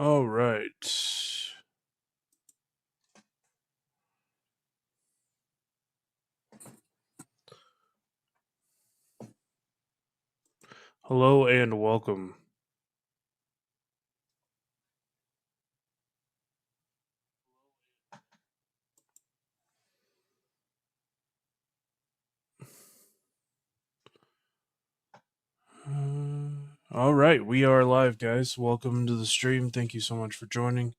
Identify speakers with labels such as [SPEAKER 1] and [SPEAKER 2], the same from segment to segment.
[SPEAKER 1] All right. Hello and welcome. All right, we are live, guys. Welcome to the stream. Thank you so much for joining.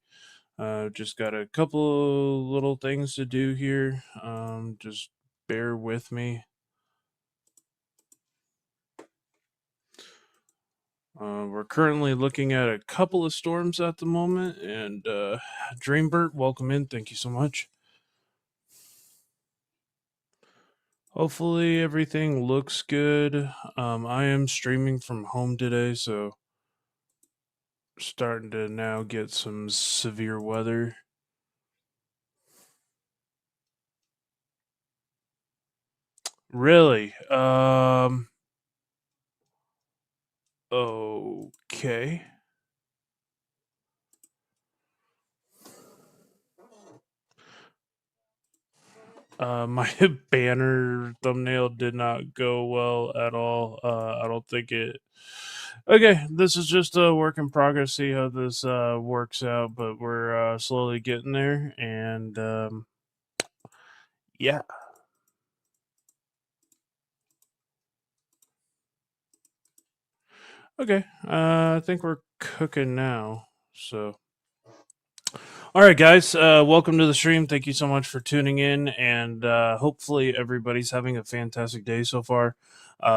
[SPEAKER 1] Just got a couple little things to do here. Just bear with me. We're currently looking at a couple of storms at the moment, and Dreambird, welcome in. Thank you so much. Hopefully everything looks good. I am streaming from home today, so starting to now get some severe weather. Really? Okay. My banner thumbnail did not go well at all. I don't think it. Okay, this is just a work in progress. See how this works out, but we're slowly getting there, and yeah. Okay, I think we're cooking now. So, all right, guys, welcome to the stream. Thank you so much for tuning in, and hopefully everybody's having a fantastic day so far.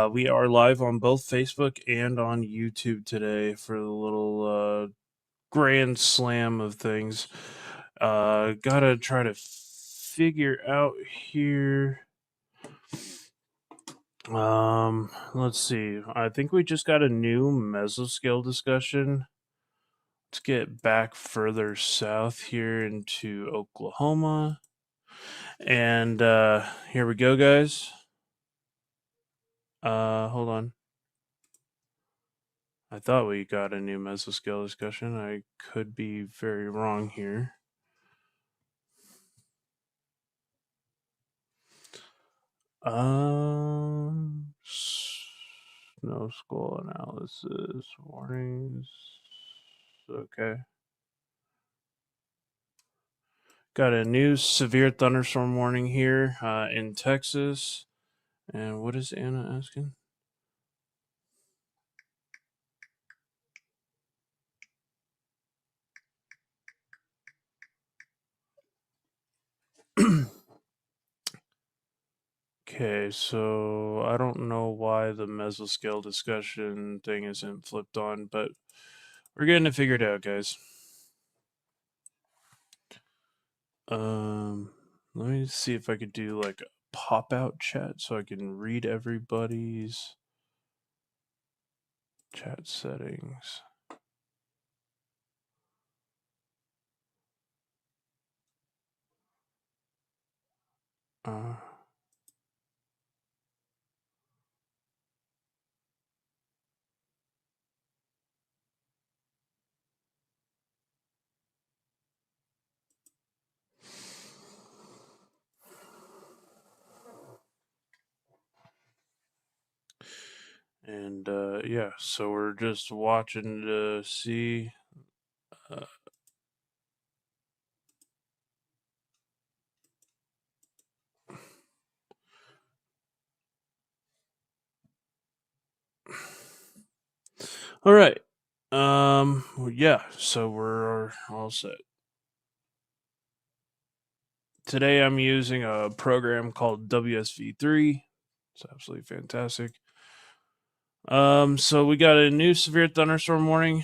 [SPEAKER 1] We are live on both Facebook and on YouTube today for the little grand slam of things. Gotta try to figure out here. Let's see. I think we just got a new mesoscale discussion. Let's get back further south here into Oklahoma. And here we go, guys. Hold on. I thought we got a new mesoscale discussion. I could be very wrong here. Snow school analysis warnings. Okay. Got a new severe thunderstorm warning here in Texas. And what is Anna asking? Okay, so I don't know why the mesoscale discussion thing isn't flipped on, but we're getting it figured out, guys. Let me see if I could do like a pop out chat so I can read everybody's chat settings. Uh, and yeah, so we're just watching to see. Uh, all right. Well, yeah, so we're all set. Today I'm using a program called WSV3. It's absolutely fantastic. So we got a new severe thunderstorm warning.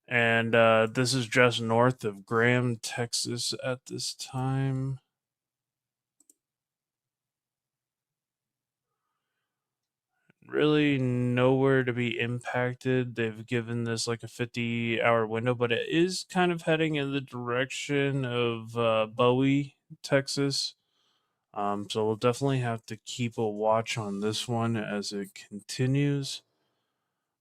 [SPEAKER 1] And this is just north of Graham, Texas at this time. Really nowhere to be impacted. They've given this like a 50-hour window, but it is kind of heading in the direction of Bowie, Texas. So we'll definitely have to keep a watch on this one as it continues.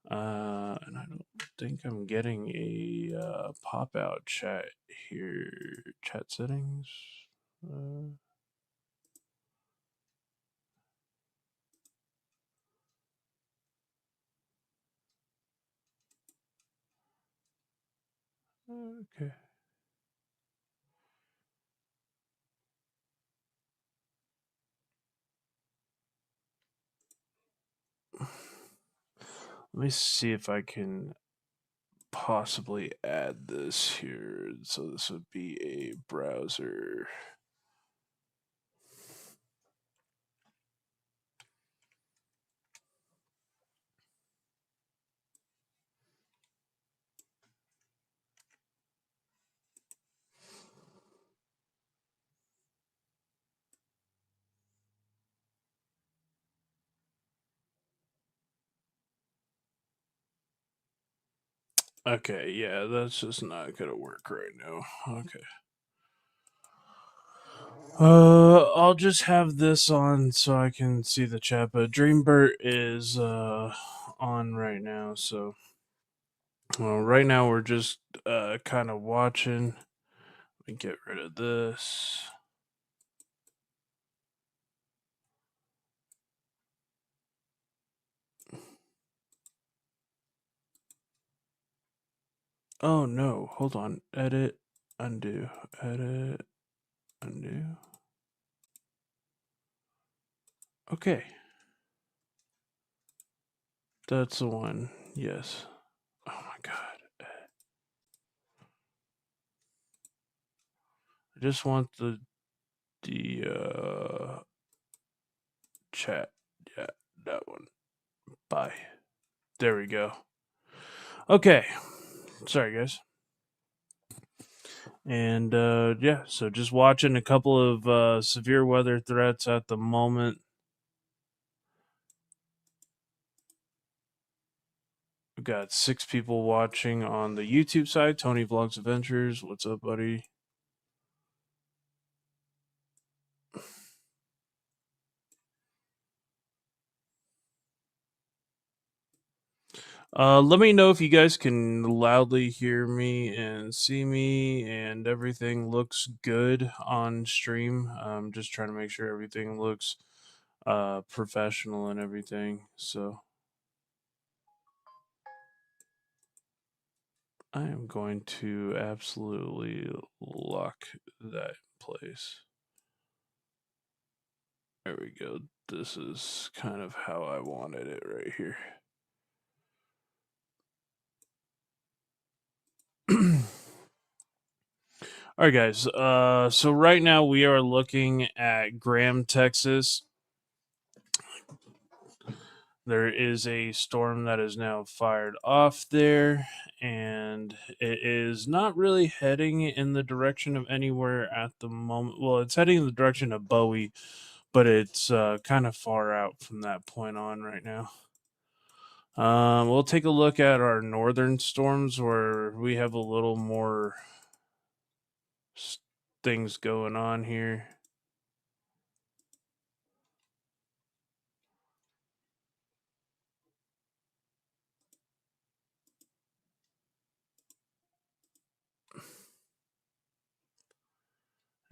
[SPEAKER 1] And I don't think I'm getting a pop out chat here. Chat settings. Uh, okay. Let me see if I can possibly add this here. So this would be a browser. Okay, yeah, that's just not gonna work right now. Okay. I'll just have this on so I can see the chat, but Dreambert is on right now, so right now we're just kind of watching. Let me get rid of this. Oh no, hold on. Edit, undo, edit, undo. Okay. That's the one. Yes. Oh my god. I just want the chat. Yeah, that one. Bye. There we go. Okay. Sorry guys. And yeah, so just watching a couple of severe weather threats at the moment. We've got 6 people watching on the YouTube side. Tony Vlogs Adventures. What's up, buddy? Let me know if you guys can loudly hear me and see me and everything looks good on stream. I'm just trying to make sure everything looks professional and everything. So I am going to absolutely lock that in place. There we go. This is kind of how I wanted it right here. All right, guys. So right now we are looking at Graham, Texas. There is a storm that is now fired off there, and it is not really heading in the direction of anywhere at the moment. Well, it's heading in the direction of Bowie, but it's kind of far out from that point on right now. We'll take a look at our northern storms where we have a little more things going on here.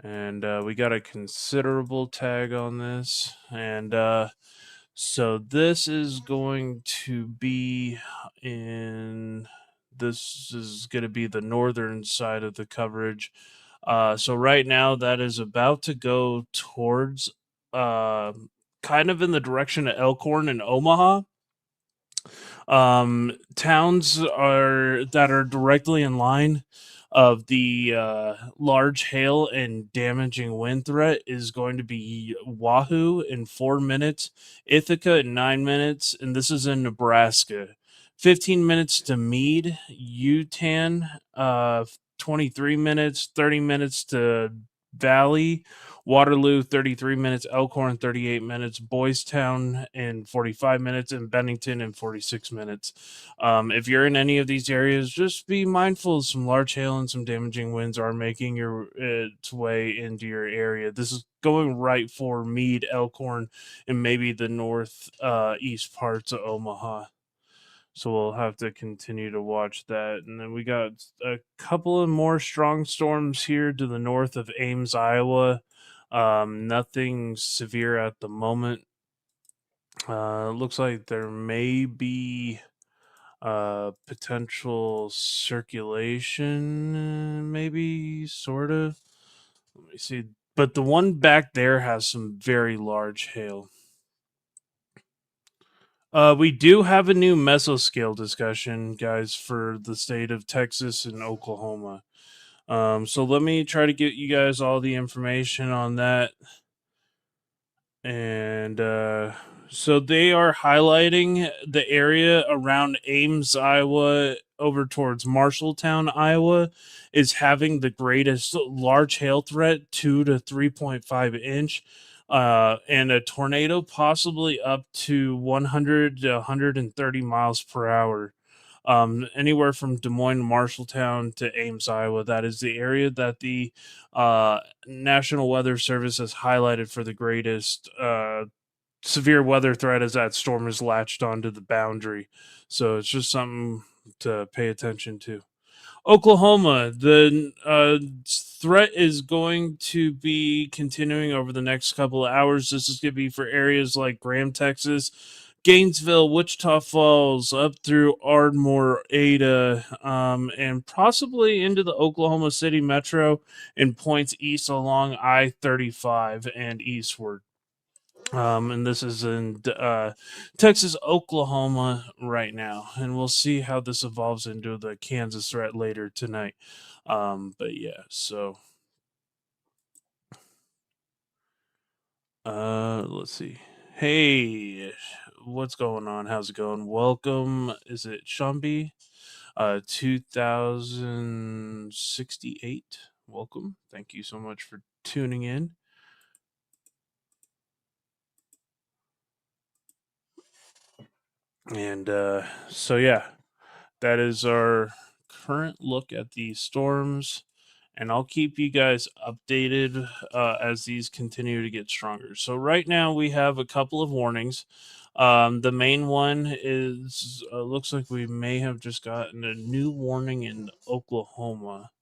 [SPEAKER 1] And we got a considerable tag on this. And so this is going to be this is going to be the northern side of the coverage. So right now that is about to go towards kind of in the direction of Elkhorn and Omaha. Towns that are directly in line of the large hail and damaging wind threat is going to be Wahoo in 4 minutes, Ithaca in 9 minutes, and this is in Nebraska. 15 minutes to Meade, Utan, 23 minutes, 30 minutes to Valley, Waterloo 33 minutes, Elkhorn 38 minutes, Boys Town in 45 minutes, and Bennington in 46 minutes. If you're in any of these areas, just be mindful of some large hail and some damaging winds are making its way into your area. This is going right for Meade, Elkhorn, and maybe the north east parts of Omaha. So we'll have to continue to watch that. And then we got a couple of more strong storms here to the north of Ames, Iowa. Nothing severe at the moment. Looks like there may be potential circulation, maybe, sort of. Let me see. But the one back there has some very large hail. We do have a new mesoscale discussion, guys, for the state of Texas and Oklahoma. So let me try to get you guys all the information on that. And so they are highlighting the area around Ames, Iowa, over towards Marshalltown, Iowa, is having the greatest large hail threat, 2 to 3.5 inch, and a tornado possibly up to 100 to 130 miles per hour. Anywhere from Des Moines, Marshalltown to Ames, Iowa. That is the area that the National Weather Service has highlighted for the greatest severe weather threat as that storm is latched onto the boundary. So it's just something to pay attention to. Oklahoma, the threat is going to be continuing over the next couple of hours. This is going to be for areas like Graham, Texas, Gainesville, Wichita Falls, up through Ardmore, Ada, and possibly into the Oklahoma City metro and points east along I-35 and eastward. And this is in Texas, Oklahoma right now, and we'll see how this evolves into the Kansas threat later tonight. But yeah, so let's see. Hey, what's going on? How's it going? Welcome. Is it Shumbi? 2068. Welcome. Thank you so much for tuning in. And so yeah, that is our current look at these storms, and I'll keep you guys updated as these continue to get stronger. So right now we have a couple of warnings. The main one is looks like we may have just gotten a new warning in Oklahoma.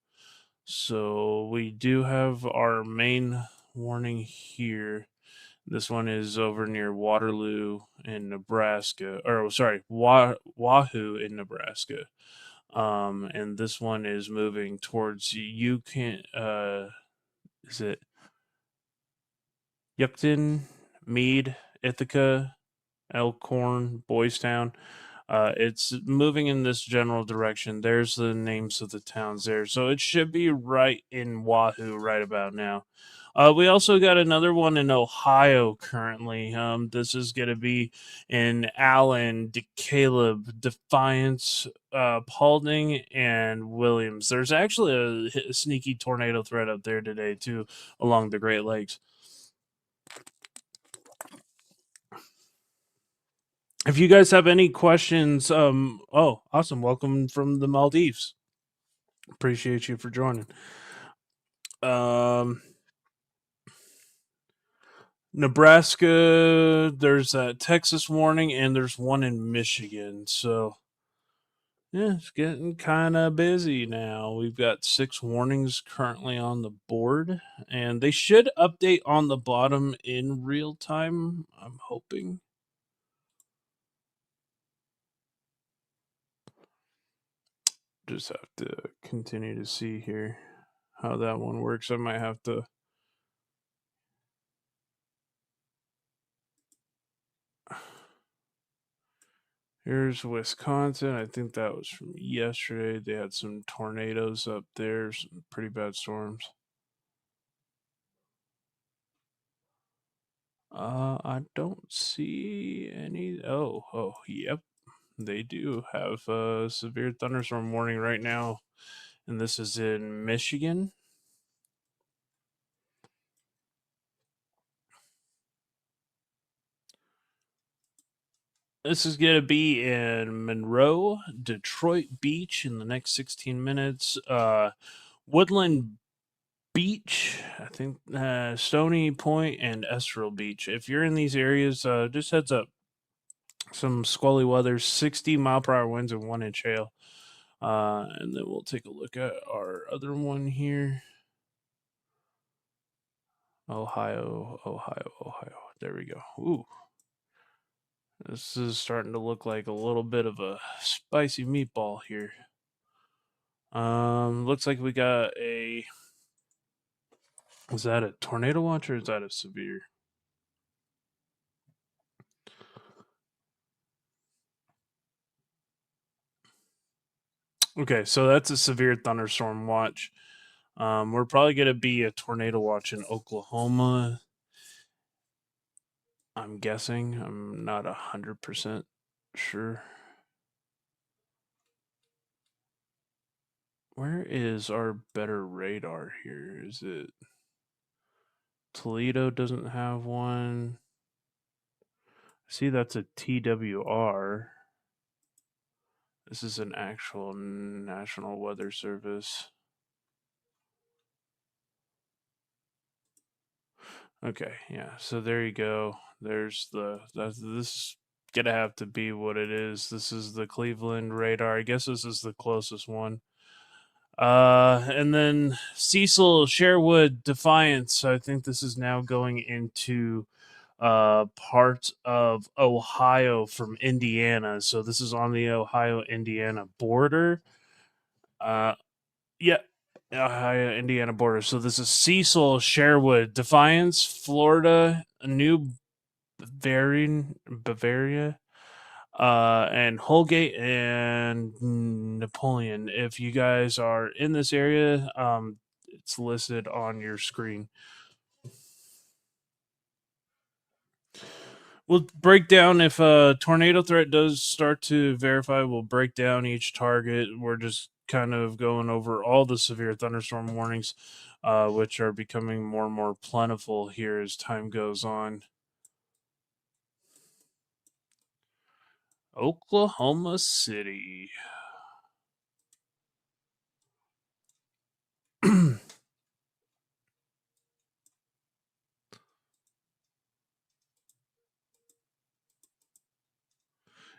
[SPEAKER 1] So we do have our main warning here. This one is over near Waterloo in Nebraska, or sorry, Wahoo in Nebraska. And this one is moving towards Yukon. Is it Yucton, Meade, Ithaca, Elkhorn, Boys Town? It's moving in this general direction. There's the names of the towns there. So it should be right in Wahoo right about now. We also got another one in Ohio currently. This is going to be in Allen, DeKalb, Defiance, Paulding, and Williams. There's actually a sneaky tornado threat up there today, too, along the Great Lakes. If you guys have any questions, oh, awesome. Welcome from the Maldives. Appreciate you for joining. Um, Nebraska, there's a Texas warning, and there's one in Michigan. So, yeah, it's getting kind of busy now. We've got 6 warnings currently on the board, and they should update on the bottom in real time, I'm hoping. Just have to continue to see here how that one works. I might have to. Here's Wisconsin. I think that was from yesterday. They had some tornadoes up there, some pretty bad storms. I don't see any. Oh, yep. They do have a severe thunderstorm warning right now, and this is in Michigan. This is going to be in Monroe, Detroit Beach in the next 16 minutes. Woodland Beach, I think, Stony Point, and Estrel Beach. If you're in these areas, just heads up. Some squally weather, 60 mile per hour winds, and 1 inch hail. And then we'll take a look at our other one here. Ohio, Ohio, Ohio. There we go. Ooh. This is starting to look like a little bit of a spicy meatball here. Looks like we got a. Is that a tornado watch or is that a severe? Okay, so that's a severe thunderstorm watch. We're probably gonna be a tornado watch in Oklahoma. I'm guessing. I'm not 100% sure. Where is our better radar here? Is it Toledo doesn't have one? See, that's a TWR. This is an actual National Weather Service. Okay, yeah. So there you go. There's this is gonna have to be what it is. This is the Cleveland radar. I guess this is the closest one. And then Cecil, Sherwood, Defiance. I think this is now going into parts of Ohio from Indiana. So this is on the Ohio Indiana border. Uh, yeah, Ohio Indiana border. So this is Cecil, Sherwood, Defiance, Florida, New Bavaria, and Holgate and Napoleon. If you guys are in this area, it's listed on your screen. We'll break down if a tornado threat does start to verify. We'll break down each target. We're just kind of going over all the severe thunderstorm warnings, which are becoming more and more plentiful here as time goes on. Oklahoma City.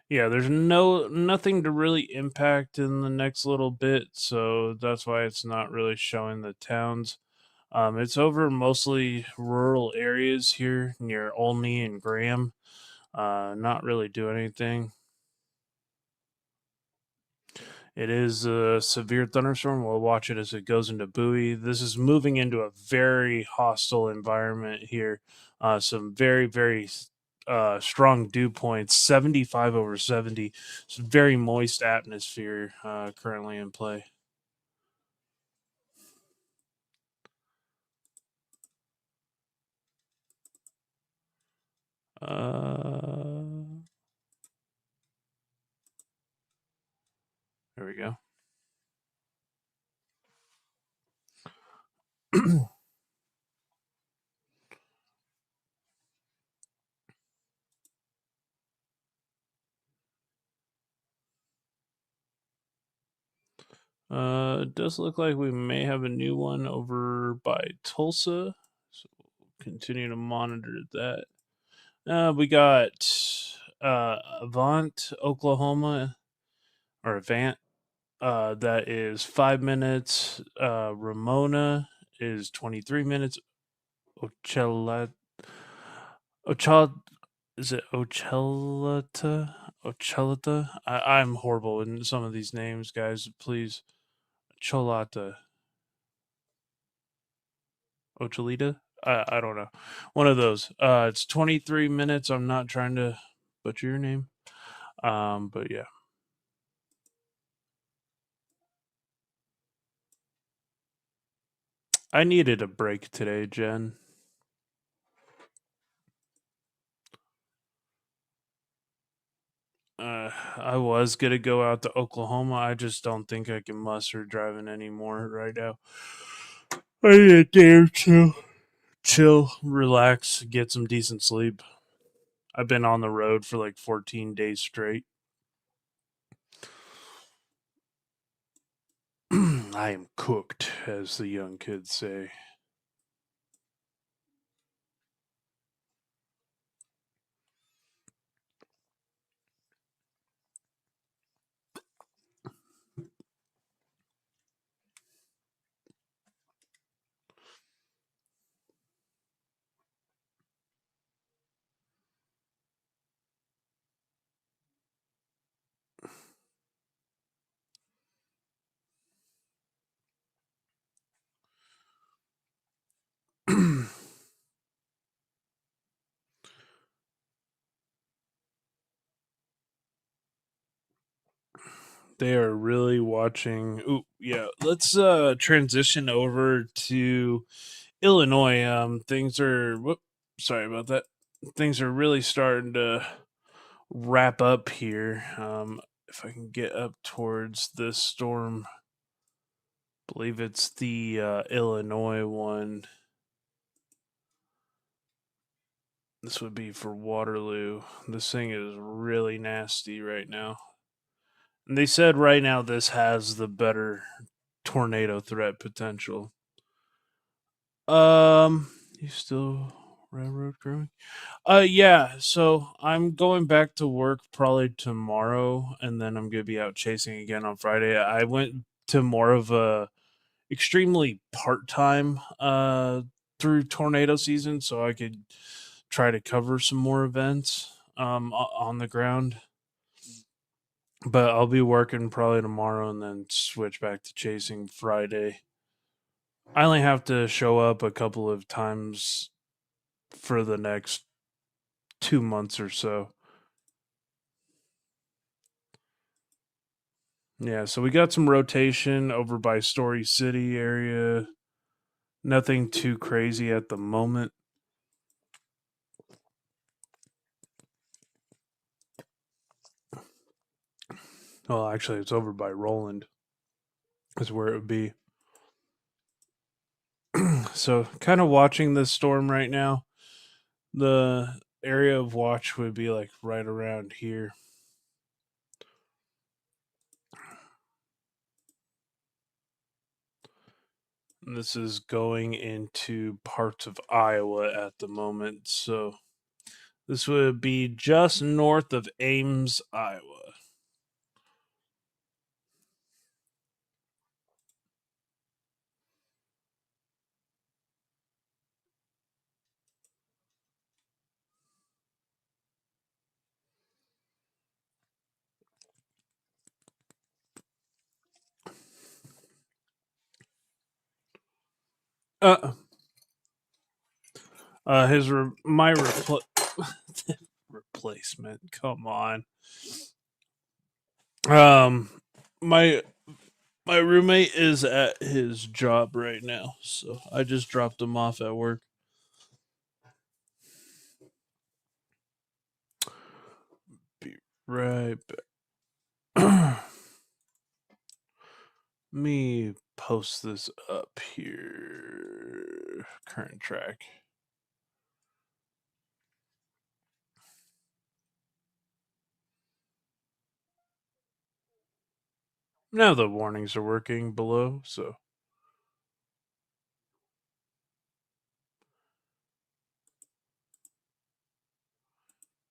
[SPEAKER 1] Yeah, there's nothing to really impact in the next little bit, so that's why it's not really showing the towns. It's over mostly rural areas here near Olney and Graham. Not really doing anything. It is a severe thunderstorm. We'll watch it as it goes into Bowie. This is moving into a very hostile environment here. Some very strong dew points, 75 over 70. It's a very moist atmosphere currently in play. Uh, there we go. It does look like we may have a new one over by Tulsa. So we'll continue to monitor that. We got Avant, Oklahoma, or Avant. That is 5 minutes. Ramona is 23 minutes. Ocella, Ochal, is it Ochelata? Ochelata? I'm horrible in some of these names, guys. Please, Cholata, Ochelita. I don't know. One of those. It's 23 minutes. I'm not trying to butcher your name. But yeah. I needed a break today, Jen. I was gonna go out to Oklahoma. I just don't think I can muster driving anymore right now. I need a day or two. Chill, relax, get some decent sleep. I've been on the road for like 14 days straight. I am cooked, as the young kids say. They are really watching. Ooh, yeah. Let's transition over to Illinois. Things are. Whoop, sorry about that. Things are really starting to wrap up here. If I can get up towards this storm, believe it's the Illinois one. This would be for Waterloo. This thing is really nasty right now. And they said right now this has the better tornado threat potential. You still railroad growing? Yeah. So I'm going back to work probably tomorrow, and then I'm gonna be out chasing again on Friday. I went to more of a extremely part time through tornado season, so I could try to cover some more events on the ground. But I'll be working probably tomorrow and then switch back to chasing Friday. I only have to show up a couple of times for the next 2 months or so. Yeah, so we got some rotation over by Story City area. Nothing too crazy at the moment. Well, actually, it's over by Roland, is where it would be. So, kind of watching this storm right now. The area of watch would be like right around here. And this is going into parts of Iowa at the moment. So, this would be just north of Ames, Iowa. Uh, my replacement. Come on. Um, my my roommate is at his job right now, so I just dropped him off at work. Be right back. Me post this up here. Current track. Now the warnings are working below, so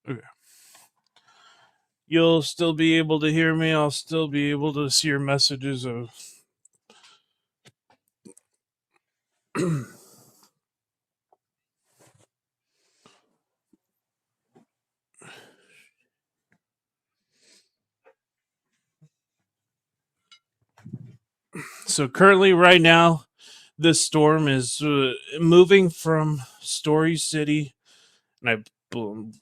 [SPEAKER 1] okay. You'll still be able to hear me. I'll still be able to see your messages of. So currently, right now, this storm is moving from Story City, and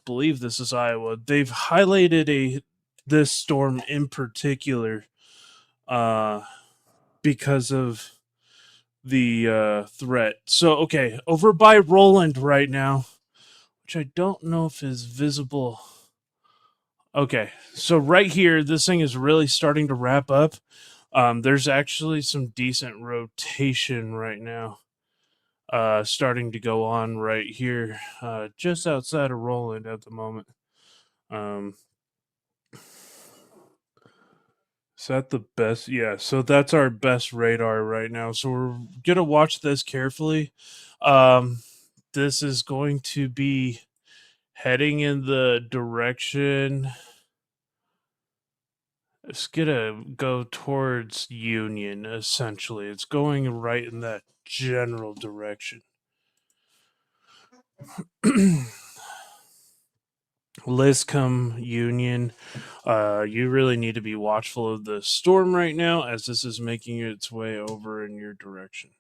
[SPEAKER 1] believe this is Iowa. They've highlighted this storm in particular, uh, because of the threat. So okay, over by Roland right now, which I don't know if is visible. Okay, so right here, this thing is really starting to wrap up. There's actually some decent rotation right now. starting to go on right here, just outside of Roland at the moment. Is that the best? Yeah, so that's our best radar right now. So we're gonna watch this carefully. Um, this is going to be heading in the direction. It's gonna go towards Union. Essentially, it's going right in that general direction. Liscombe Union. You really need to be watchful of the storm right now, as this is making its way over in your direction.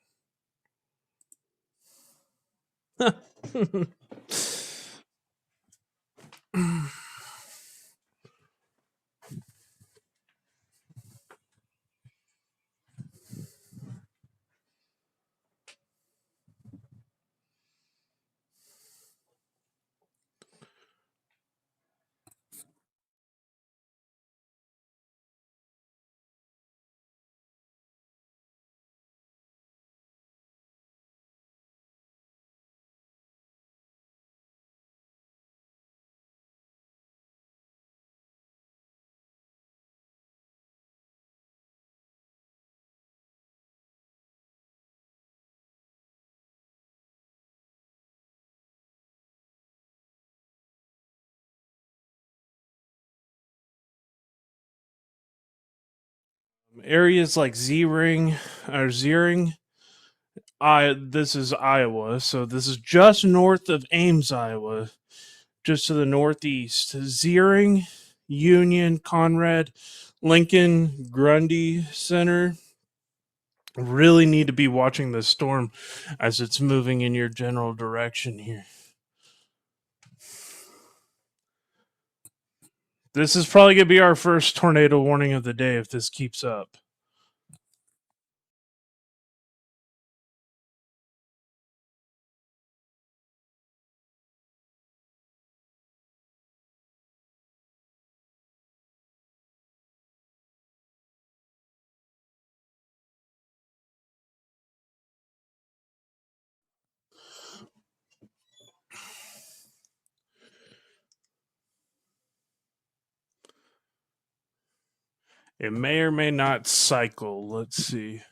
[SPEAKER 1] Areas like Zering or Zering, this is Iowa, so this is just north of Ames, Iowa, just to the northeast. Zering, Union, Conrad, Lincoln, Grundy Center. Really need to be watching the storm as it's moving in your general direction here. This is probably going to be our first tornado warning of the day if this keeps up. It may or may not cycle. Let's see.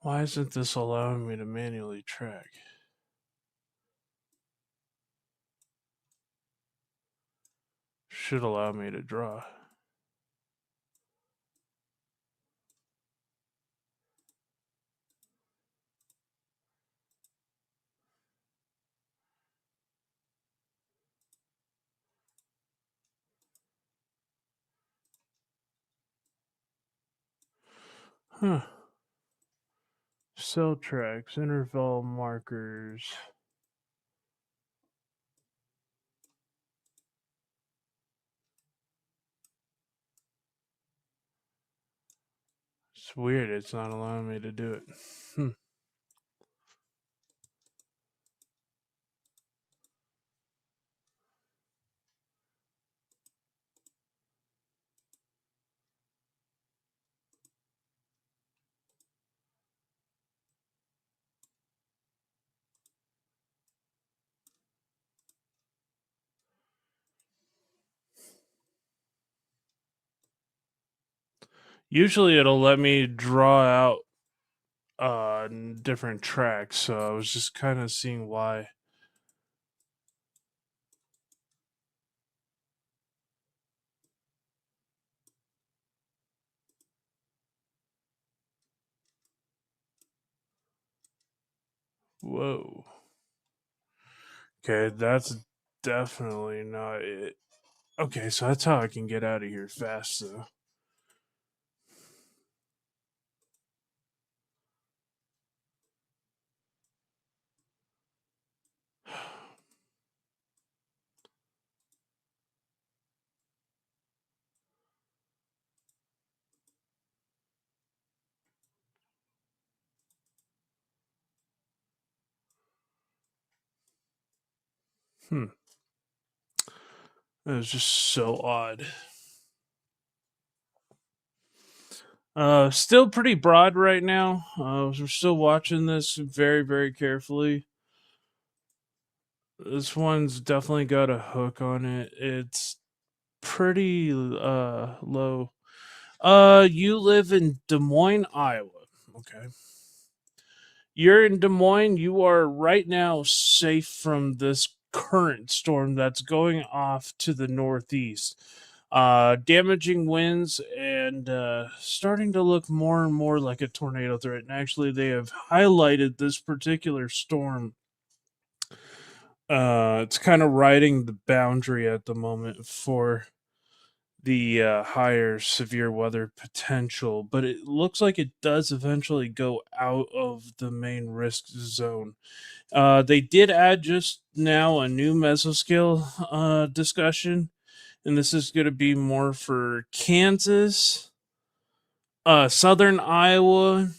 [SPEAKER 1] Why isn't this allowing me to manually track? Should allow me to draw. Huh. Cell tracks, interval markers. It's weird. It's not allowing me to do it. Usually it'll let me draw out different tracks, so I was just kind of seeing why. Whoa. Okay, that's definitely not it. Okay, so that's how I can get out of here fast, though. It was just so odd. Still pretty broad right now. We're still watching this very, very carefully. This one's definitely got a hook on it. It's pretty low. You live in Des Moines, Iowa. Okay. You're in Des Moines. You are right now safe from this current storm that's going off to the northeast. Damaging winds and starting to look more and more like a tornado threat. And actually, they have highlighted this particular storm. It's kind of riding the boundary at the moment for the higher severe weather potential, but it looks like it does eventually go out of the main risk zone. They did add just now a new mesoscale discussion, and this is going to be more for Kansas, southern Iowa,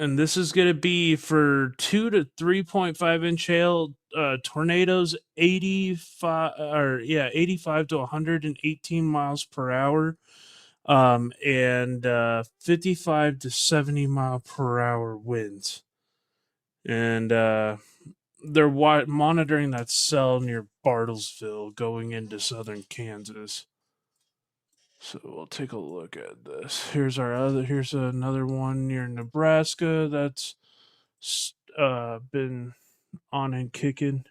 [SPEAKER 1] and this is going to be for 2 to 3.5 inch hail, tornadoes 85 to 118 miles per hour, and 55 to 70 mile per hour winds. And they're monitoring that cell near Bartlesville going into southern Kansas. So we'll take a look at this. Here's another one near Nebraska that's been on and kicking.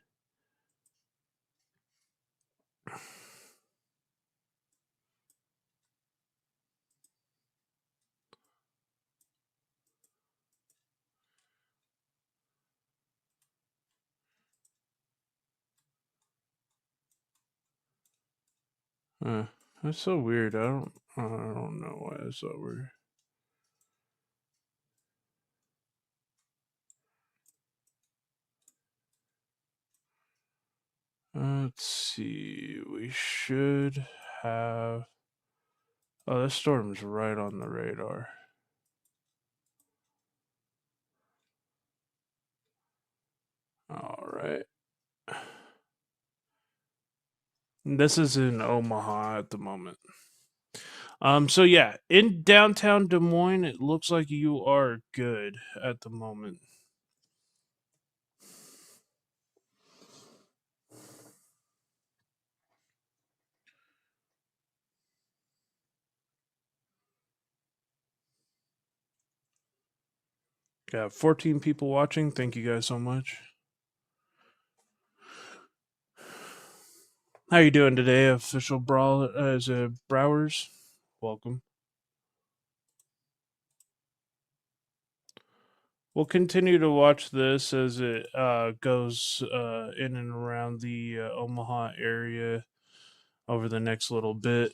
[SPEAKER 1] That's so weird. I don't know why that's so weird. Let's see. We should have. Oh, this storm's right on the radar. All right. This is in Omaha at the moment. So yeah, in downtown Des Moines, it looks like you are good at the moment. Got 14 people watching. Thank you guys so much. How you doing today, official brawl as a Browers? Welcome. We'll continue to watch this as it goes in and around the Omaha area over the next little bit.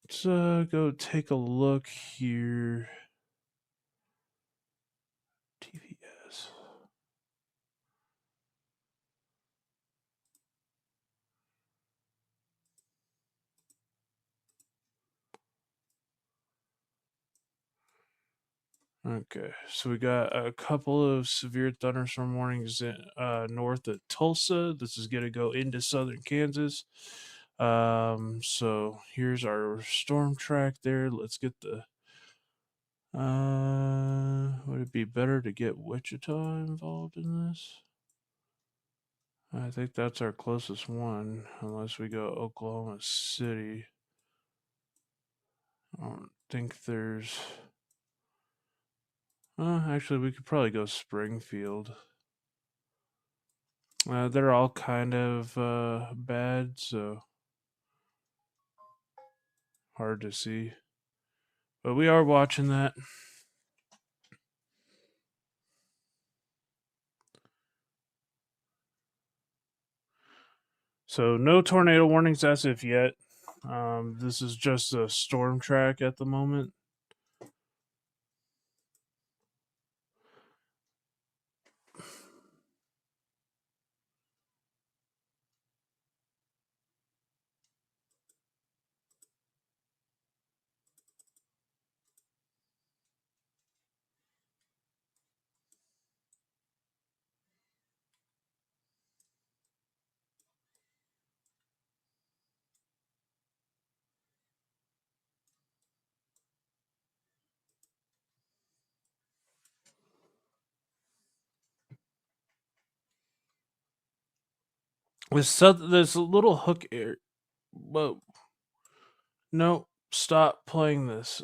[SPEAKER 1] Let's go take a look here. TVS. Okay, so we got a couple of severe thunderstorm warnings north of Tulsa. This is going to go into southern Kansas. So here's our storm track there. Let's get the. Would it be better to get Wichita involved in this? I think that's our closest one, unless we go Oklahoma City. I don't think there's. Actually, we could probably go Springfield. They're all kind of bad, so hard to see. But we are watching that. So no tornado warnings as of yet. This is just a storm track at the moment. There's a little hook area. Whoa. No, stop playing this.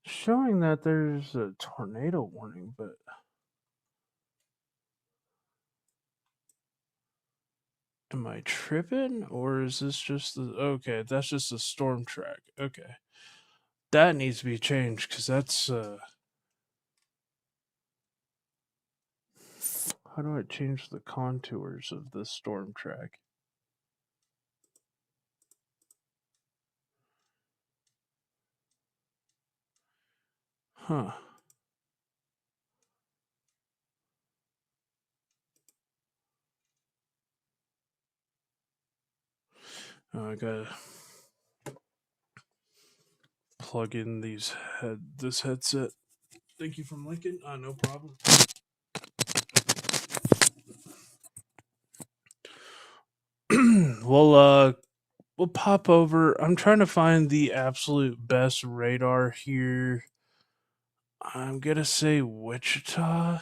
[SPEAKER 1] Showing that there's a tornado warning, but am I tripping? Or is this just the. Okay, that's just a storm track. Okay. That needs to be changed because that's. How do I change the contours of this storm track? Huh. I gotta plug in this headset. Thank you from Lincoln. No problem. We'll pop over. I'm trying to find the absolute best radar here. I'm gonna say Wichita.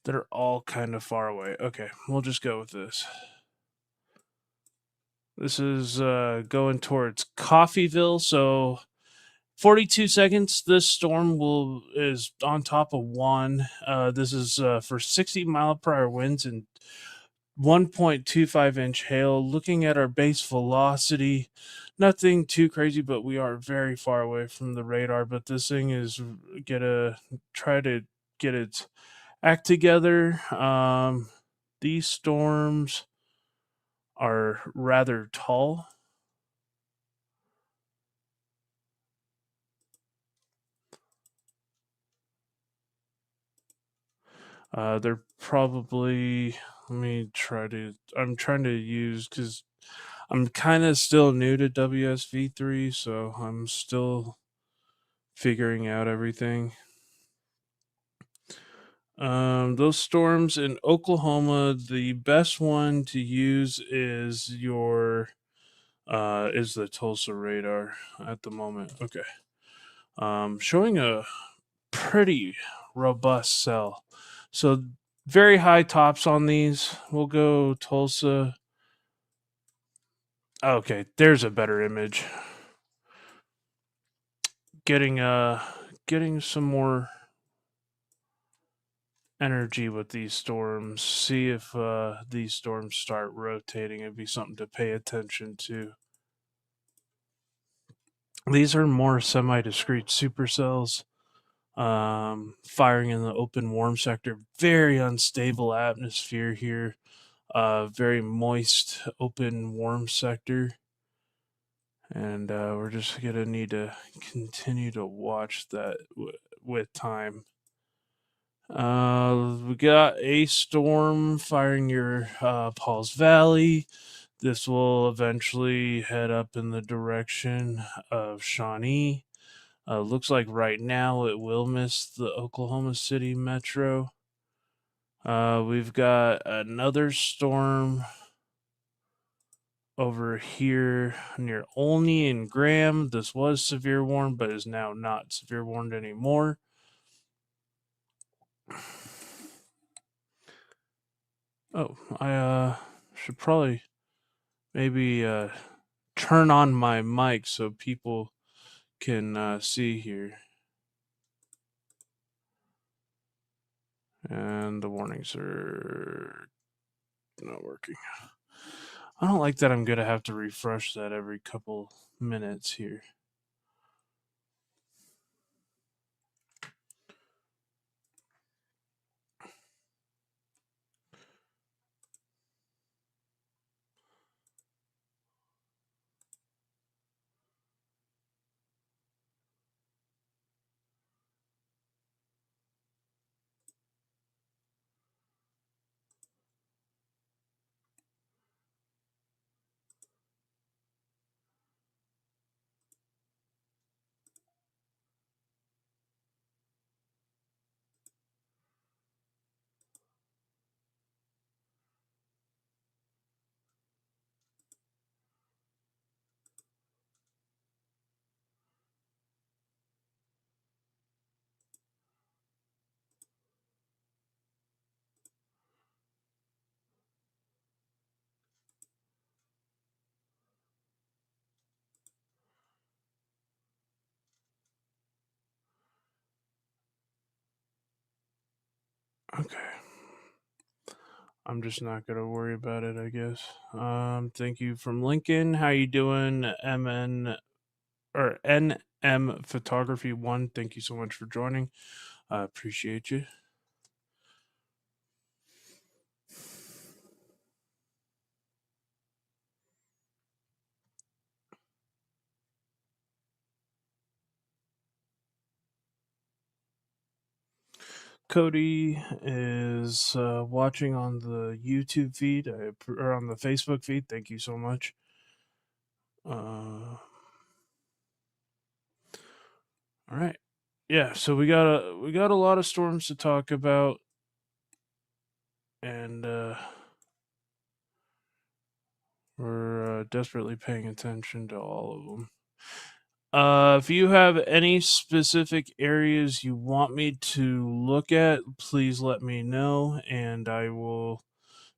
[SPEAKER 1] They're all kind of far away. Okay, we'll just go with this. This is going towards Coffeeville, so 42 seconds. This storm is on top of one. This is for 60-mile-per-hour winds and 1.25-inch hail. Looking at our base velocity, nothing too crazy, but we are very far away from the radar. But this thing is gonna try to get its act together. These storms are rather tall. They're probably. Let me try to. I'm trying to use because I'm kind of still new to WSV3, so I'm still figuring out everything. Those storms in Oklahoma, the best one to use is is the Tulsa radar at the moment. Okay. Showing a pretty robust cell. So very high tops on these. We'll go Tulsa. Okay, there's a better image. Getting some more energy with these storms. See if these storms start rotating. It'd be something to pay attention to. These are more semi-discrete supercells. Firing in the open warm sector. Very unstable atmosphere here. Very moist, open warm sector. And we're just going to need to continue to watch that with time. We got a storm firing near Paul's Valley. This will eventually head up in the direction of Shawnee. Looks like right now it will miss the Oklahoma City metro. We've got another storm over here near Olney and Graham. This was severe warned, but is now not severe warned anymore. Oh, I should probably maybe turn on my mic so people can see here. And the warnings are not working. I don't like that I'm going to have to refresh that every couple minutes here. Okay. I'm just not gonna worry about it, I guess. Thank you from Lincoln. How you doing, MN or NM Photography One? Thank you so much for joining. I appreciate you. Cody is watching on the YouTube feed or on the Facebook feed. Thank you so much. All right, yeah. So we got a lot of storms to talk about, and we're desperately paying attention to all of them. If you have any specific areas you want me to look at, please let me know, and I will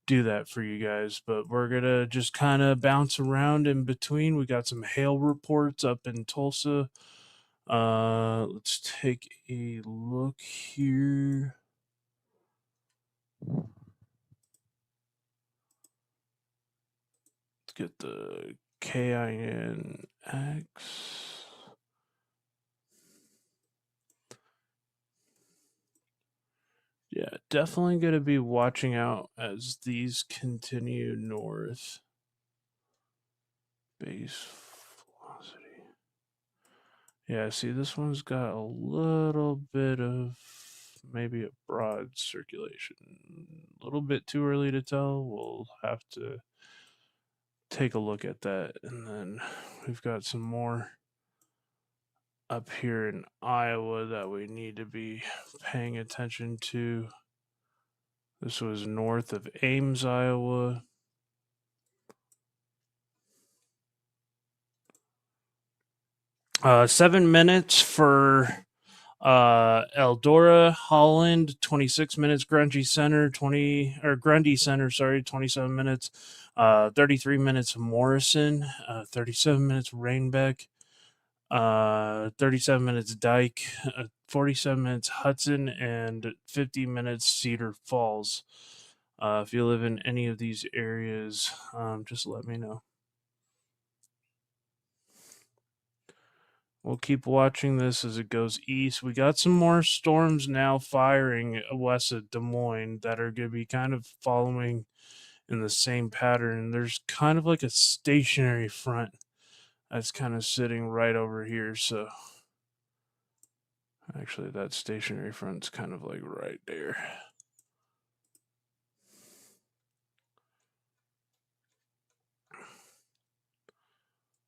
[SPEAKER 1] do that for you guys. But we're gonna just kind of bounce around in between. We got some hail reports up in Tulsa. Let's take a look here. Let's get the KINX. Yeah, definitely going to be watching out as these continue north. Base velocity. Yeah, see, this one's got a little bit of maybe a broad circulation. A little bit too early to tell. We'll have to take a look at that. And then we've got some more up here in Iowa that we need to be paying attention to. This was north of Ames, Iowa. 7 minutes for Eldora, Holland, 26 minutes. Grundy Center, sorry, 27 minutes. 33 minutes Morrison, 37 minutes Rainbeck, 37 minutes Dyke, 47 minutes Hudson, and 50 minutes Cedar Falls. If you live in any of these areas, just let me know. We'll keep watching this as it goes east. We got some more storms now firing west of Des Moines that are going to be kind of following in the same pattern. There's kind of like a stationary front that's kind of sitting right over here. So actually, that stationary front's kind of like right there.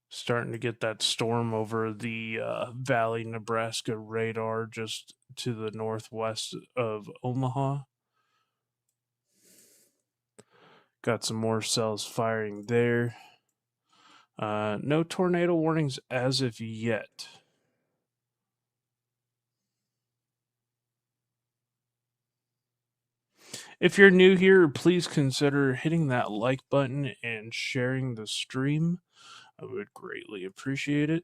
[SPEAKER 1] Starting to get that storm over the Valley, Nebraska radar just to the northwest of Omaha. Got some more cells firing there. No tornado warnings as of yet. If you're new here, please consider hitting that like button and sharing the stream. I would greatly appreciate it.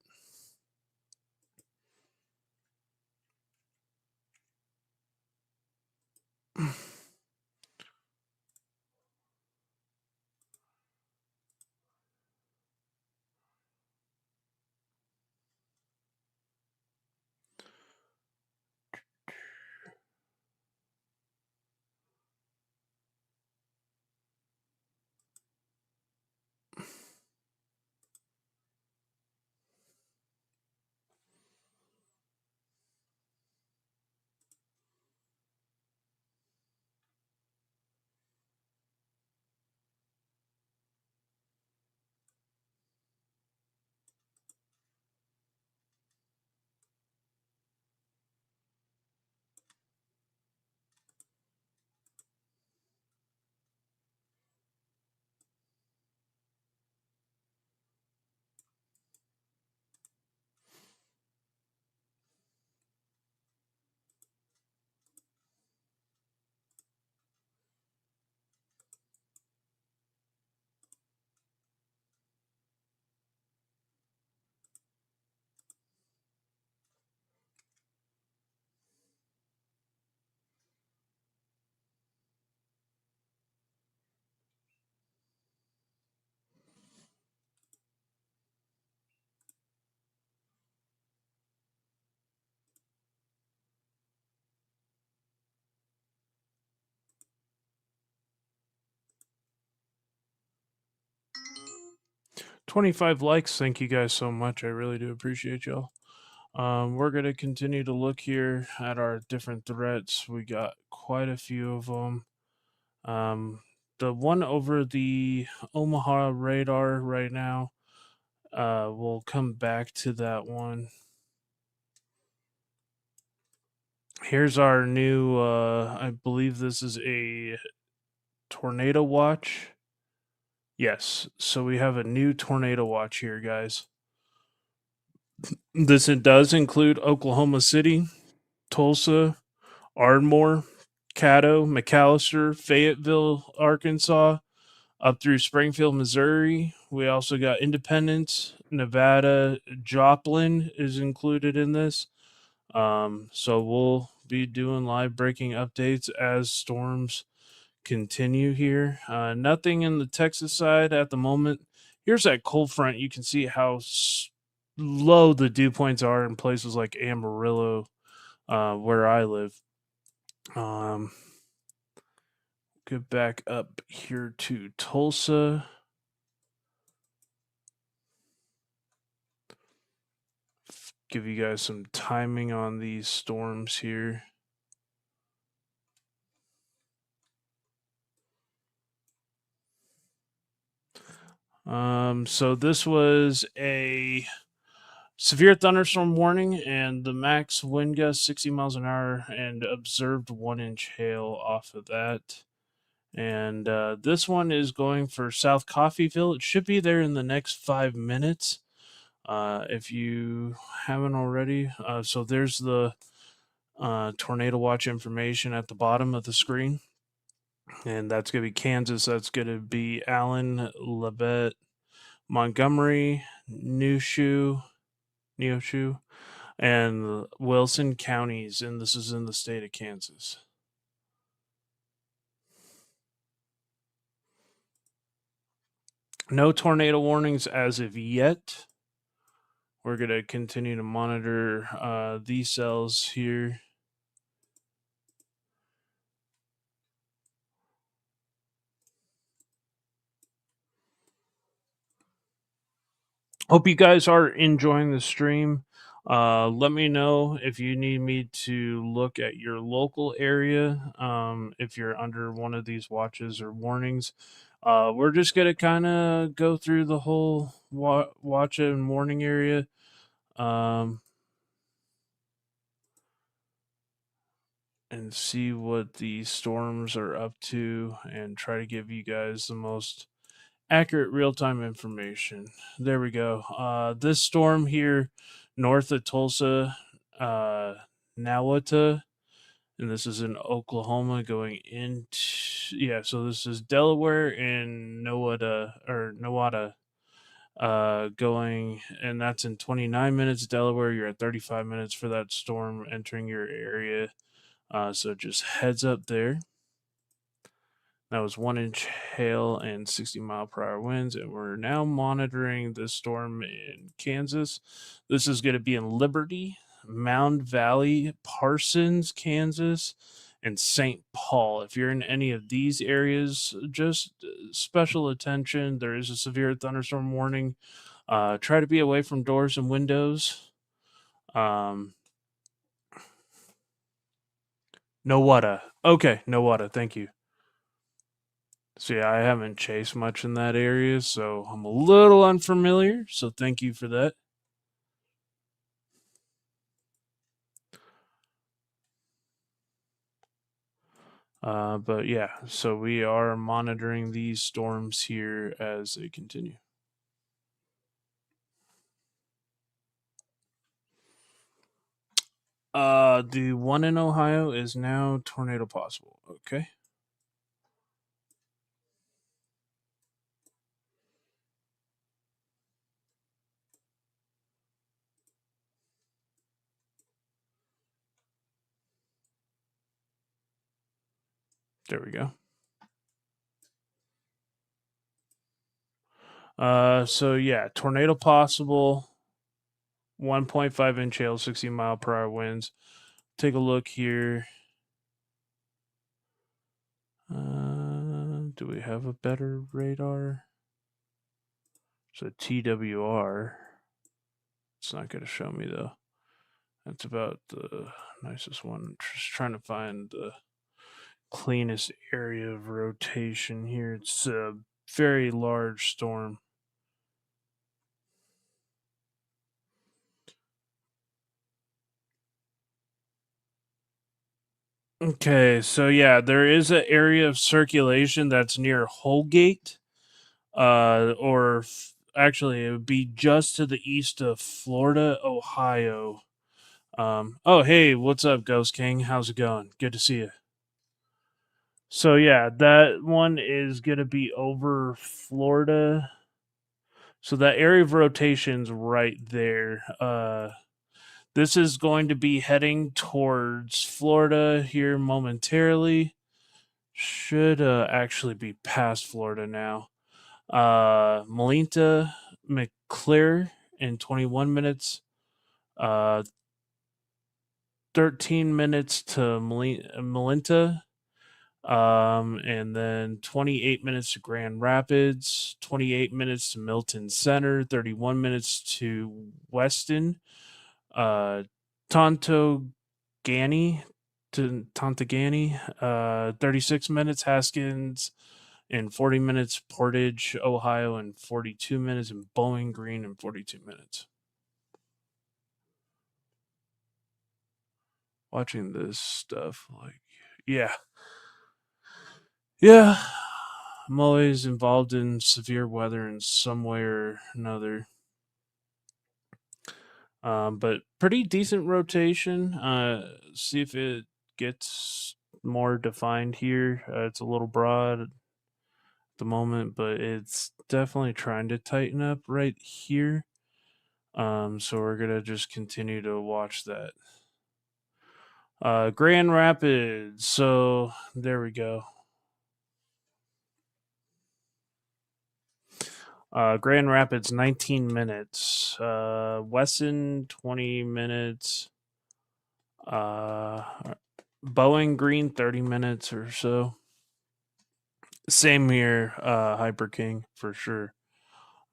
[SPEAKER 1] 25 likes. Thank you guys so much. I really do appreciate y'all. We're going to continue to look here at our different threats. We got quite a few of them. The one over the Omaha radar right now, we'll come back to that one. Here's our new, I believe this is a tornado watch. Yes, so we have a new tornado watch here, guys. This it does include Oklahoma City, Tulsa, Ardmore, Caddo, McAllister, Fayetteville, Arkansas, up through Springfield, Missouri. We also got Independence, Nevada, Joplin is included in this. So we'll be doing live breaking updates as storms continue here. Nothing in the Texas side at the moment. Here's that cold front. You can see how low the dew points are in places like Amarillo, where I live. Get back up here to Tulsa. Give you guys some timing on these storms here. So this was a severe thunderstorm warning, and the max wind gust 60 miles an hour, and observed 1-inch hail off of that. And this one is going for South Coffeeville. It should be there in the next 5 minutes. If you haven't already, so there's the tornado watch information at the bottom of the screen, and that's going to be Kansas. That's going to be Allen, Labette, Montgomery, Neosho, and Wilson counties, and this is in the state of Kansas. No tornado warnings as of yet. We're going to continue to monitor these cells here. Hope you guys are enjoying the stream. Let me know if you need me to look at your local area, if you're under one of these watches or warnings. We're just going to kind of go through the whole watch and warning area. And see what the storms are up to and try to give you guys the most accurate real-time information. There we go. This storm here north of Tulsa, Nowata, and this is in Oklahoma going into, yeah, so this is Delaware and Nowata going, and that's in 29 minutes. Delaware, you're at 35 minutes for that storm entering your area. So just heads up there. That was 1-inch hail and 60-mile-per-hour winds, and we're now monitoring the storm in Kansas. This is going to be in Liberty, Mound Valley, Parsons, Kansas, and St. Paul. If you're in any of these areas, just special attention. There is a severe thunderstorm warning. Try to be away from doors and windows. Nowata. Okay, Nowata. Thank you. So yeah, I haven't chased much in that area, so I'm a little unfamiliar. So thank you for that. But yeah, so we are monitoring these storms here as they continue. The one in Ohio is now tornado possible. Okay. There we go. So yeah, tornado possible. 1.5-inch hail, 60-mile-per-hour winds. Take a look here. Do we have a better radar? So TWR. It's not going to show me though. That's about the nicest one. Just trying to find the cleanest area of rotation here. It's a very large storm. Okay, so yeah, there is an area of circulation that's near Holgate, actually, it would be just to the east of Florida, Ohio. Oh, hey, what's up, Ghost King? How's it going? Good to see you. So yeah, that one is gonna be over Florida. So that area of rotation's right there. This is going to be heading towards Florida here momentarily. Should actually be past Florida now. Malinta, McClure in 21 minutes. Uh, 13 minutes to Malinta. And then 28 minutes to Grand Rapids, 28 minutes to Milton Center, 31 minutes to Weston, uh, Tonto Gani to Tontagani, 36 minutes Haskins, and 40 minutes Portage, Ohio, and 42 minutes, and Bowling Green in 42 minutes. Watching this stuff, like, yeah. Yeah, I'm always involved in severe weather in some way or another. But pretty decent rotation. See if it gets more defined here. It's a little broad at the moment, but it's definitely trying to tighten up right here. So we're gonna just continue to watch that. Grand Rapids. So there we go. Grand Rapids, 19 minutes. Wesson, 20 minutes. Uh, Bowling Green, 30 minutes or so. Same here, Hyper King for sure.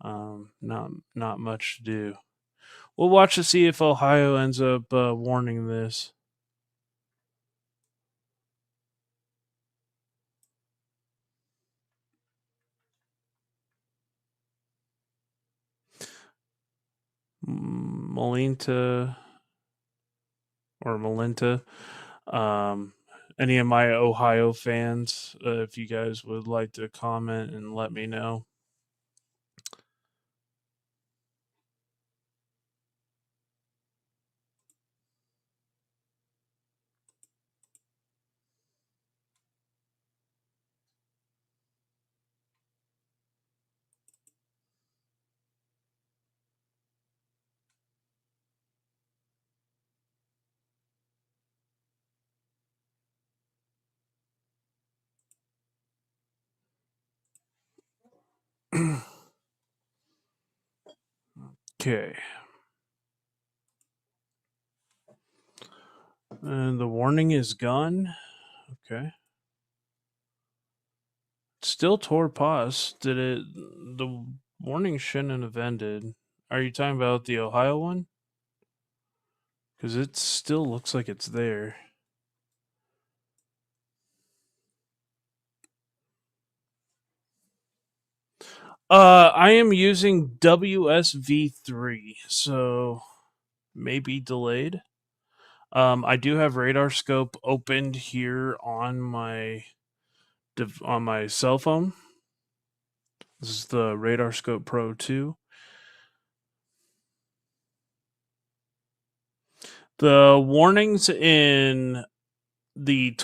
[SPEAKER 1] Not much to do. We'll watch to see if Ohio ends up warning this. Malinta or Malinta. Any of my Ohio fans, if you guys would like to comment and let me know. Okay. And the warning is gone. Okay. Still tore pause. Did it? The warning shouldn't have ended. Are you talking about the Ohio one? Because it still looks like it's there. I am using WSV3, so maybe delayed. I do have radar scope opened here on my cell phone. This is the Radar Scope Pro 2. The warnings in the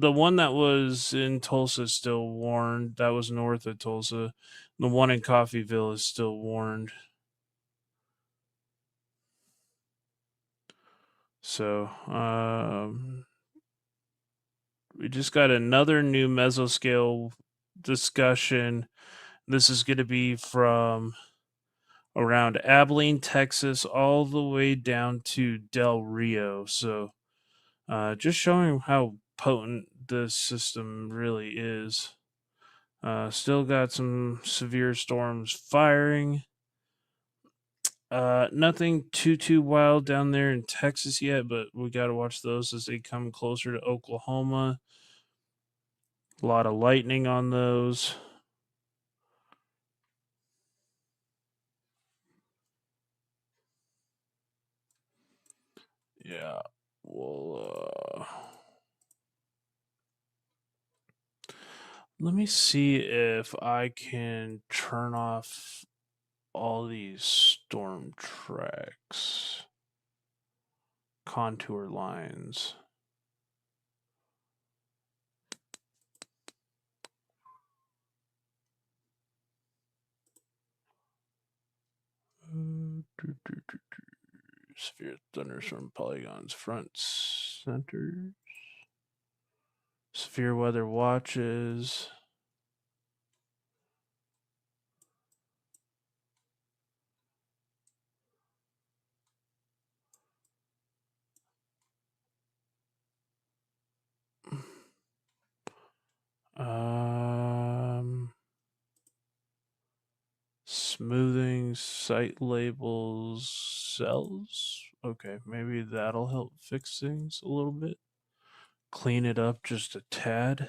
[SPEAKER 1] one that was in Tulsa is still warned. That was north of Tulsa. The one in Coffeyville is still warned. So, we just got another new mesoscale discussion. This is going to be from around Abilene, Texas, all the way down to Del Rio. So, just showing how potent this system really is. Still got some severe storms firing. Nothing too wild down there in Texas yet, but we got to watch those as they come closer to Oklahoma. A lot of lightning on those. Yeah. Well, let me see if I can turn off all these storm tracks, contour lines. Sphere thunderstorm polygons front center. Severe weather watches. Smoothing site labels cells. Okay, maybe that'll help fix things a little bit. Clean it up just a tad.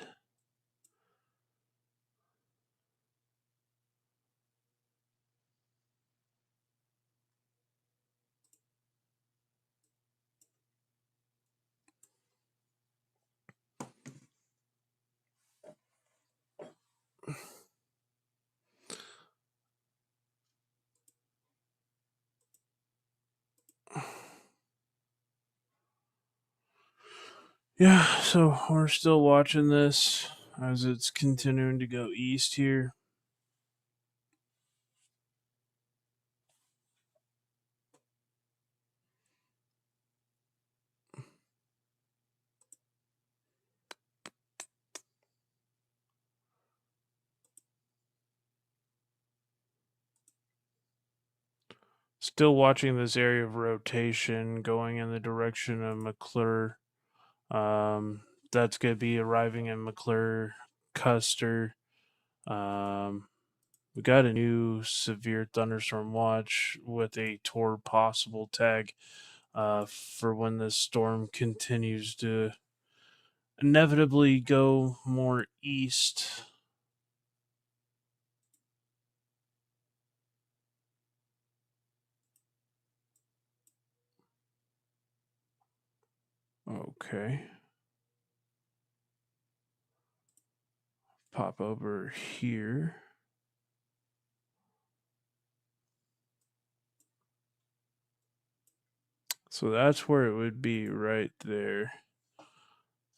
[SPEAKER 1] Yeah, so we're still watching this as it's continuing to go east here. Still watching this area of rotation going in the direction of McClure. That's going to be arriving in McClure, Custer. We got a new severe thunderstorm watch with a Tor possible tag for when this storm continues to inevitably go more east. Okay. Pop over here. So that's where it would be right there.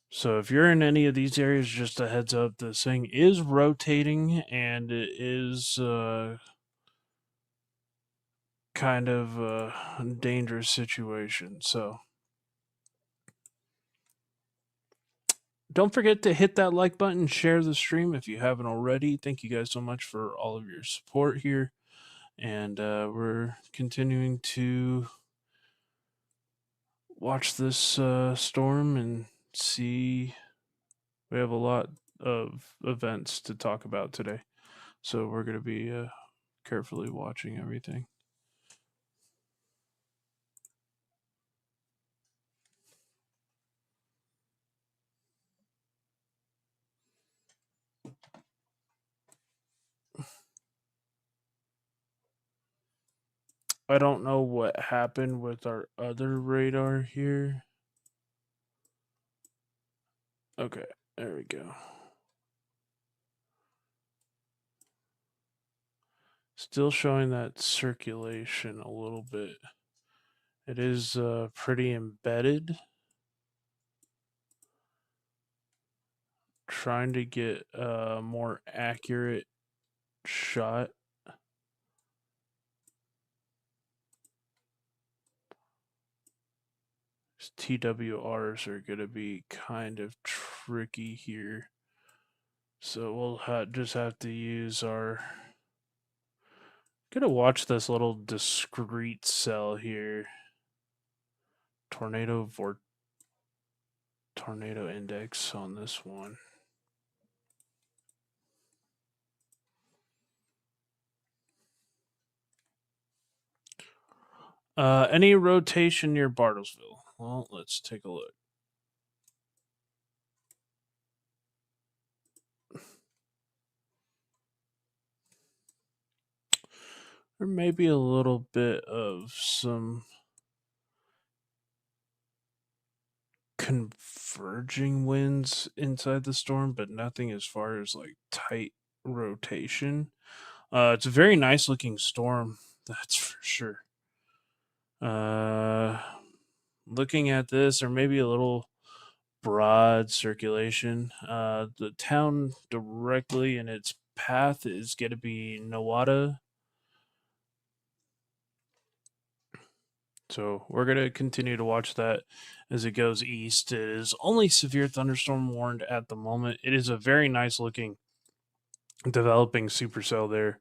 [SPEAKER 1] So if you're in any of these areas, just a heads up, this thing is rotating and it is kind of a dangerous situation. So don't forget to hit that like button, share the stream if you haven't already. Thank you guys so much for all of your support here. And we're continuing to watch this storm and see. We have a lot of events to talk about today. So we're going to be carefully watching everything. I don't know what happened with our other radar here. Okay, there we go. Still showing that circulation a little bit. It is pretty embedded. Trying to get a more accurate shot. TWRs are going to be kind of tricky here. So we'll just have to use our. Gonna watch this little discrete cell here. Tornado index on this one. Any rotation near Bartlesville? Well, let's take a look. There may be a little bit of some converging winds inside the storm, but nothing as far as like tight rotation. It's a very nice looking storm, that's for sure. Uh, Looking at this, or maybe a little broad circulation. The town directly in its path is going to be Nowata. So we're going to continue to watch that as it goes east. It is only severe thunderstorm warned at the moment. It is a very nice looking developing supercell there,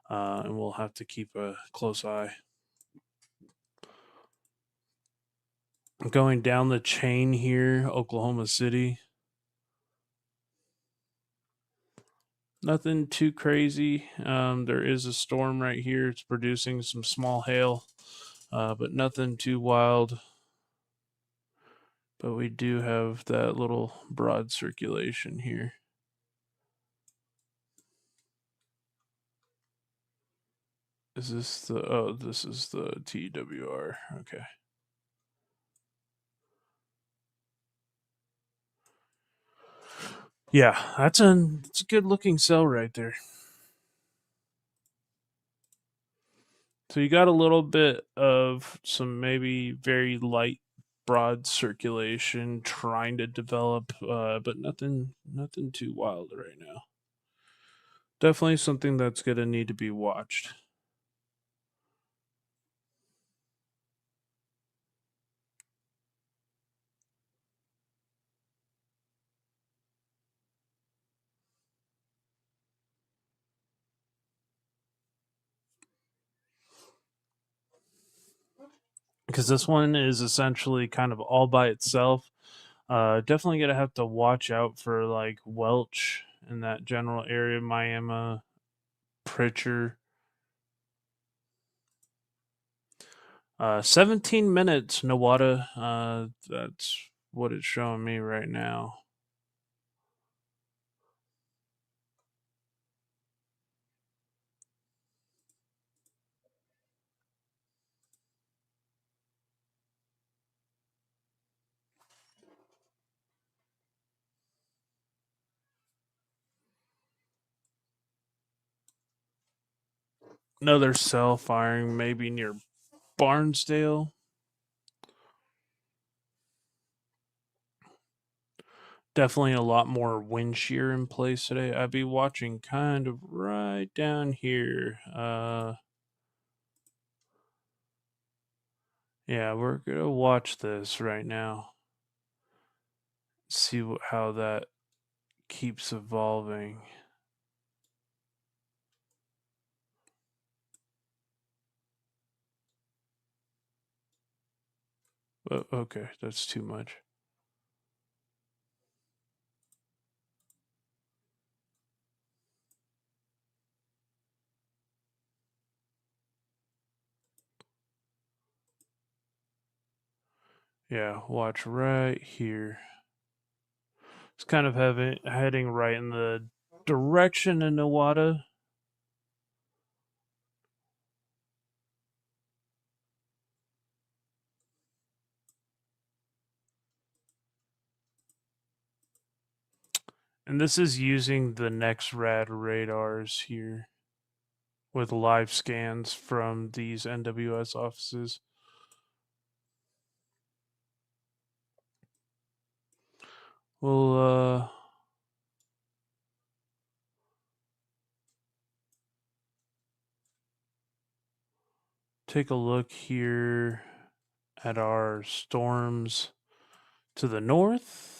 [SPEAKER 1] and we'll have to keep a close eye. Going down the chain here, Oklahoma City. Nothing too crazy. There is a storm right here. It's producing some small hail, but nothing too wild. But we do have that little broad circulation here. Is this the, oh, this is the TWR. Okay. Yeah, that's a good looking cell right there. So you got a little bit of some maybe very light broad circulation trying to develop, but nothing too wild right now. Definitely something that's gonna need to be watched. Because this one is essentially kind of all by itself. Definitely gonna have to watch out for like Welch in that general area, Miami, Pritchard. 17 minutes, Nawada. That's what it's showing me right now. Another cell firing, maybe near Barnsdale. Definitely a lot more wind shear in place today. I'd be watching kind of right down here. Yeah, we're gonna watch this right now. See how that keeps evolving. Oh, okay, that's too much. Yeah, watch right here. It's kind of heading right in the direction of Nawada. And this is using the NextRad radars here with live scans from these NWS offices. We'll take a look here at our storms to the north.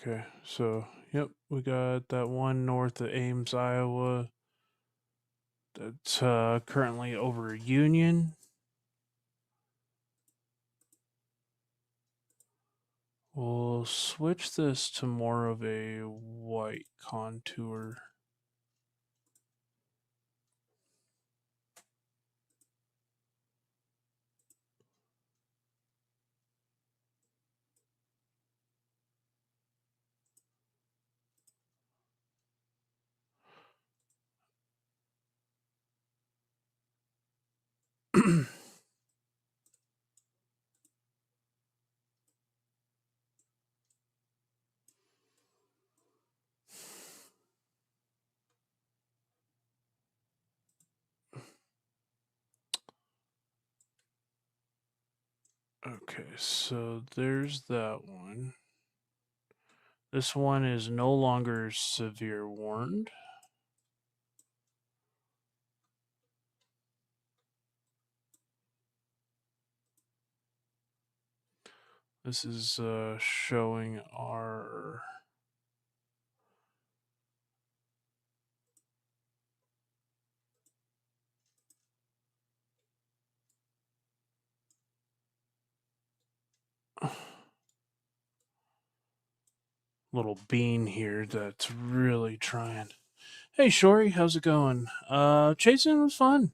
[SPEAKER 1] Okay, so yep, we got that one north of Ames, Iowa. That's currently over Union. We'll switch this to more of a white contour. Okay, so there's that one. This one is no longer severe warned. This is showing our little bean here that's really trying. Hey Shori, how's it going? Chasing was fun.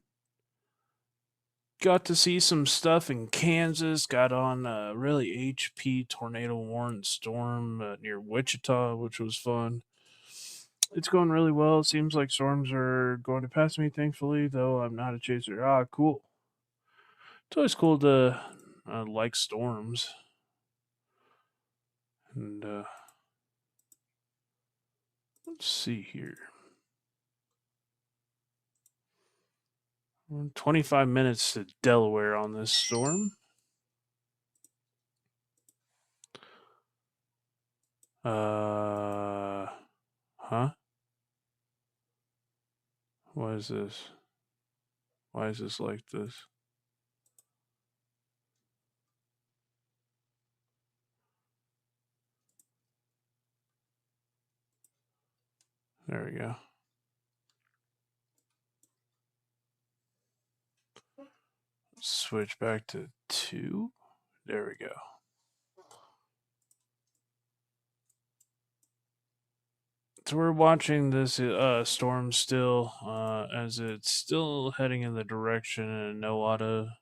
[SPEAKER 1] Got to see some stuff in Kansas. Got on a really HP tornado warned storm near Wichita, which was fun. It's going really well. It seems like storms are going to pass me, thankfully, though I'm not a chaser. Ah, cool. It's always cool to like storms. And let's see here. 25 minutes to Delaware on this storm. Huh? What is this? Why is this like this? There we go. Switch back to 2. There we go. So we're watching this storm still as it's still heading in the direction of Nowata.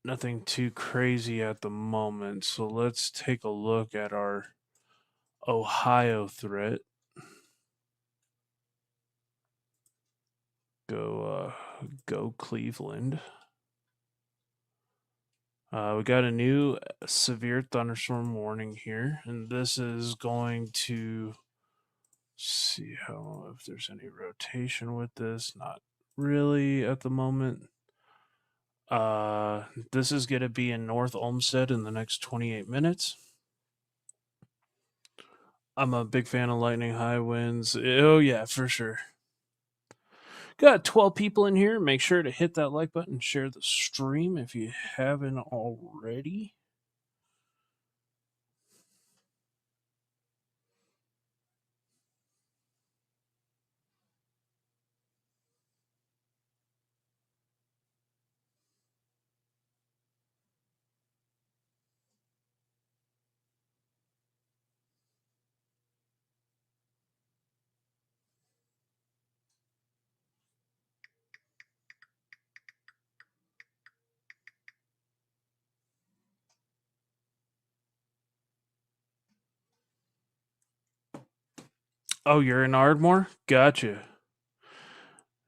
[SPEAKER 1] Nothing too crazy at the moment. So let's take a look at our Ohio threat. Go Cleveland. We got a new severe thunderstorm warning here, and this is going to see how if there's any rotation with this. Not really at the moment. This is going to be in North Olmsted in the next 28 minutes. I'm a big fan of lightning high winds. Oh yeah, for sure. Got 12 people in here. Make sure to hit that like button, share the stream if you haven't already. Oh, you're in Ardmore? Gotcha.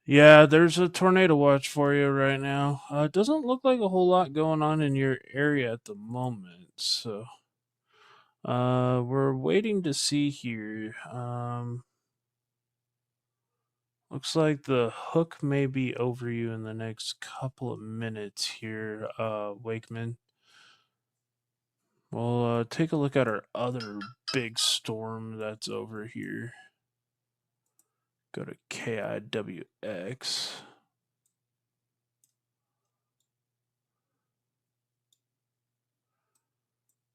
[SPEAKER 1] Yeah, there's a tornado watch for you right now. It doesn't look like a whole lot going on in your area at the moment, so we're waiting to see here. Looks like the hook may be over you in the next couple of minutes here, Wakeman. We'll take a look at our other big storm that's over here. Go to KIWX.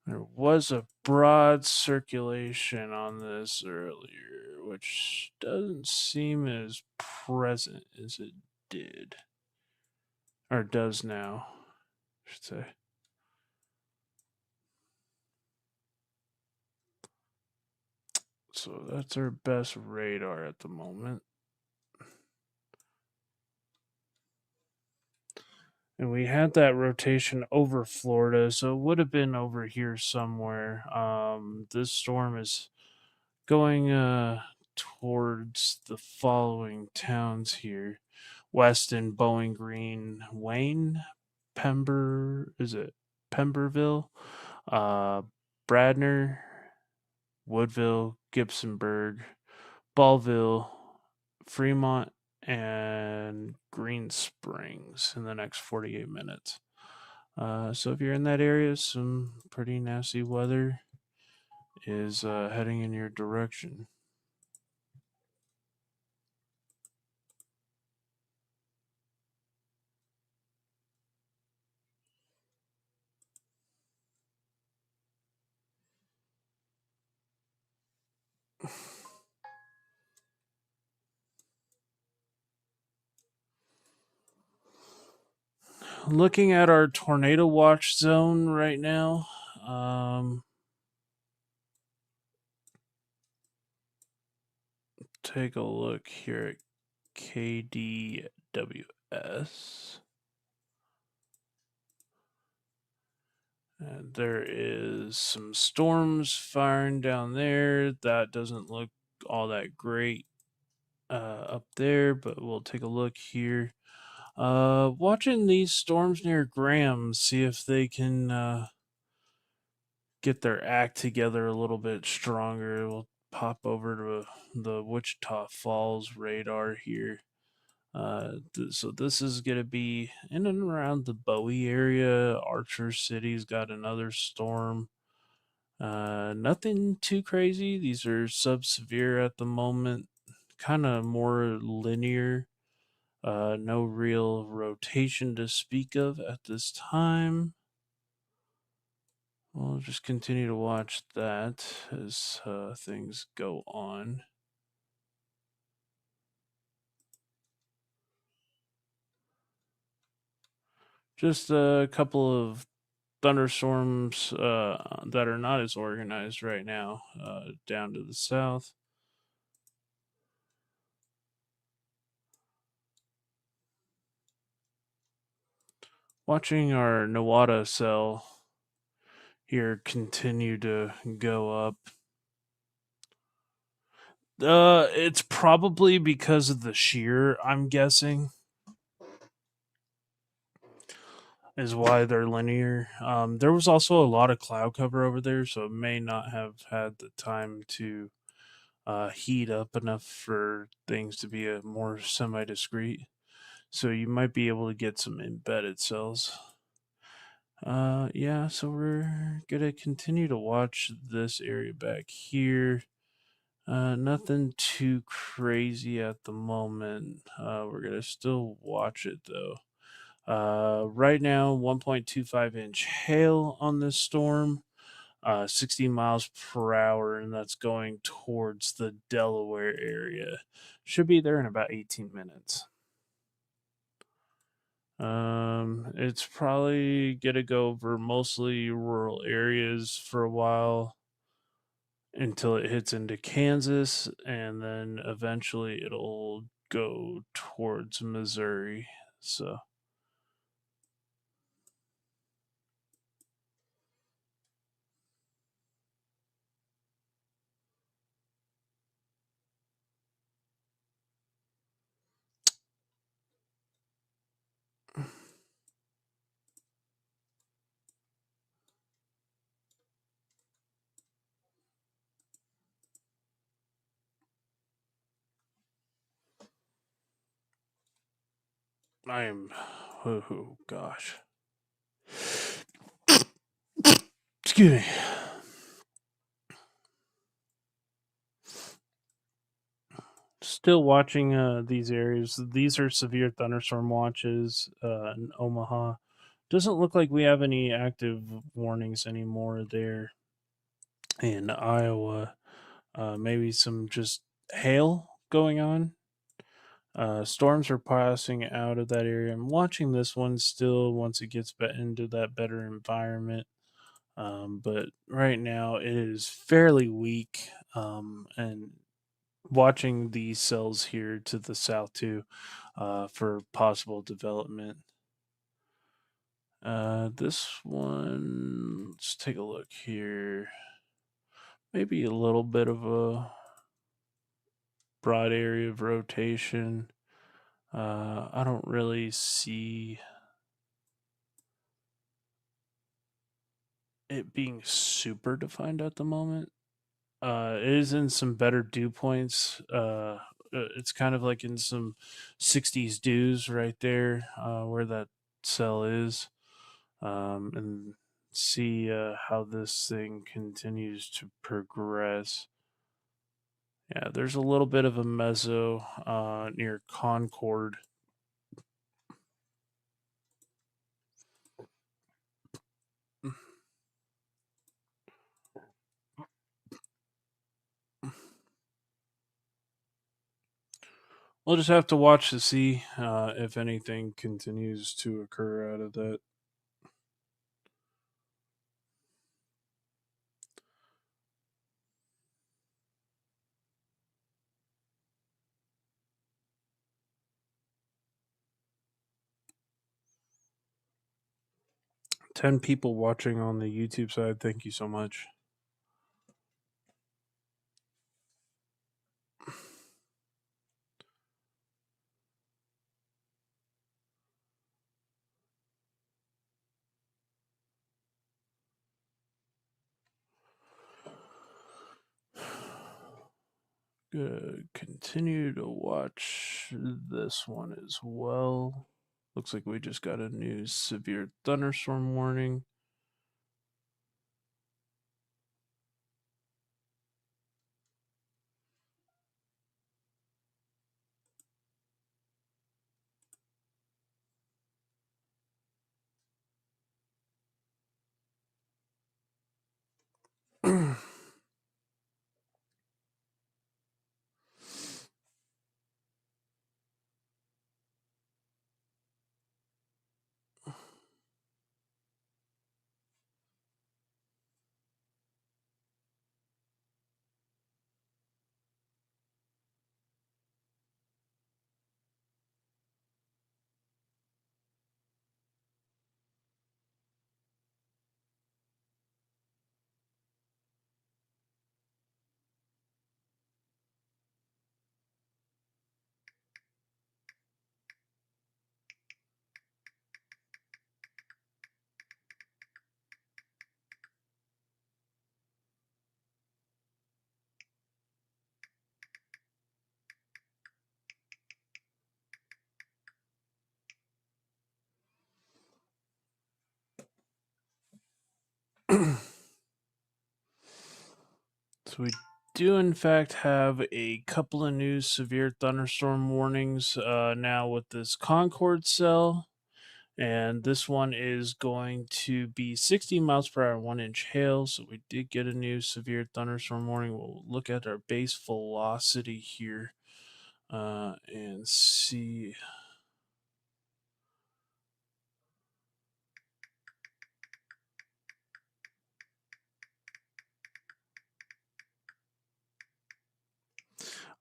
[SPEAKER 1] There was a broad circulation on this earlier, which doesn't seem as present as it did. Or does now, I should say. So that's our best radar at the moment. And we had that rotation over Florida, so it would have been over here somewhere. This storm is going towards the following towns here: Weston, Bowling Green, Wayne, is it Pemberville, uh, Bradner, Woodville, Gibsonburg, Ballville, Fremont, and Green Springs in the next 48 minutes. So if you're in that area, some pretty nasty weather is heading in your direction. Looking at our tornado watch zone right now, take a look here at KDWS. And there is some storms firing down there. That doesn't look all that great up there, but we'll take a look here. Watching these storms near Graham, see if they can get their act together a little bit stronger. We'll pop over to the Wichita Falls radar here. So this is going to be in and around the Bowie area. Archer City's got another storm. Nothing too crazy. These are sub-severe at the moment. Kind of more linear. No real rotation to speak of at this time. We'll just continue to watch that as things go on. Just a couple of thunderstorms that are not as organized right now down to the south. Watching our Nawada cell here continue to go up. It's probably because of the shear, I'm guessing, is why they're linear. There was also a lot of cloud cover over there, so it may not have had the time to heat up enough for things to be a more semi-discrete. So you might be able to get some embedded cells. Yeah, so we're gonna continue to watch this area back here. Nothing too crazy at the moment. We're gonna still watch it though. Right now, 1.25-inch hail on this storm, 60 miles per hour, and that's going towards the Delaware area. Should be there in about 18 minutes. It's probably gonna go over mostly rural areas for a while until it hits into Kansas, and then eventually it'll go towards Missouri. So I am, oh gosh, excuse me. Still watching these areas. These are severe thunderstorm watches in Omaha, Doesn't look like we have any active warnings anymore there in Iowa. Maybe some just hail going on. Storms are passing out of that area. I'm watching this one still once it gets into that better environment. But right now it is fairly weak. And watching these cells here to the south too for possible development. This one, let's take a look here. Maybe a little bit of a broad area of rotation. I don't really see it being super defined at the moment. It is in some better dew points. It's kind of like in some 60s dews right there where that cell is. And see how this thing continues to progress. Yeah, there's a little bit of a meso near Concord. We'll just have to watch to see if anything continues to occur out of that. Ten people watching on the YouTube side. Thank you so much. Continue to watch this one as well. Looks like we just got a new severe thunderstorm warning. So we do in fact have a couple of new severe thunderstorm warnings now with this Concord cell. And this one is going to be 60 miles per hour, 1 inch hail. So we did get a new severe thunderstorm warning. We'll look at our base velocity here and see.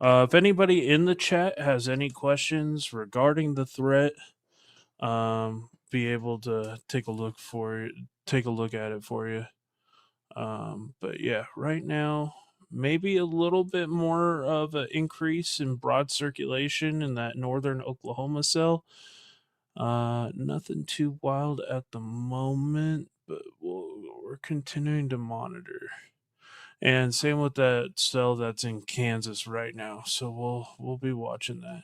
[SPEAKER 1] If anybody in the chat has any questions regarding the threat, be able to take a look at it for you. But yeah, right now, maybe a little bit more of an increase in broad circulation in that northern Oklahoma cell. Nothing too wild at the moment, but we're continuing to monitor. And same with that cell that's in Kansas right now. So we'll be watching that.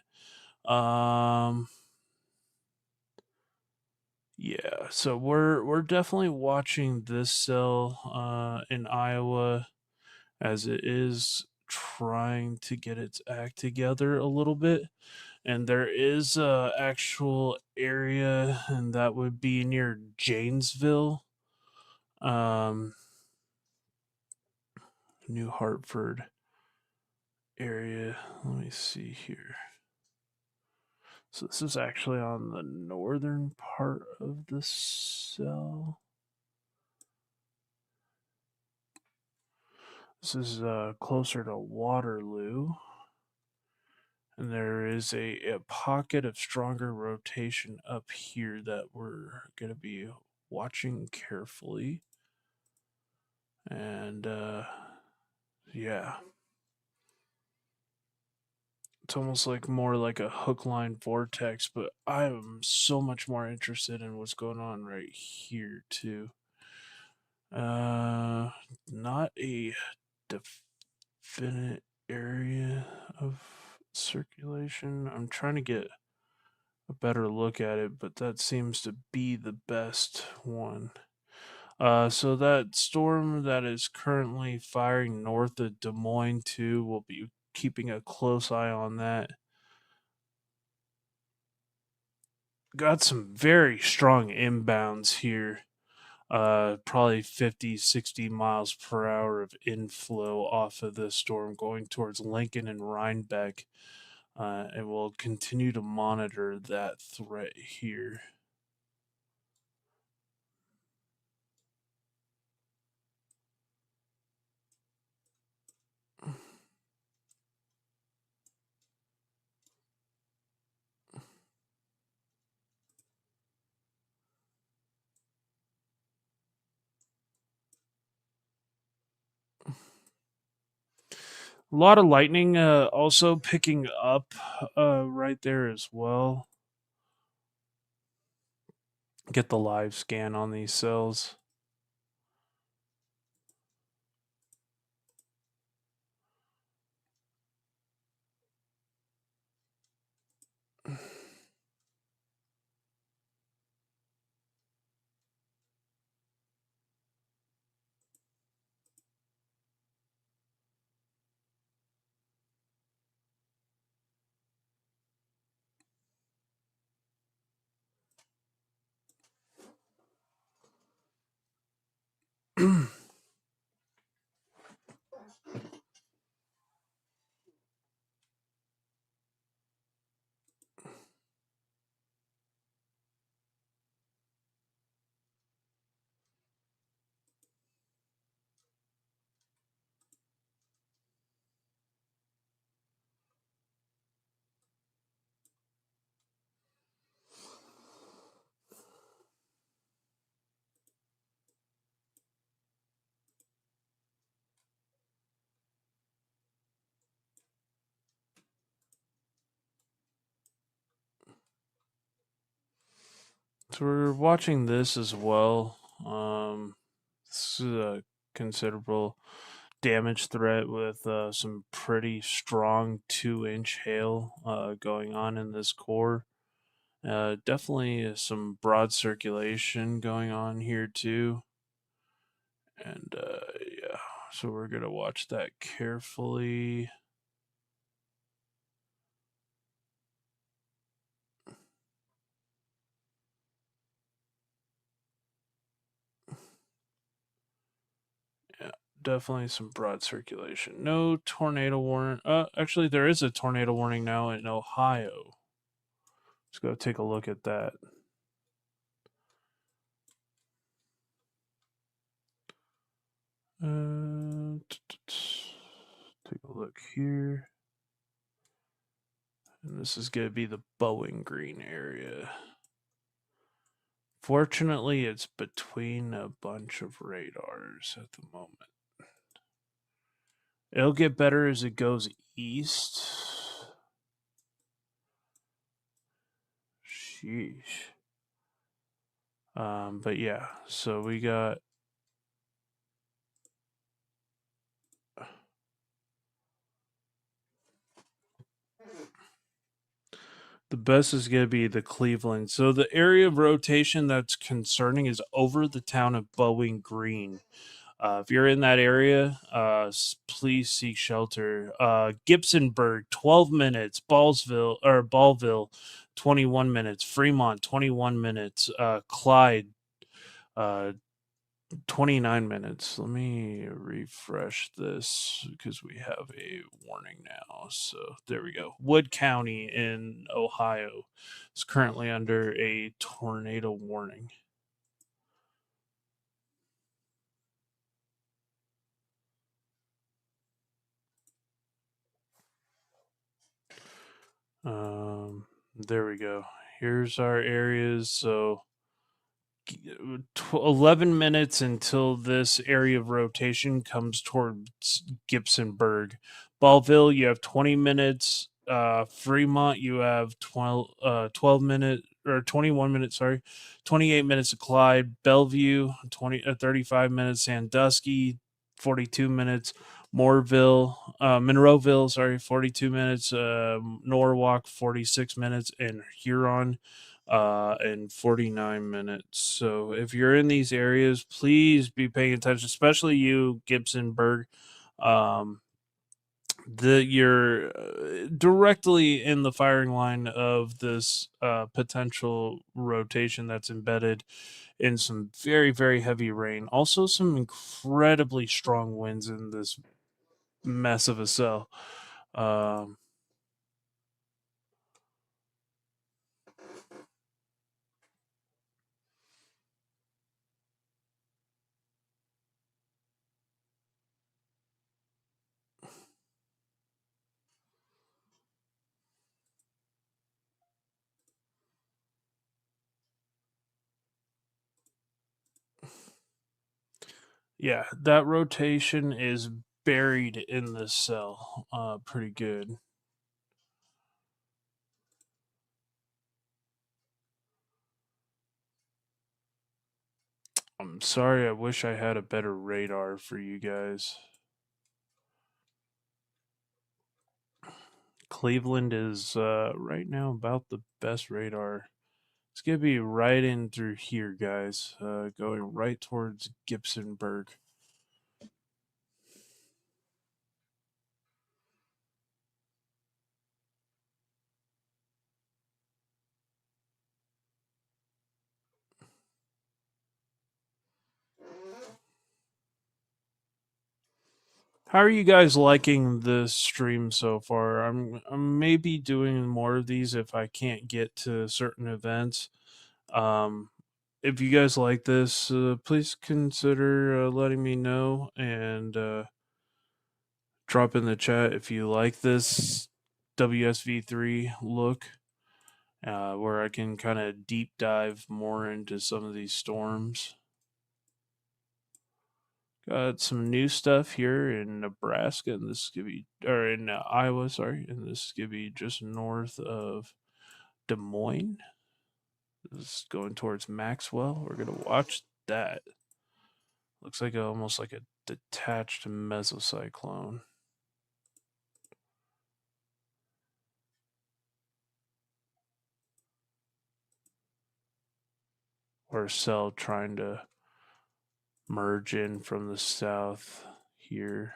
[SPEAKER 1] Yeah, so we're definitely watching this cell in Iowa as it is trying to get its act together a little bit. And there is a actual area, and that would be near Janesville, um, New Hartford area. Let me see here. So this is actually on the northern part of the cell. This is closer to Waterloo. And there is a pocket of stronger rotation up here that we're going to be watching carefully. And yeah, it's almost like more like a hook line vortex, but I am so much more interested in what's going on right here, too. Not a definite area of circulation. I'm trying to get a better look at it, but that seems to be the best one. So that storm that is currently firing north of Des Moines too, we'll be keeping a close eye on that. Got some very strong inbounds here. Probably 50, 60 miles per hour of inflow off of the storm going towards Lincoln and Rhinebeck. And we'll continue to monitor that threat here. A lot of lightning also picking up right there as well. Get the live scan on these cells. So we're watching this as well. This is a considerable damage threat with some pretty strong 2-inch hail going on in this core. Definitely some broad circulation going on here too. And yeah, so we're going to watch that carefully. Yeah, definitely some broad circulation. No tornado warning. Actually, there is a tornado warning now in Ohio. Let's go take a look at that. Take a look here. And this is going to be the Bowling Green area. Fortunately, it's between a bunch of radars at the moment. It'll get better as it goes east. Sheesh. But yeah, so we got the best is going to be the Cleveland. So the area of rotation that's concerning is over the town of Bowling Green. If you're in that area, please seek shelter. Gibsonburg, 12 minutes. Ballville, 21 minutes. Fremont, 21 minutes. Clyde, uh, 29 minutes. Let me refresh this because we have a warning now. So there we go. Wood County in Ohio is currently under a tornado warning. There we go. Here's our areas. So 11 minutes until this area of rotation comes towards Gibsonburg. Ballville, you have 20 minutes. Fremont, you have 12 minutes or 21 minutes, sorry. 28 minutes of Clyde. Bellevue, 35 minutes. Sandusky, 42 minutes. Monroeville, sorry, 42 minutes. Norwalk, 46 minutes. And Huron, in 49 minutes. So if you're in these areas, please be paying attention, especially you, Gibsonburg. Um, you're directly in the firing line of this potential rotation that's embedded in some very, very heavy rain. Also, some incredibly strong winds in this mess of a cell. Um, yeah, that rotation is buried in this cell pretty good. I'm sorry, I wish I had a better radar for you guys. Cleveland is right now about the best radar. It's gonna be right in through here, guys. Going right towards Gibsonburg. How are you guys liking this stream so far? I'm maybe doing more of these if I can't get to certain events. Um, if you guys like this, please consider letting me know and drop in the chat if you like this WSV3 look, where I can kind of deep dive more into some of these storms. Got some new stuff here in Nebraska, and this is gonna be, or in Iowa, sorry, and this is gonna be just north of Des Moines. This is going towards Maxwell. We're gonna watch that. Looks like almost like a detached mesocyclone. Or a cell trying to merge in from the south here.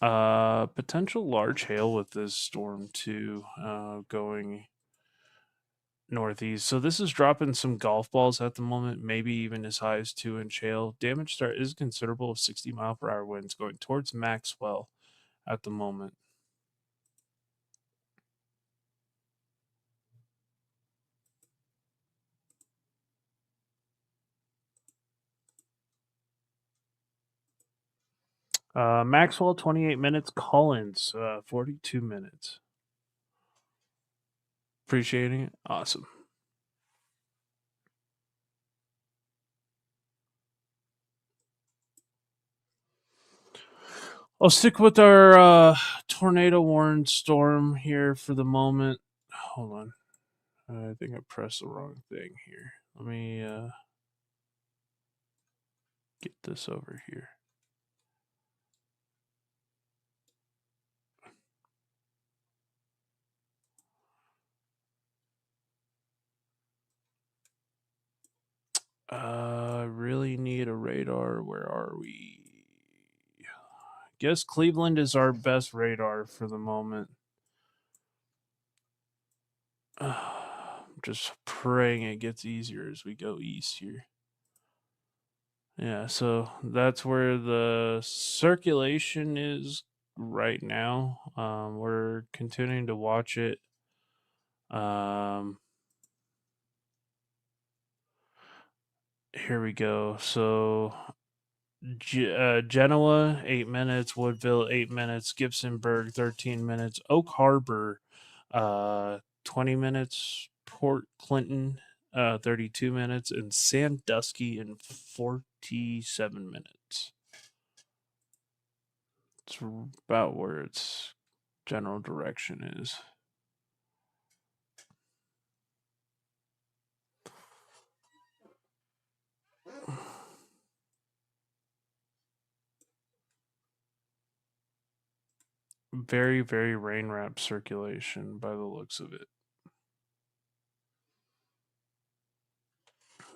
[SPEAKER 1] Potential large hail with this storm too, going northeast. So this is dropping some golf balls at the moment, maybe even as high as 2-inch hail. Damage start is considerable of 60-mile-per-hour winds going towards Maxwell at the moment. Maxwell, 28 minutes. Collins, 42 minutes. Appreciating it. Awesome. I'll stick with our tornado warned storm here for the moment. Hold on. I think I pressed the wrong thing here. Let me get this over here. radar. Where are we? Guess Cleveland is our best radar for the moment. I'm just praying it gets easier as we go east here. Yeah, so that's where the circulation is right now. We're continuing to watch it. Here we go. So Genoa, 8 minutes. Woodville, 8 minutes. Gibsonburg, 13 minutes. Oak Harbor, 20 minutes. Port Clinton, 32 minutes. And Sandusky in 47 minutes. It's about where its general direction is. Very, very rain wrapped circulation by the looks of it.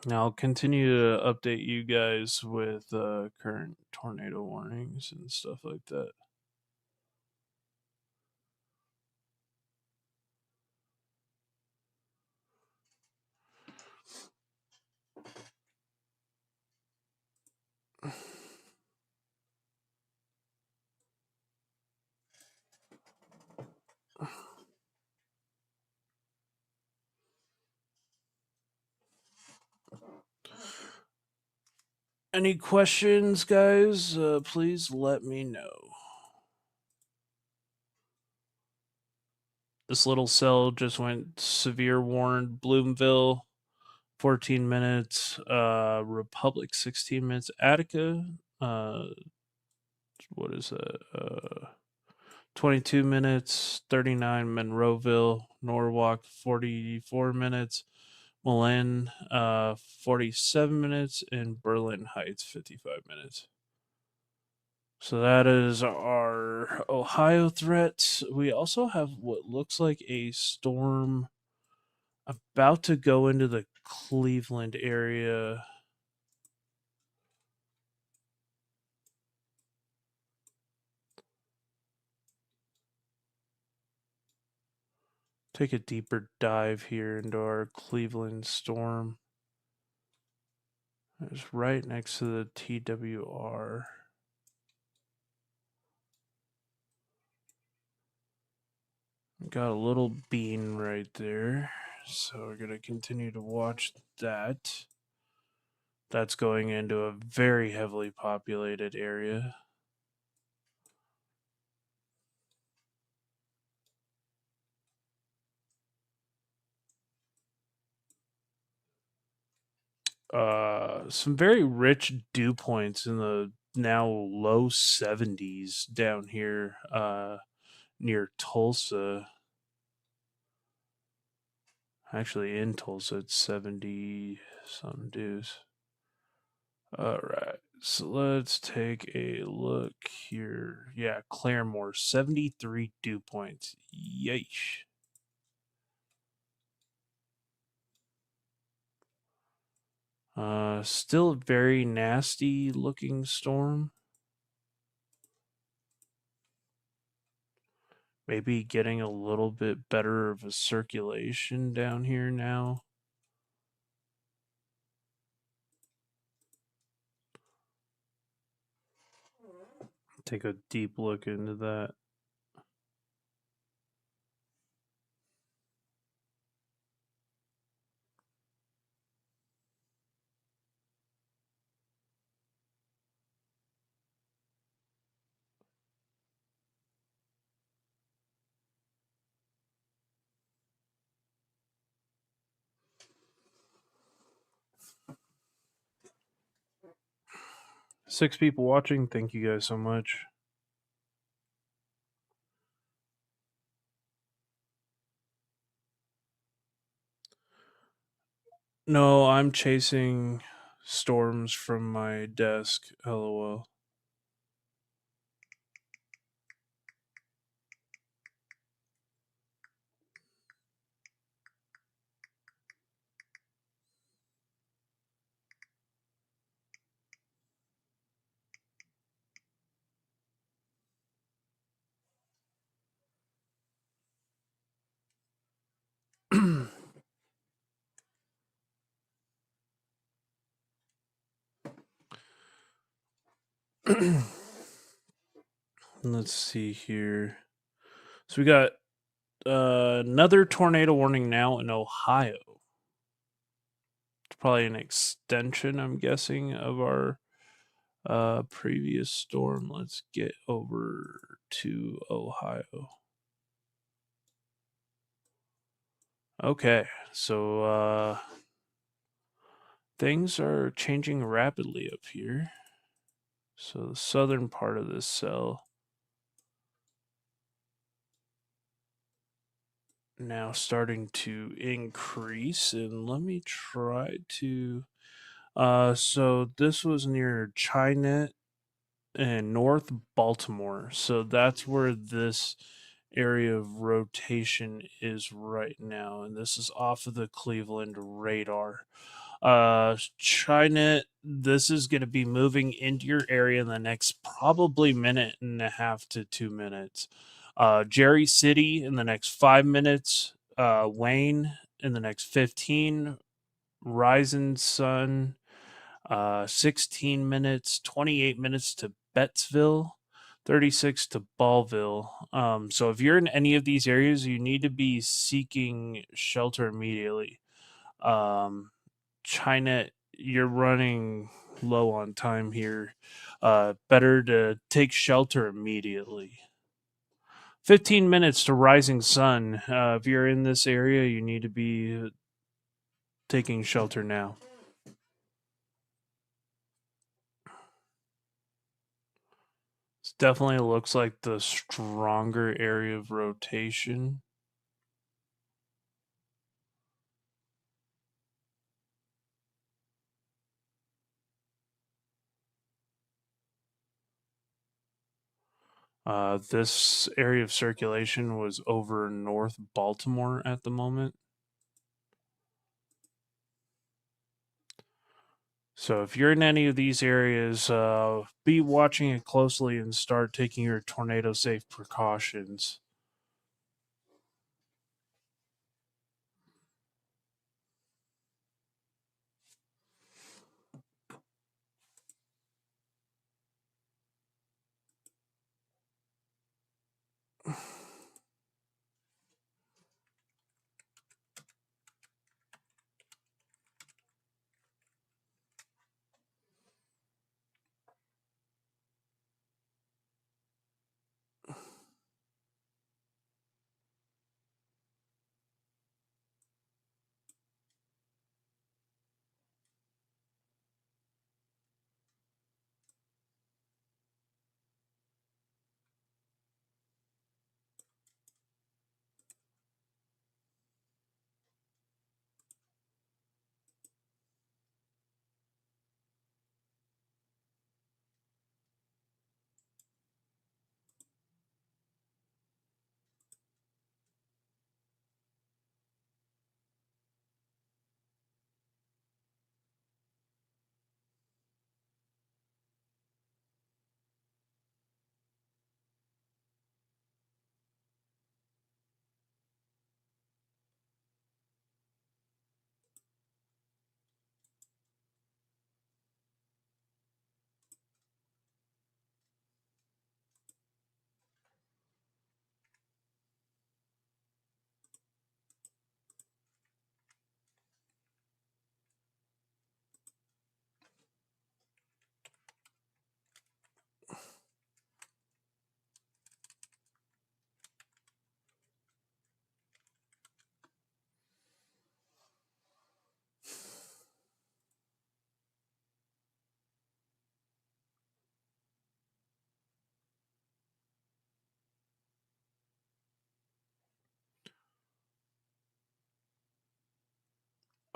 [SPEAKER 1] Now I'll continue to update you guys with current tornado warnings and stuff like that. Any questions, guys? Please let me know. This little cell just went severe warned. Bloomville, 14 minutes. Republic, 16 minutes. Attica, what is that? 22 minutes. 39. Monroeville, Norwalk, 44 minutes. Milan, 47 minutes. And Berlin Heights, 55 minutes. So that is our Ohio threat. We also have what looks like a storm about to go into the Cleveland area. Take a deeper dive here into our Cleveland storm. It's right next to the TWR. Got a little bean right there. So we're going to continue to watch that. That's going into a very heavily populated area. Some very rich dew points in the now low 70s down here near Tulsa. Actually, in Tulsa, it's 70 some dews. All right, so let's take a look here. Yeah, Claremore, 73 dew points. Yeesh. Still a very nasty looking storm. Maybe getting a little bit better of a circulation down here now. Take a deep look into that. Six people watching. Thank you guys so much. No, I'm chasing storms from my desk. LOL. Let's see here. So we got another tornado warning now in Ohio. It's probably an extension, I'm guessing, of our previous storm. Let's get over to Ohio. Okay, so things are changing rapidly up here. So the southern part of this cell now starting to increase, and let me try to so this was near Chinet and North Baltimore. So that's where this area of rotation is right now, and this is off of the Cleveland radar. Chinet, this is going to be moving into your area in the next probably minute and a half to 2 minutes. Jerry City in the next 5 minutes. Wayne in the next 15. Rising Sun, 16 minutes, 28 minutes to Bettsville, 36 to Ballville. So if you're in any of these areas, you need to be seeking shelter immediately. China, you're running low on time here. Better to take shelter immediately. 15 minutes to Rising Sun. If you're in this area, you need to be taking shelter now. It definitely looks like the stronger area of rotation. This area of circulation was over North Baltimore at the moment. So if you're in any of these areas, be watching it closely and start taking your tornado safe precautions.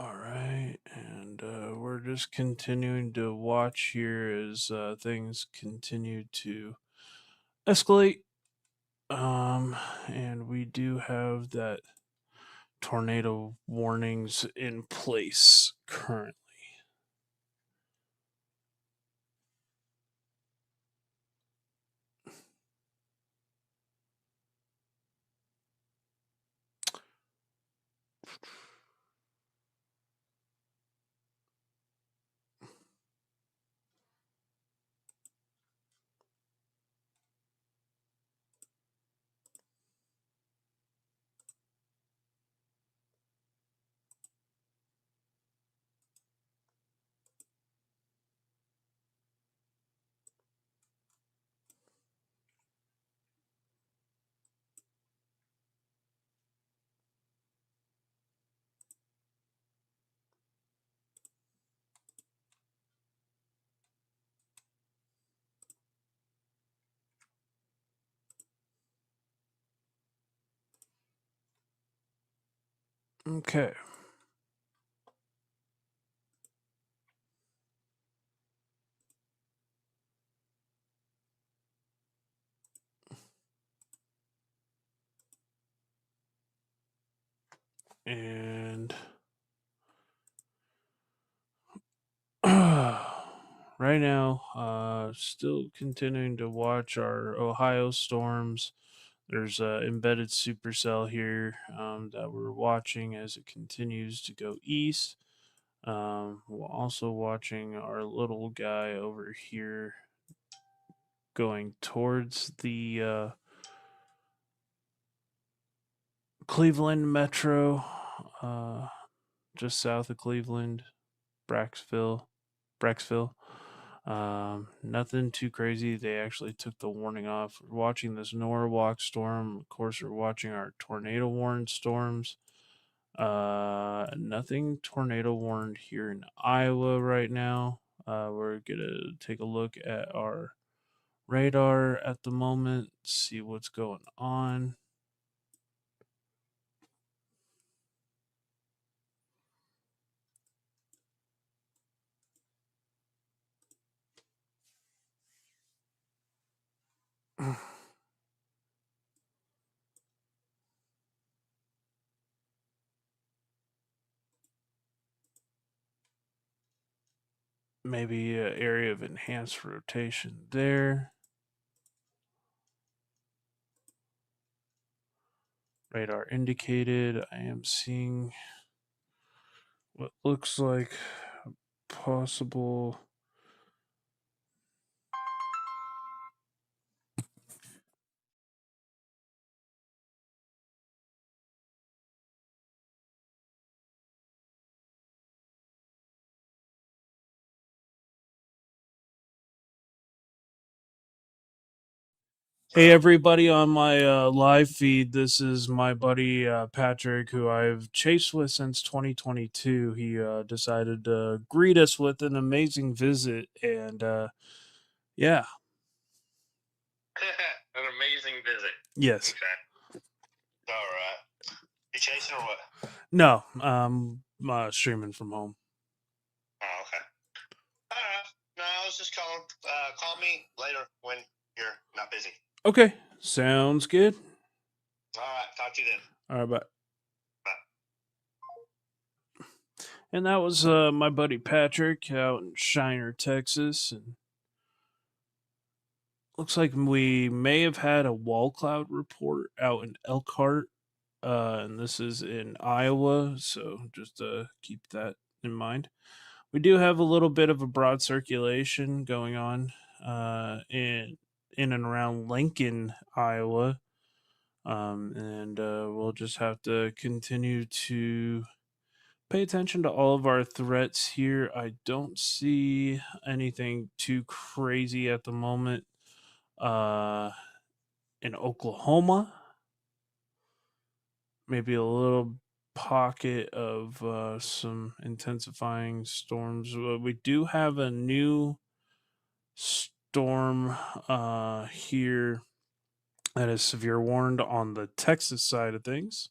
[SPEAKER 1] All right, and we're just continuing to watch here as things continue to escalate. And we do have that tornado warnings in place currently. Okay. And right now, still continuing to watch our Ohio storms. There's embedded supercell here that we're watching as it continues to go east. We're also watching our little guy over here going towards the Cleveland metro, just south of Cleveland, Braxville. Braxville. Nothing too crazy. They actually took the warning off. We're watching this Norwalk storm. Of course, we're watching our tornado warned storms. Nothing tornado warned here in Iowa right now. We're gonna take a look at our radar at the moment, see what's going on. Maybe an area of enhanced rotation there. Radar indicated. I am seeing what looks like possible. Hey everybody on my live feed. This is my buddy Patrick, who I've chased with since 2022. He decided to greet us with an amazing visit, and yeah,
[SPEAKER 2] An amazing visit.
[SPEAKER 1] yes.
[SPEAKER 2] Okay. All right. You chasing or what?
[SPEAKER 1] No, streaming from home.
[SPEAKER 2] Oh, okay. All right. No, I was just calling. Call me later when you're not busy.
[SPEAKER 1] Okay, sounds good.
[SPEAKER 2] All right. Talk to you then.
[SPEAKER 1] All right, bye.
[SPEAKER 2] Bye.
[SPEAKER 1] And that was my buddy Patrick out in Shiner, Texas, and looks like we may have had a wall cloud report out in Elkhart, and this is in Iowa, so just keep that in mind. We do have a little bit of a broad circulation going on in and around Lincoln, Iowa, and we'll just have to continue to pay attention to all of our threats here. I don't see anything too crazy at the moment. Uh, in Oklahoma, maybe a little pocket of some intensifying storms. We do have a new storm here that is severe warned on the Texas side of things.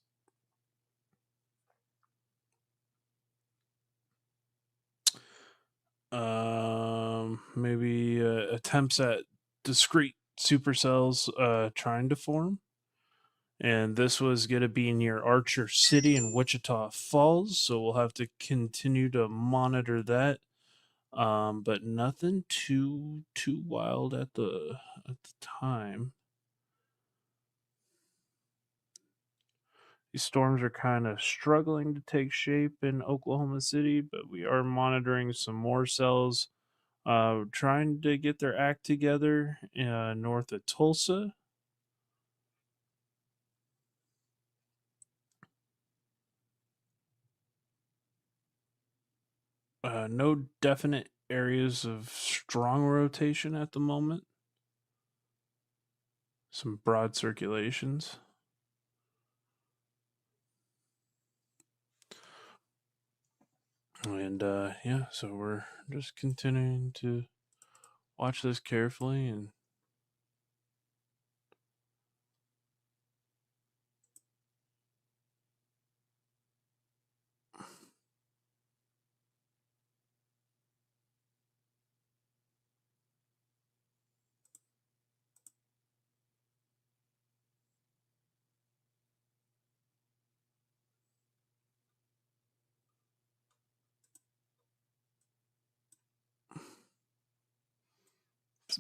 [SPEAKER 1] Maybe attempts at discrete supercells trying to form. And this was going to be near Archer City in Wichita Falls, so we'll have to continue to monitor that. But nothing too wild at the time. These storms are kind of struggling to take shape in Oklahoma City, but we are monitoring some more cells trying to get their act together north of Tulsa. No definite areas of strong rotation at the moment. Some broad circulations. And yeah, so we're just continuing to watch this carefully and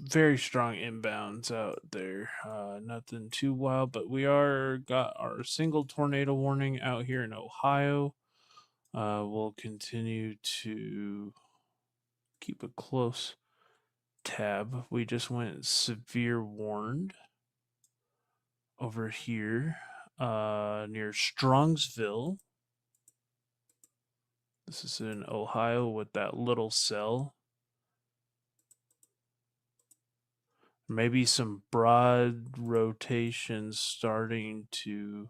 [SPEAKER 1] very strong inbounds out there. Nothing too wild, but we are got our single tornado warning out here in Ohio. We'll continue to keep a close tab. We just went severe warned over here near Strongsville. This is in Ohio with that little cell. Maybe some broad rotations starting to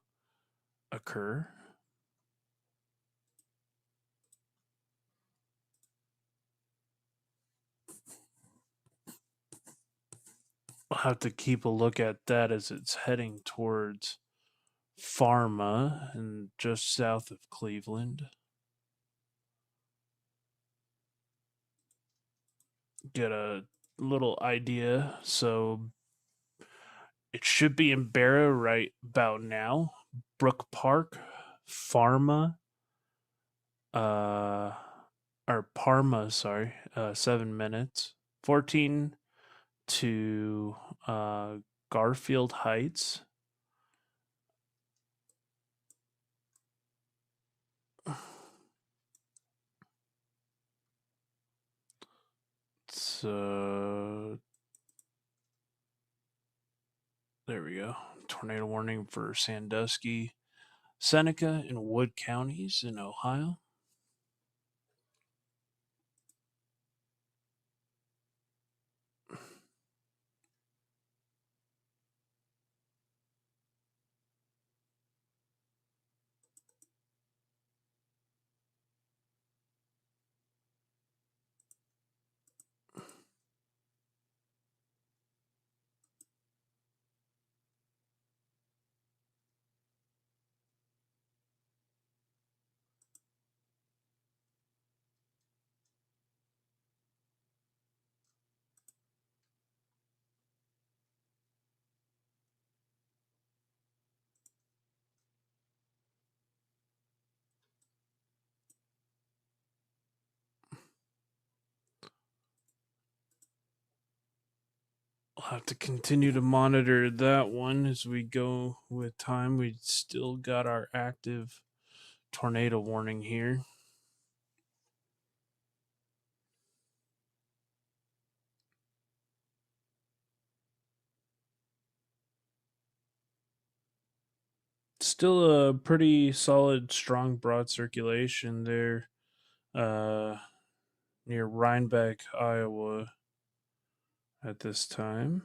[SPEAKER 1] occur. We'll have to keep a look at that as it's heading towards Pharma and just south of Cleveland. Get a little idea. So it should be in Barrow right about now. Brook Park, Pharma, or Parma, sorry, 7 minutes. 14 to Garfield Heights. So there we go. Tornado warning for Sandusky, Seneca, and Wood counties in Ohio. We'll have to continue to monitor that one as we go with time. We still got our active tornado warning here. Still a pretty solid, strong broad circulation there near Rhinebeck, Iowa at this time.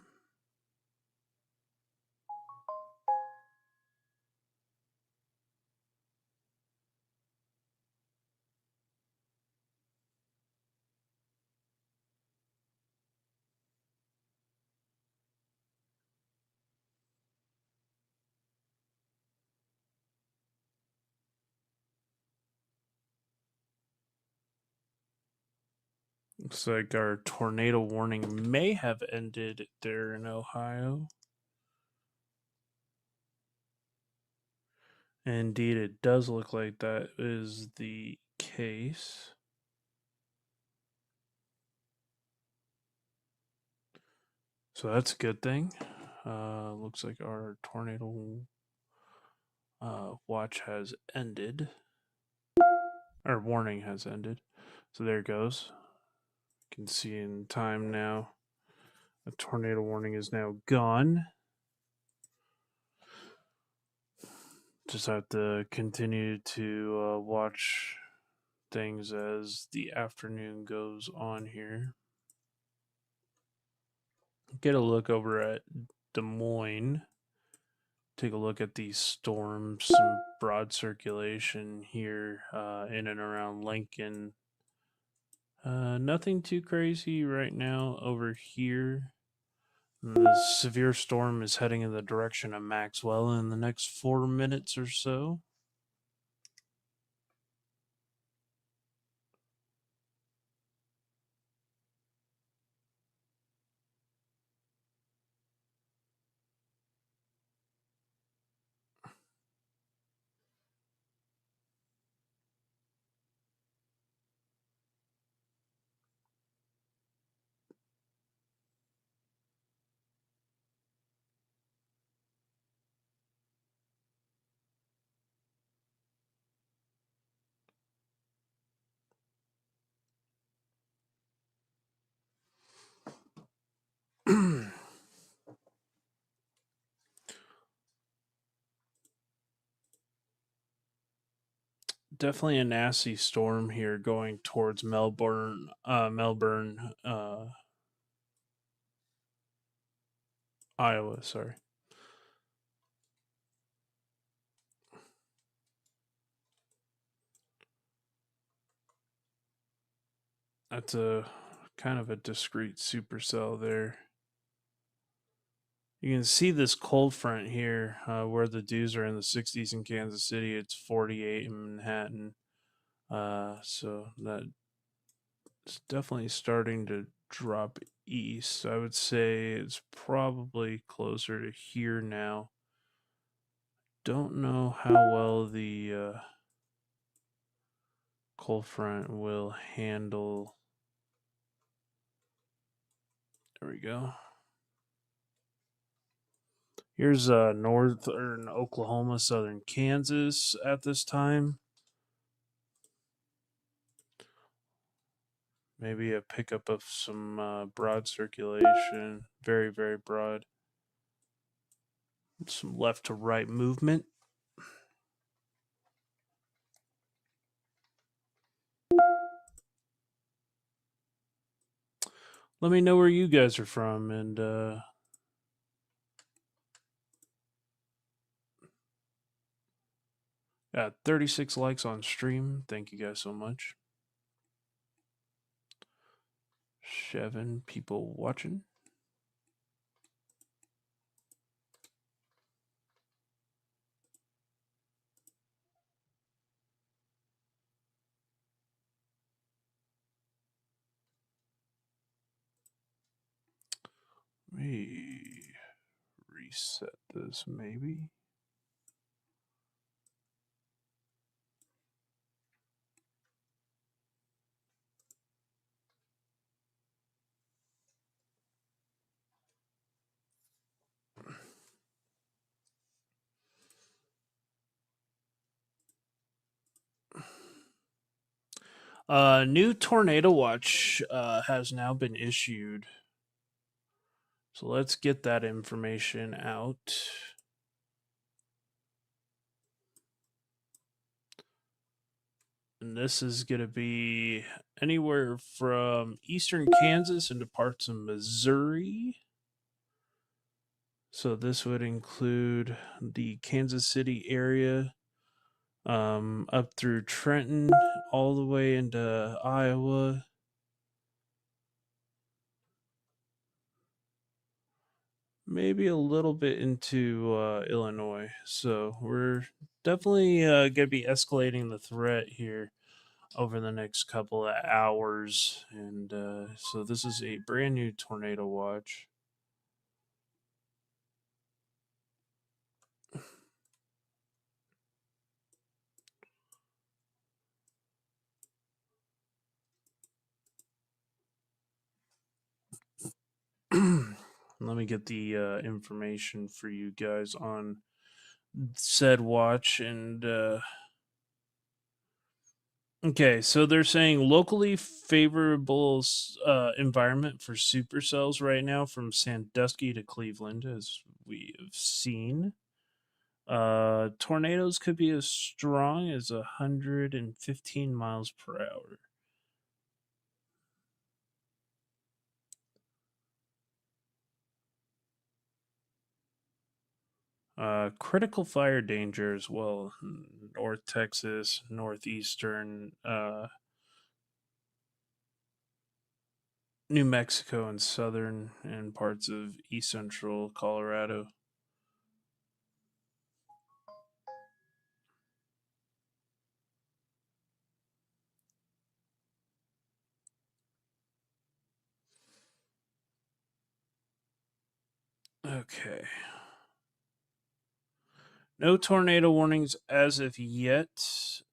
[SPEAKER 1] Looks like our tornado warning may have ended there in Ohio. Indeed, it does look like that is the case. So that's a good thing. Looks like our tornado watch has ended. Our warning has ended. So there it goes. You can see in time now. The tornado warning is now gone. Just have to continue to watch things as the afternoon goes on here. Get a look over at Des Moines. Take a look at these storms, some broad circulation here in and around Lincoln. Nothing too crazy right now over here. The severe storm is heading in the direction of Maxwell in the next 4 minutes or so. definitely a nasty storm here going towards Melbourne, Iowa. Sorry. That's a kind of a discrete supercell there. You can see this cold front here, where the dews are in the 60s in Kansas City. It's 48 in Manhattan. So that's definitely starting to drop east. I would say it's probably closer to here now. Don't know how well the cold front will handle. There we go. Here's northern Oklahoma, southern Kansas at this time. Maybe a pickup of some broad circulation, very, very broad. Some left to right movement. Let me know where you guys are from, and got 36 likes on stream. Thank you guys so much. 7 people watching. Let me reset this maybe. New tornado watch has now been issued. So let's get that information out. And this is going to be anywhere from eastern Kansas into parts of Missouri. So this would include the Kansas City area, up through Trenton, all the way into Iowa. Maybe a little bit into Illinois. So we're definitely going to be escalating the threat here over the next couple of hours. And so this is a brand new tornado watch. Let me get the information for you guys on said watch. And okay, so they're saying locally favorable environment for supercells right now from Sandusky to Cleveland, as we have seen. Tornadoes could be as strong as 115 miles per hour. Critical fire danger as well. North Texas, northeastern, New Mexico, and southern and parts of east central Colorado. Okay. No tornado warnings as of yet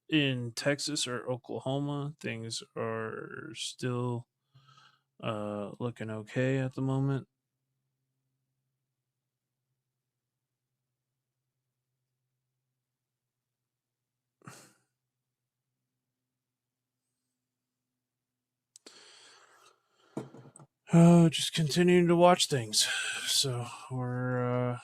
[SPEAKER 1] in Texas or Oklahoma. Things are still looking okay at the moment. Just continuing to watch things. So we're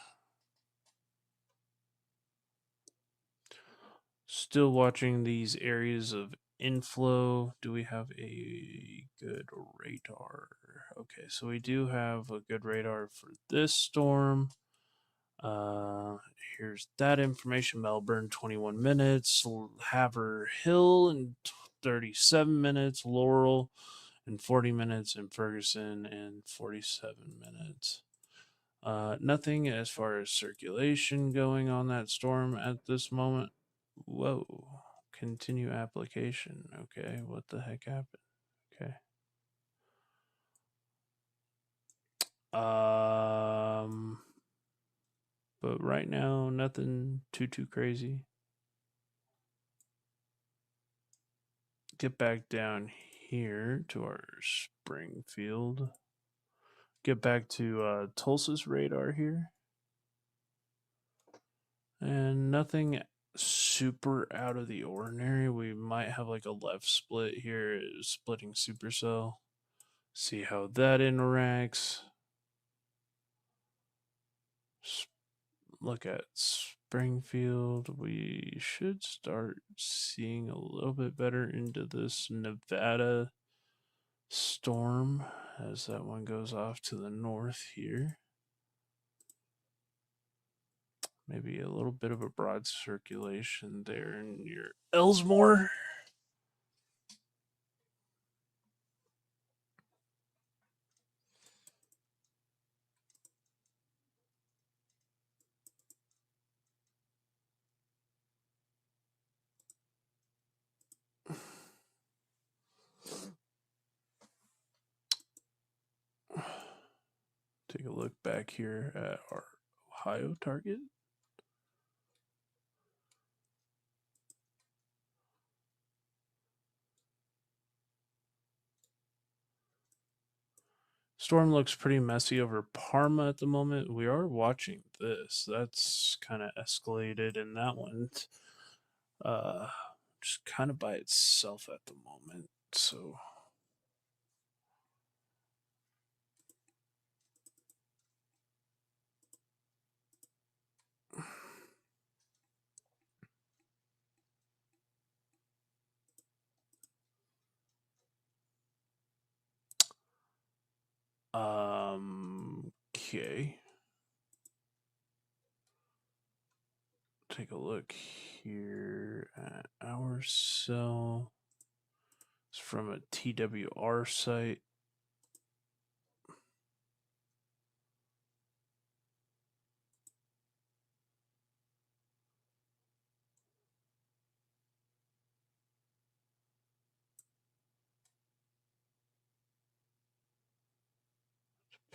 [SPEAKER 1] still watching these areas of inflow. Do we have a good radar? Okay, so we do have a good radar for this storm. Here's that information. Melbourne, 21 minutes. Haver Hill in 37 minutes. Laurel in 40 minutes. And Ferguson in 47 minutes. Nothing as far as circulation going on that storm at this moment. Whoa. Continue application. Okay, what the heck happened? Okay. But right now, nothing too crazy. Get back down here to our Springfield. Get back to Tulsa's radar here. And nothing super out of the ordinary. We might have like a left split here, splitting supercell. See how that interacts. Look at Springfield. We should start seeing a little bit better into this Nevada storm as that one goes off to the north here. Maybe a little bit of a broad circulation there in your Ellsmore. Take a look back here at our Ohio target. Storm looks pretty messy over Parma at the moment. We are watching this. That's kind of escalated, and that one just kind of by itself at the moment. So okay. Take a look here at our cell. It's from a TWR site.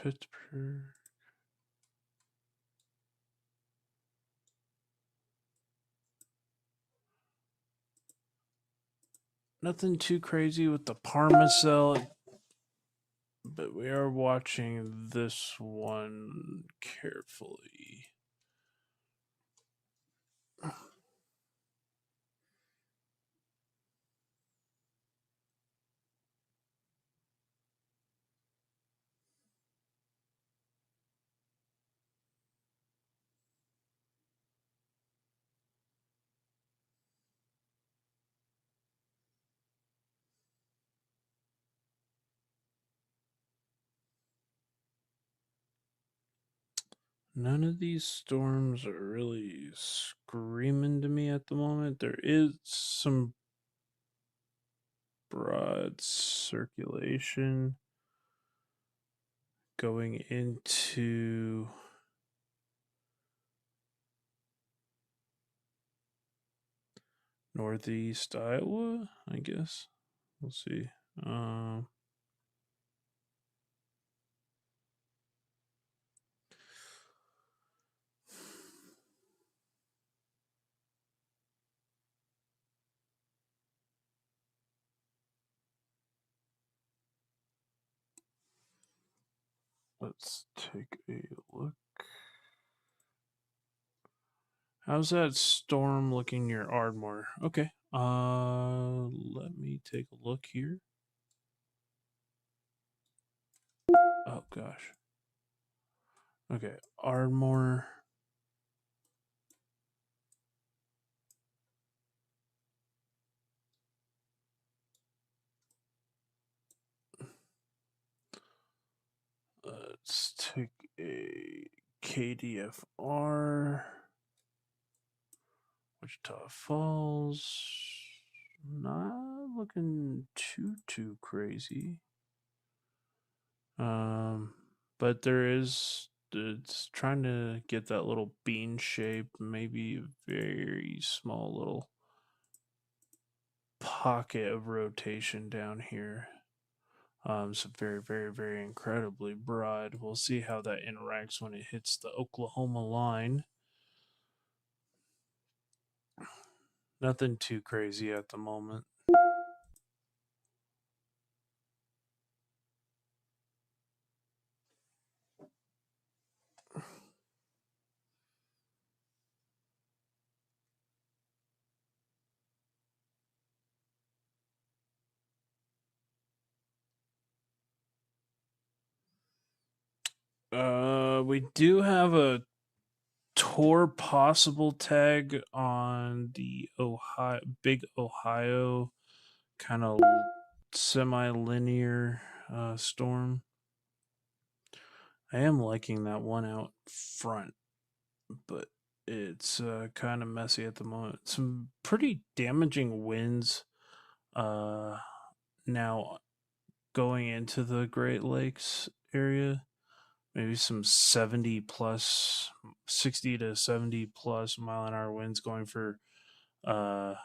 [SPEAKER 1] Pittsburgh. Nothing too crazy with the Parma cell, but we are watching this one carefully. None of these storms are really screaming to me at the moment. There is some broad circulation going into northeast Iowa, I guess. We'll see. Let's take a look. How's that storm looking near Ardmore? Okay. Let me take a look here. Oh gosh. Okay, Ardmore. Let's take a KDFR. Wichita Falls. Not looking too crazy. But there is, it's trying to get that little bean shape, maybe a very small little pocket of rotation down here. So very incredibly broad. We'll see how that interacts when it hits the Oklahoma line. Nothing too crazy at the moment. We do have a tour possible tag on the Ohio Big Ohio kind of semi-linear storm. I am liking that one out front, but it's kind of messy at the moment. Some pretty damaging winds now going into the Great Lakes area. Maybe some 70 plus, 60 to 70 plus mile an hour winds going for uh,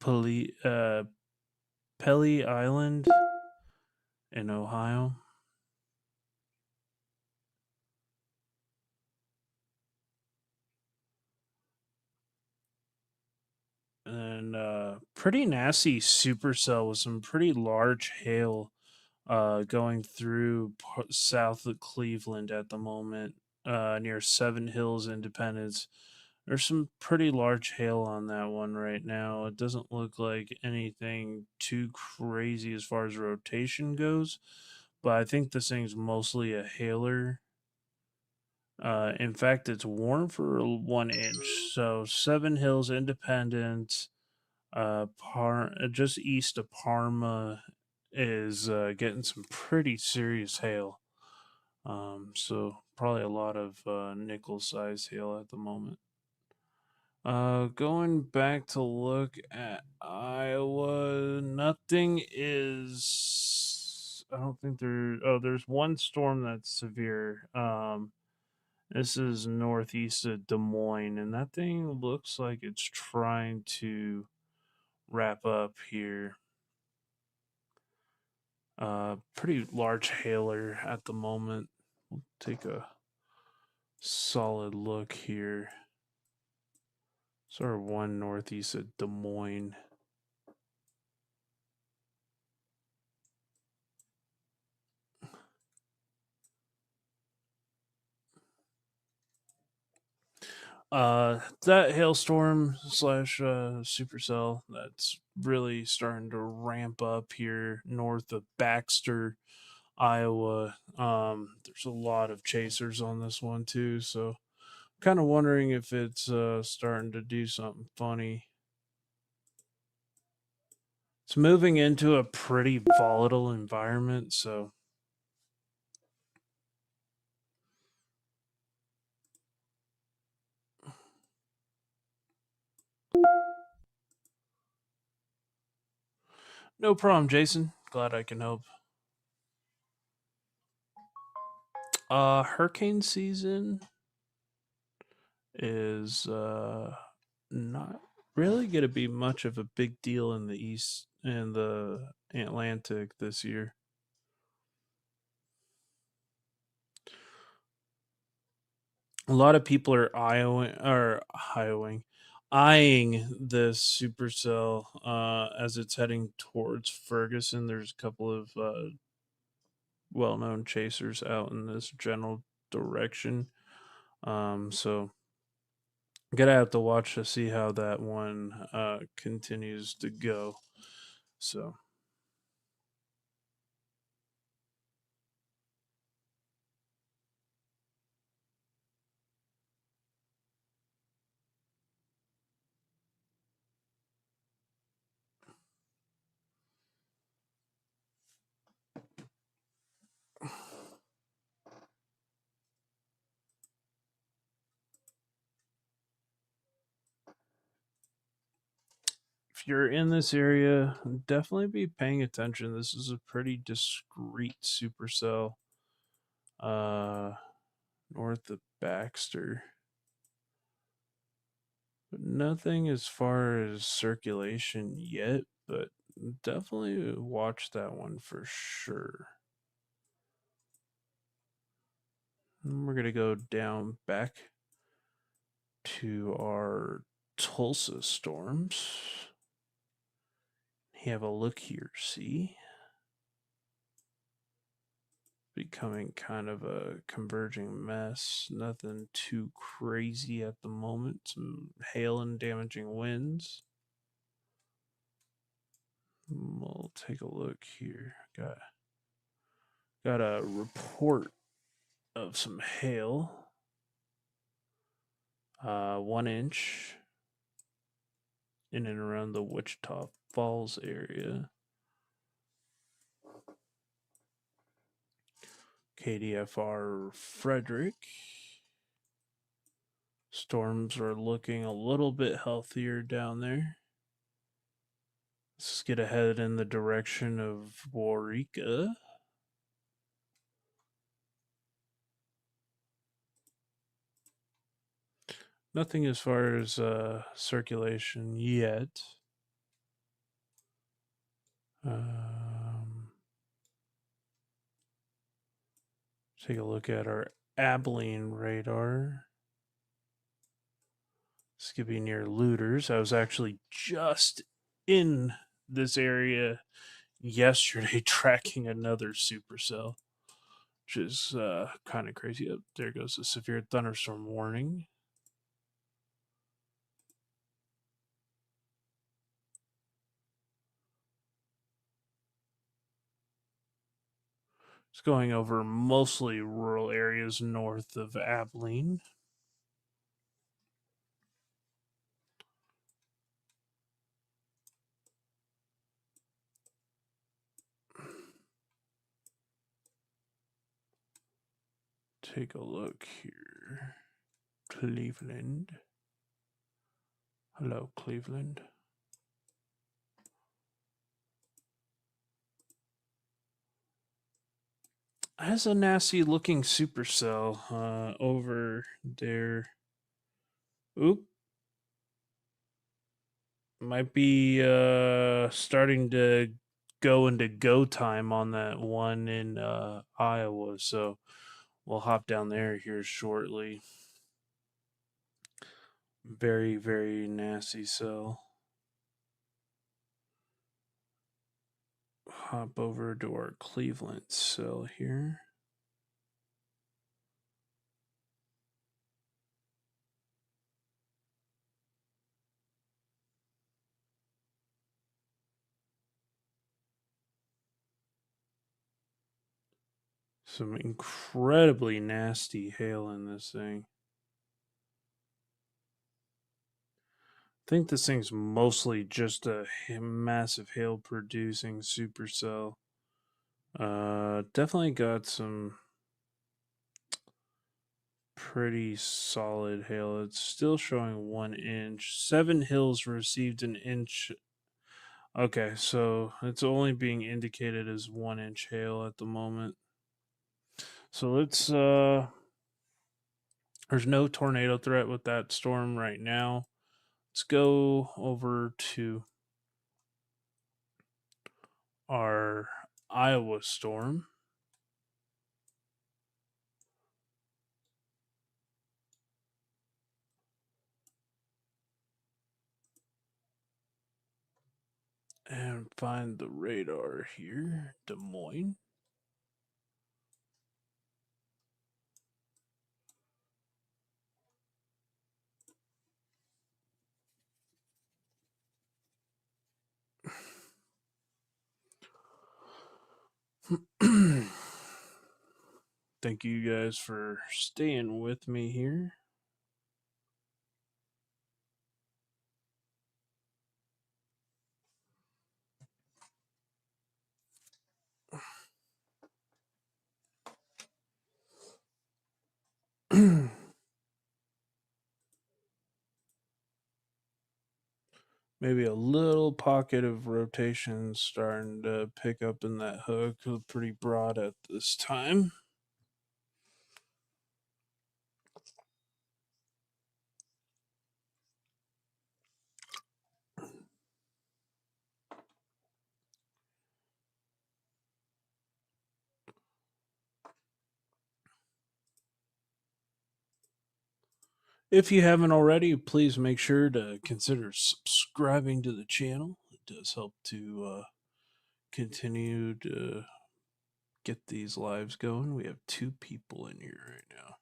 [SPEAKER 1] Pele, uh, Pelly Island in Ohio. And pretty nasty supercell with some pretty large hail going through south of Cleveland at the moment, near Seven Hills Independence. There's some pretty large hail on that one right now. It doesn't look like anything too crazy as far as rotation goes, but I think this thing's mostly a hailer. In fact, it's warm for 1 inch. So Seven Hills Independence, just east of Parma, is getting some pretty serious hail. So probably a lot of nickel size hail at the moment. Going back to look at Iowa, nothing is. I don't think there. Oh, there's one storm that's severe. This is northeast of Des Moines, and that thing looks like it's trying to wrap up here. Pretty large hailer at the moment. We'll take a solid look here. Sort of one northeast of Des Moines. That hailstorm slash supercell that's really starting to ramp up here north of Baxter, Iowa. There's a lot of chasers on this one too, so kind of wondering if it's starting to do something funny. It's moving into a pretty volatile environment, so no problem, Jason. Glad I can help. Hurricane season is not really going to be much of a big deal in the East and the Atlantic this year. A lot of people are eyeing this supercell as it's heading towards Ferguson. There's a couple of well-known chasers out in this general direction. So gonna have to watch to see how that one continues to go. So if you're in this area, definitely be paying attention. This is a pretty discreet supercell north of Baxter. But nothing as far as circulation yet, but definitely watch that one for sure. And we're going to go down back to our Tulsa storms. Have a look here, see? Becoming kind of a converging mess. Nothing too crazy at the moment. Some hail and damaging winds. We'll take a look here. Got a report of some hail. 1 inch in and around the Wichita Falls area. KDFR Frederick. Storms are looking a little bit healthier down there. Let's get ahead in the direction of Waurika. Nothing as far as circulation yet. Take a look at our Abilene radar. Skipping near Looters. I was actually just in this area yesterday tracking another supercell, which is kind of crazy. Oh, there goes a severe thunderstorm warning. It's going over mostly rural areas north of Abilene. Take a look here. Cleveland. Hello, Cleveland. Has a nasty looking supercell over there. Oop. Might be starting to go into go time on that one in Iowa. So we'll hop down there here shortly. Very, very nasty cell. Hop over to our Cleveland cell here. Some incredibly nasty hail in this thing. I think this thing's mostly just a massive hail producing supercell. Definitely got some pretty solid hail. It's still showing 1 inch. 7 hills received an inch. Okay, so it's only being indicated as 1 inch hail at the moment. So let's there's no tornado threat with that storm right now. Let's go over to our Iowa storm. And find the radar here, Des Moines. Thank you guys for staying with me here. maybe a little pocket of rotation starting to pick up in that hook. Pretty broad at this time. If you haven't already, please make sure to consider subscribing to the channel. It does help to continue to get these lives going. We have 2 people in here right now.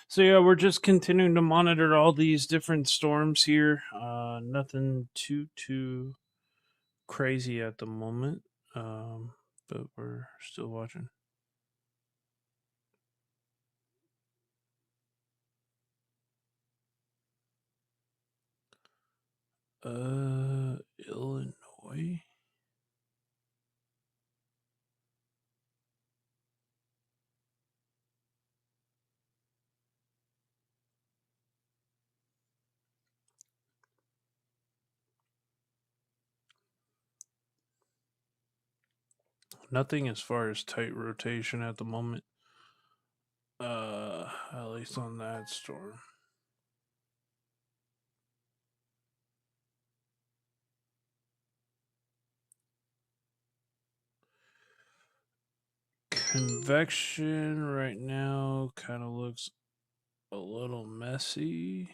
[SPEAKER 1] So yeah, we're just continuing to monitor all these different storms here. Nothing too crazy at the moment, but we're still watching. Illinois. Nothing as far as tight rotation at the moment. At least on that storm. Convection right now kind of looks a little messy.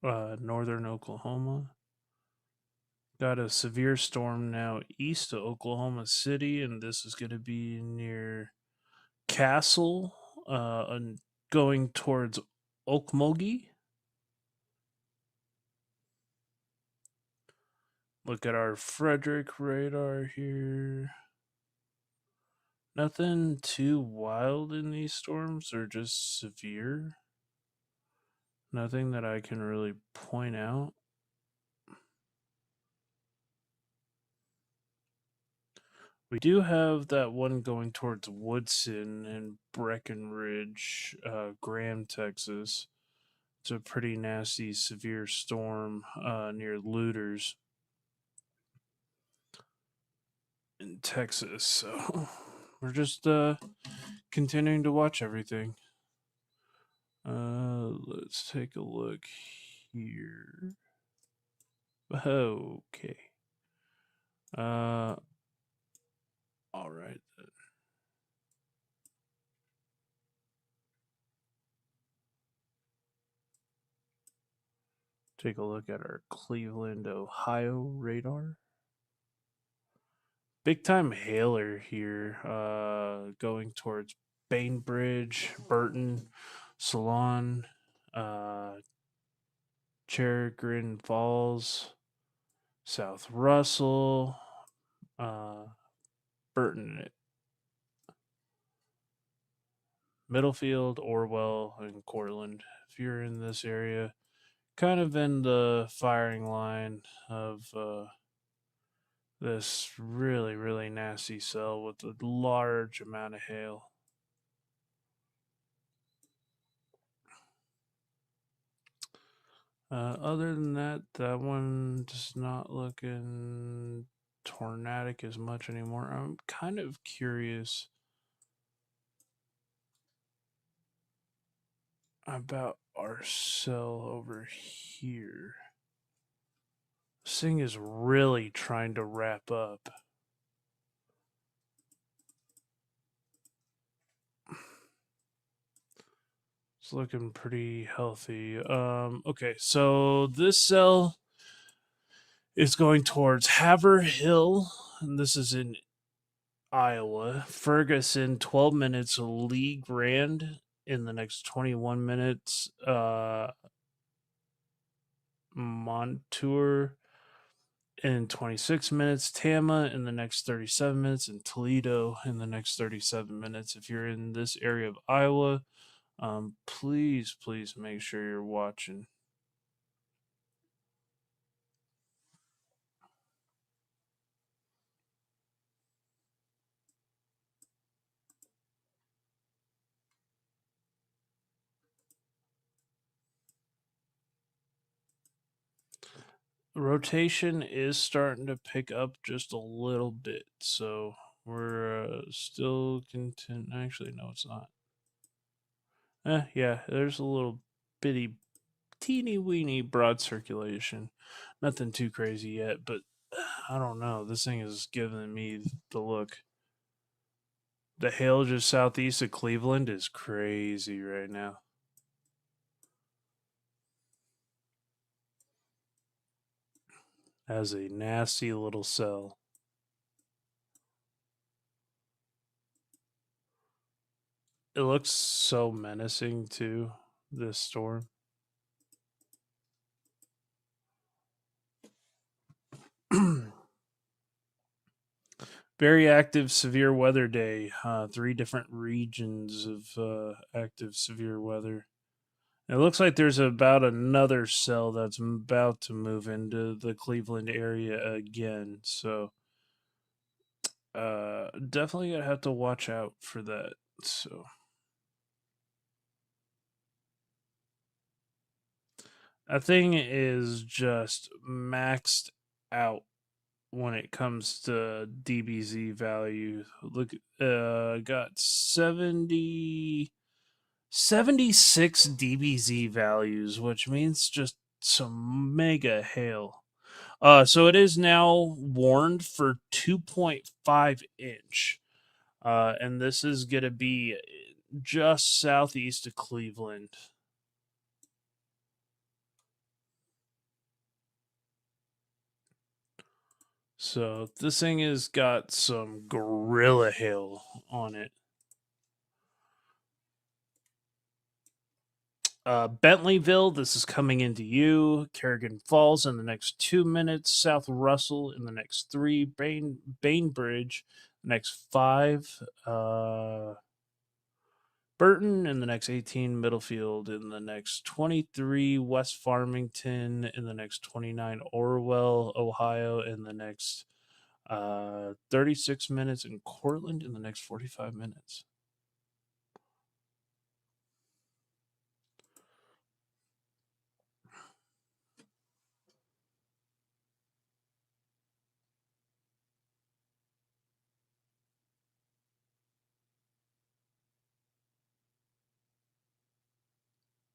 [SPEAKER 1] Northern Oklahoma. Got a severe storm now east of Oklahoma City, and this is going to be near Castle, and going towards Okmulgee. Look at our Frederick radar here. Nothing too wild in these storms. They're just severe. Nothing that I can really point out. We do have that one going towards Woodson and Breckenridge, Graham, Texas. It's a pretty nasty, severe storm near Looters in Texas. So we're just continuing to watch everything. Let's take a look here. Okay. All right. Take a look at our Cleveland, Ohio radar. Big time hailer here, going towards Bainbridge, Burton, Salon, Chergrin Falls, South Russell, Burton, Middlefield, Orwell, and Cortland. If you're in this area, kind of in the firing line of this really, really nasty cell with a large amount of hail. Other than that, that one just not looking tornadic as much anymore. I'm kind of curious about our cell over here. This thing is really trying to wrap up. It's looking pretty healthy. Okay, so this cell is going towards Haverhill, and this is in Iowa. Ferguson, 12 minutes. Lee Grand in the next 21 minutes. Montour in 26 minutes. Tama in the next 37 minutes. And Toledo in the next 37 minutes. If you're in this area of Iowa, please, please make sure you're watching. Rotation is starting to pick up just a little bit, so we're still content. Actually, no, it's not. Yeah, there's a little bitty, teeny weeny broad circulation. Nothing too crazy yet, but I don't know. This thing is giving me the look. The hail just southeast of Cleveland is crazy right now. As a nasty little cell. It looks so menacing too, this storm. Very active severe weather day. 3 different regions of active severe weather. It looks like there's about another cell that's about to move into the Cleveland area again. So definitely gonna have to watch out for that. So that thing is just maxed out when it comes to DBZ value. Look, got 76 DBZ values, which means just some mega hail. So it is now warned for 2.5 inch. And this is going to be just southeast of Cleveland. So this thing has got some gorilla hail on it. Bentleyville, this is coming into you. Kerrigan Falls in the next 2 minutes. South Russell in the next 3. Bainbridge, next 5. Burton in the next 18. Middlefield in the next 23. West Farmington in the next 29. Orwell, Ohio in the next 36 minutes. And Cortland in the next 45 minutes.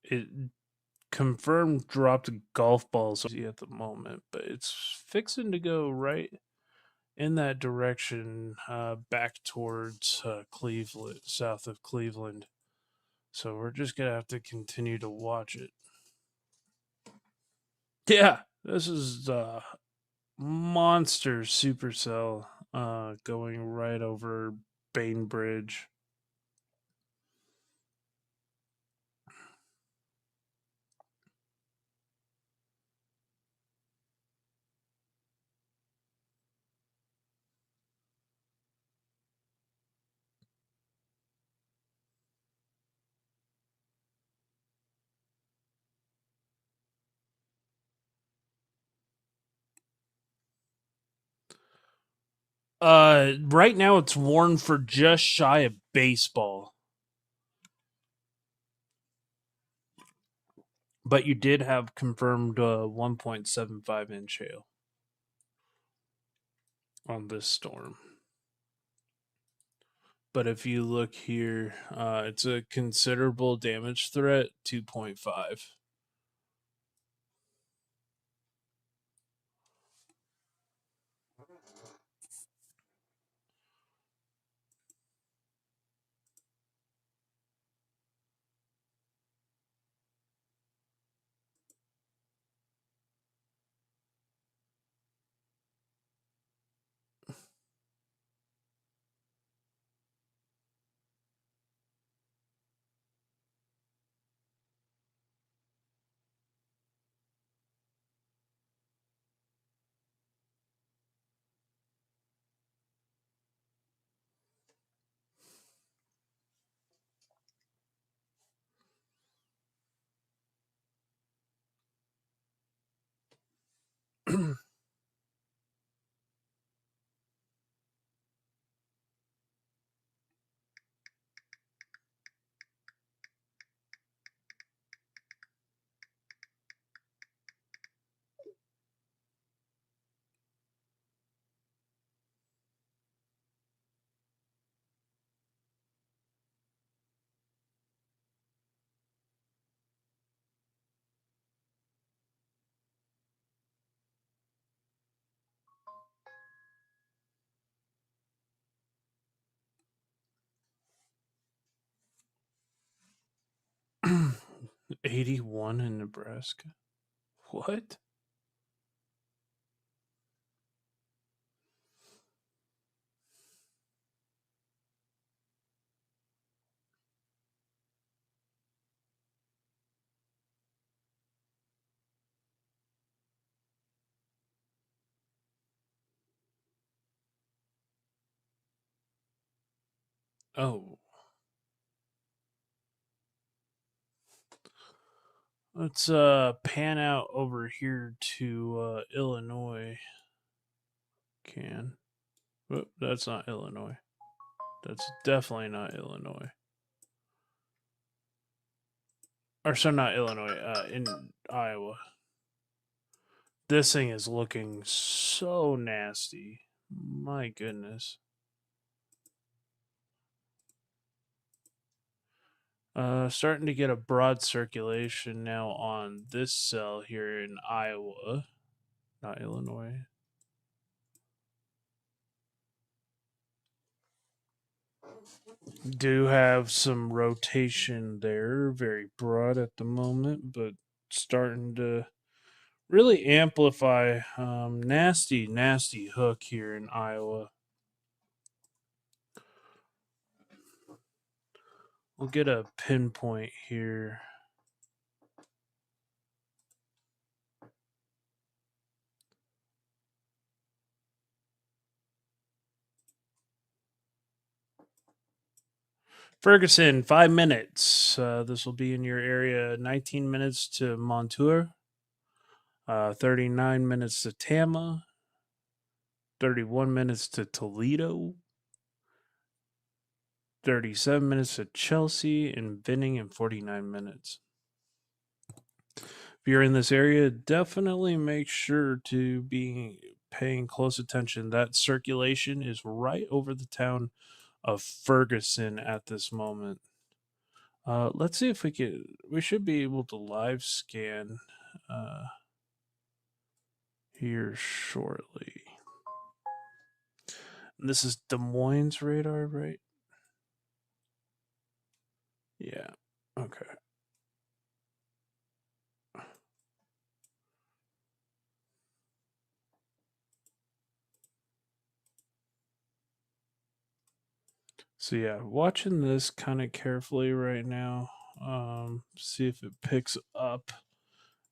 [SPEAKER 1] It confirmed dropped golf balls at the moment, but it's fixing to go right in that direction, back towards Cleveland, south of Cleveland. So we're just gonna have to continue to watch it. Yeah, this is monster supercell going right over Bainbridge. Right now it's worn for just shy of baseball. But you did have confirmed 1.75 inch hail on this storm. But if you look here, it's a considerable damage threat, 2.5. '81 in Nebraska. What? Oh. Let's pan out over here to Illinois. Can. Oh, that's not Illinois. That's definitely not Illinois. Or so not Illinois, in Iowa. This thing is looking so nasty. My goodness. Starting to get a broad circulation now on this cell here in Iowa, not Illinois. Do have some rotation there, very broad at the moment, but starting to really amplify. Nasty, nasty hook here in Iowa. We'll get a pinpoint here. Ferguson, 5 minutes. This will be in your area. 19 minutes to Montour. 39 minutes to Tama. 31 minutes to Toledo. 37 minutes to Chelsea, and Vinning in 49 minutes. If you're in this area, definitely make sure to be paying close attention. That circulation is right over the town of Ferguson at this moment. Let's see if we can. We should be able to live scan here shortly. And this is Des Moines radar, right? Yeah. Okay. So yeah, watching this kind of carefully right now. See if it picks up.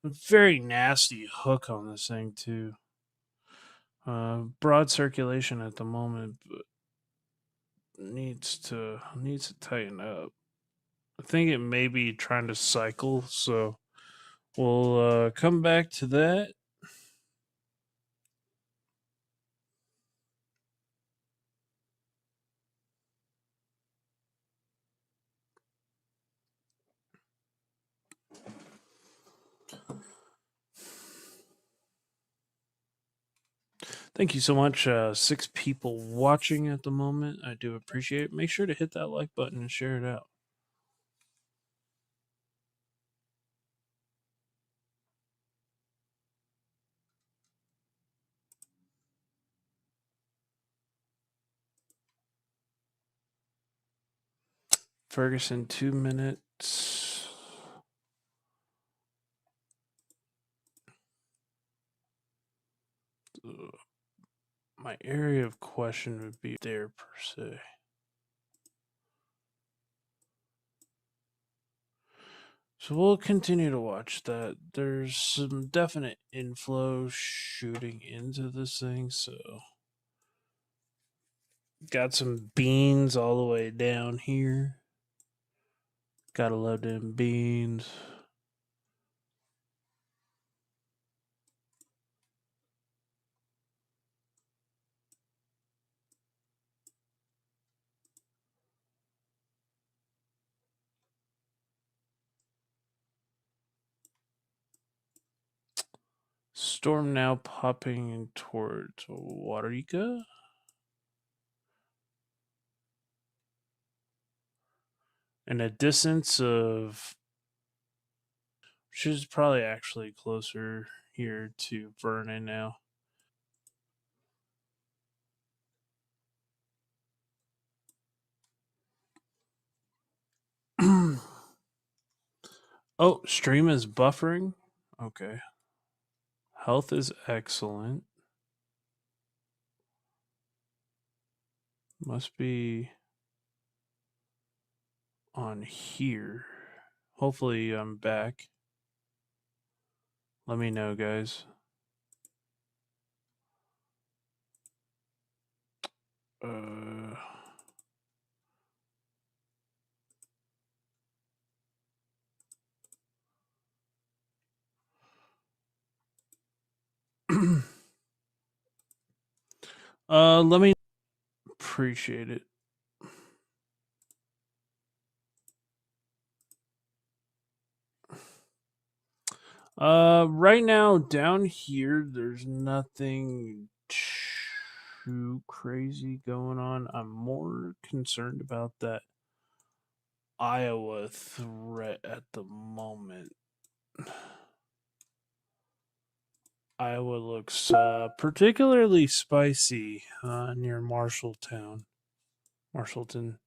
[SPEAKER 1] A very nasty hook on this thing too. Broad circulation at the moment, but needs to tighten up. I think it may be trying to cycle, so we'll come back to that. Thank you so much. 6 people watching at the moment. I do appreciate it. Make sure to hit that like button and share it out. Ferguson, 2 minutes. My area of question would be there per se. So we'll continue to watch that. There's some definite inflow shooting into this thing, so got some beans all the way down here. Gotta love them beans. Storm now popping towards Waterika. And a distance of, which is probably actually closer here to Vernon now. Oh, stream is buffering. Okay. Health is excellent. Must be on here. Hopefully, I'm back. Let me know, guys. Uh. Let me appreciate it. Right now down here, there's nothing too crazy going on. I'm more concerned about that Iowa threat at the moment. Iowa looks particularly spicy near Marshalltown. Marshallton.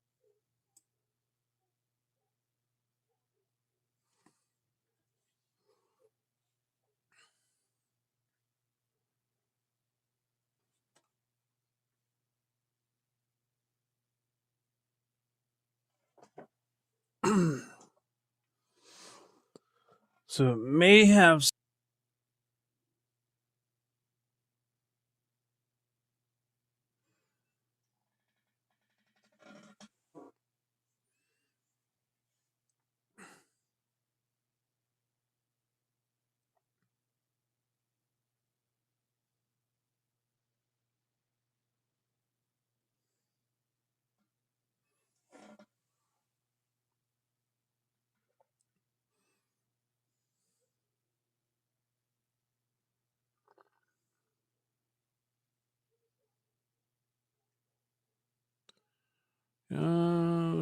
[SPEAKER 1] So it may have.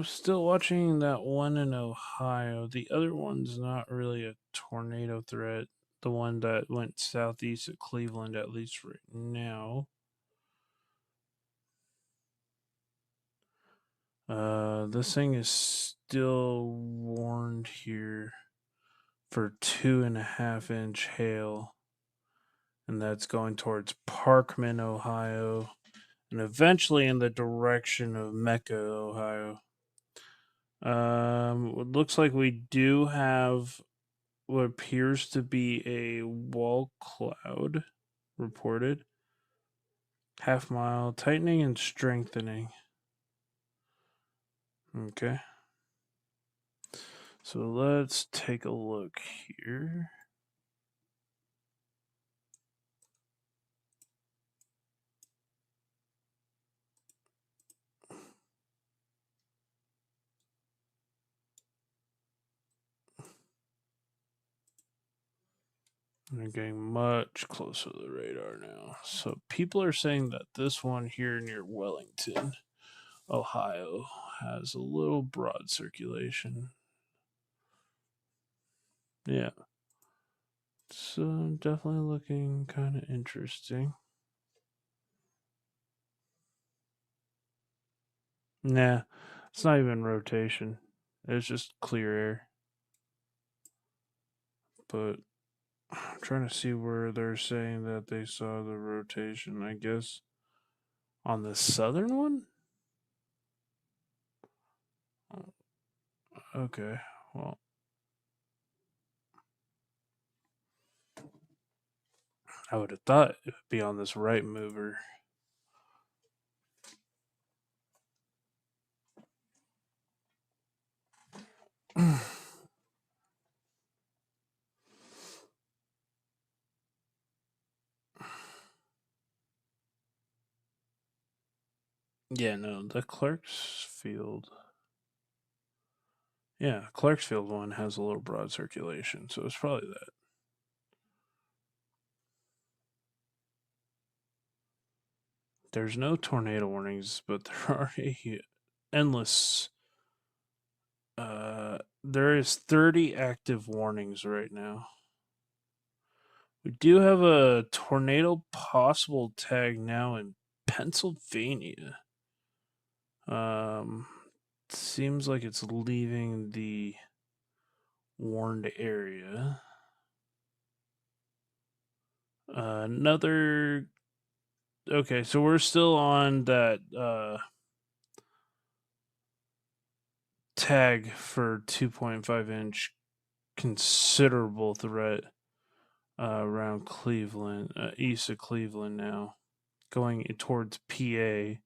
[SPEAKER 1] Still watching that one in Ohio. The other one's not really a tornado threat. The one that went southeast of Cleveland, at least right now. This thing is still warned here for 2.5-inch hail, and that's going towards Parkman, Ohio, and eventually in the direction of Mecca, Ohio. It looks like we do have what appears to be a wall cloud reported. Half mile tightening and strengthening. Okay. So let's take a look here. We're getting much closer to the radar now. So people are saying that this one here near Wellington, Ohio, has a little broad circulation. Yeah. So definitely looking kind of interesting. Nah, it's not even rotation. It's just clear air. But I'm trying to see where they're saying that they saw the rotation. I guess on the southern one? Okay. Well, I would have thought it would be on this right mover. Yeah, no, the Clarksfield. Yeah, Clarksfield one has a little broad circulation, so it's probably that. There's no tornado warnings, but there are endless. There is 30 active warnings right now. We do have a tornado possible tag now in Pennsylvania. Seems like it's leaving the warned area. Another. Okay, so we're still on that tag for 2.5-inch considerable threat around Cleveland, east of Cleveland now, going towards PA.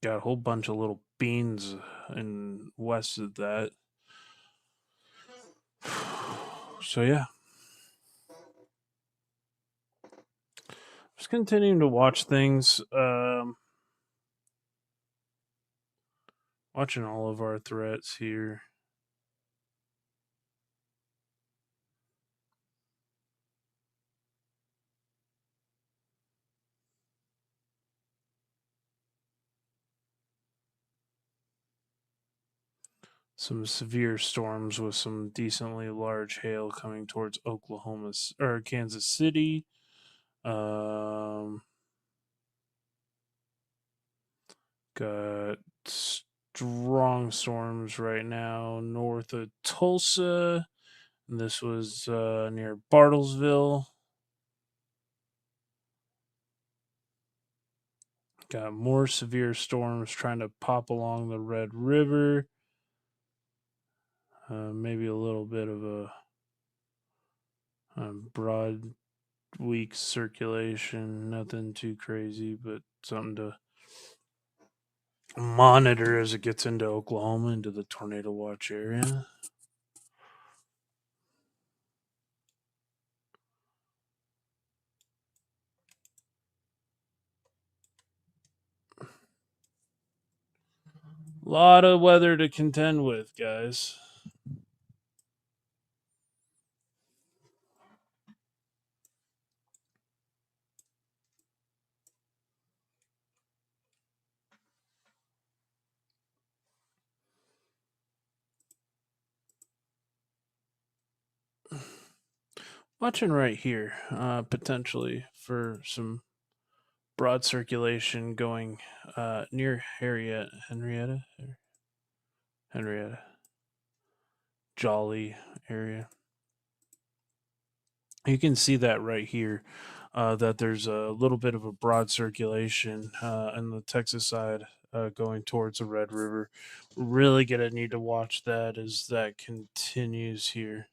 [SPEAKER 1] Got a whole bunch of little beans in west of that. So yeah, just continuing to watch things. Watching all of our threats here. Some severe storms with some decently large hail coming towards Oklahoma or Kansas City. Got strong storms right now north of Tulsa. And this was near Bartlesville. Got more severe storms trying to pop along the Red River. Maybe a little bit of a broad weak circulation. Nothing too crazy, but something to monitor as it gets into Oklahoma, into the tornado watch area. A lot of weather to contend with, guys. Watching right here, potentially for some broad circulation going near Henrietta, Jolly area. You can see that right here, that there's a little bit of a broad circulation on the Texas side going towards the Red River. Really gonna need to watch that as that continues here.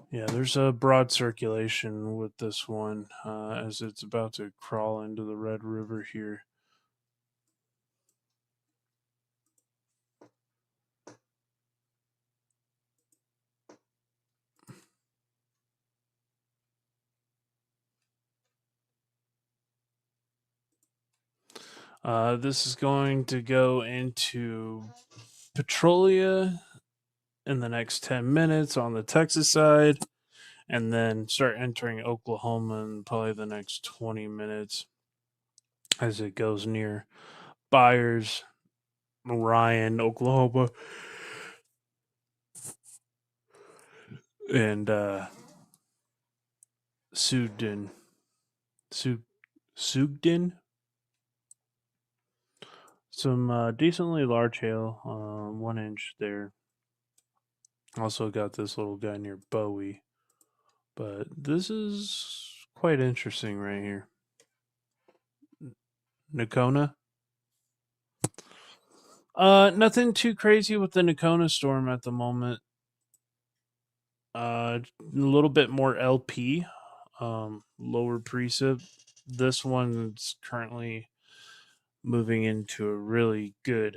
[SPEAKER 1] Yeah, there's a broad circulation with this one as it's about to crawl into the Red River here. This is going to go into Petrolia in the next 10 minutes on the Texas side, and then start entering Oklahoma in probably the next 20 minutes as it goes near Byers, Ryan, Oklahoma, and Sugden. Sugden? Some decently large hail, 1 inch there. Also got this little guy near Bowie. But this is quite interesting right here. Nakona. Nothing too crazy with the Nakona storm at the moment. A little bit more LP, lower precip. This one's currently moving into a really good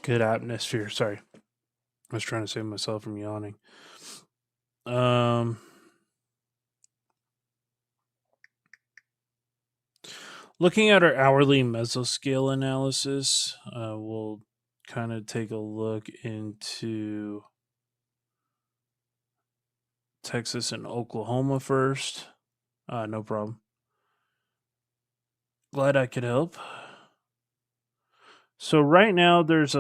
[SPEAKER 1] atmosphere. Sorry, I was trying to save myself from yawning. Looking at our hourly mesoscale analysis, we'll kind of take a look into Texas and Oklahoma first. No problem. Glad I could help. So right now there's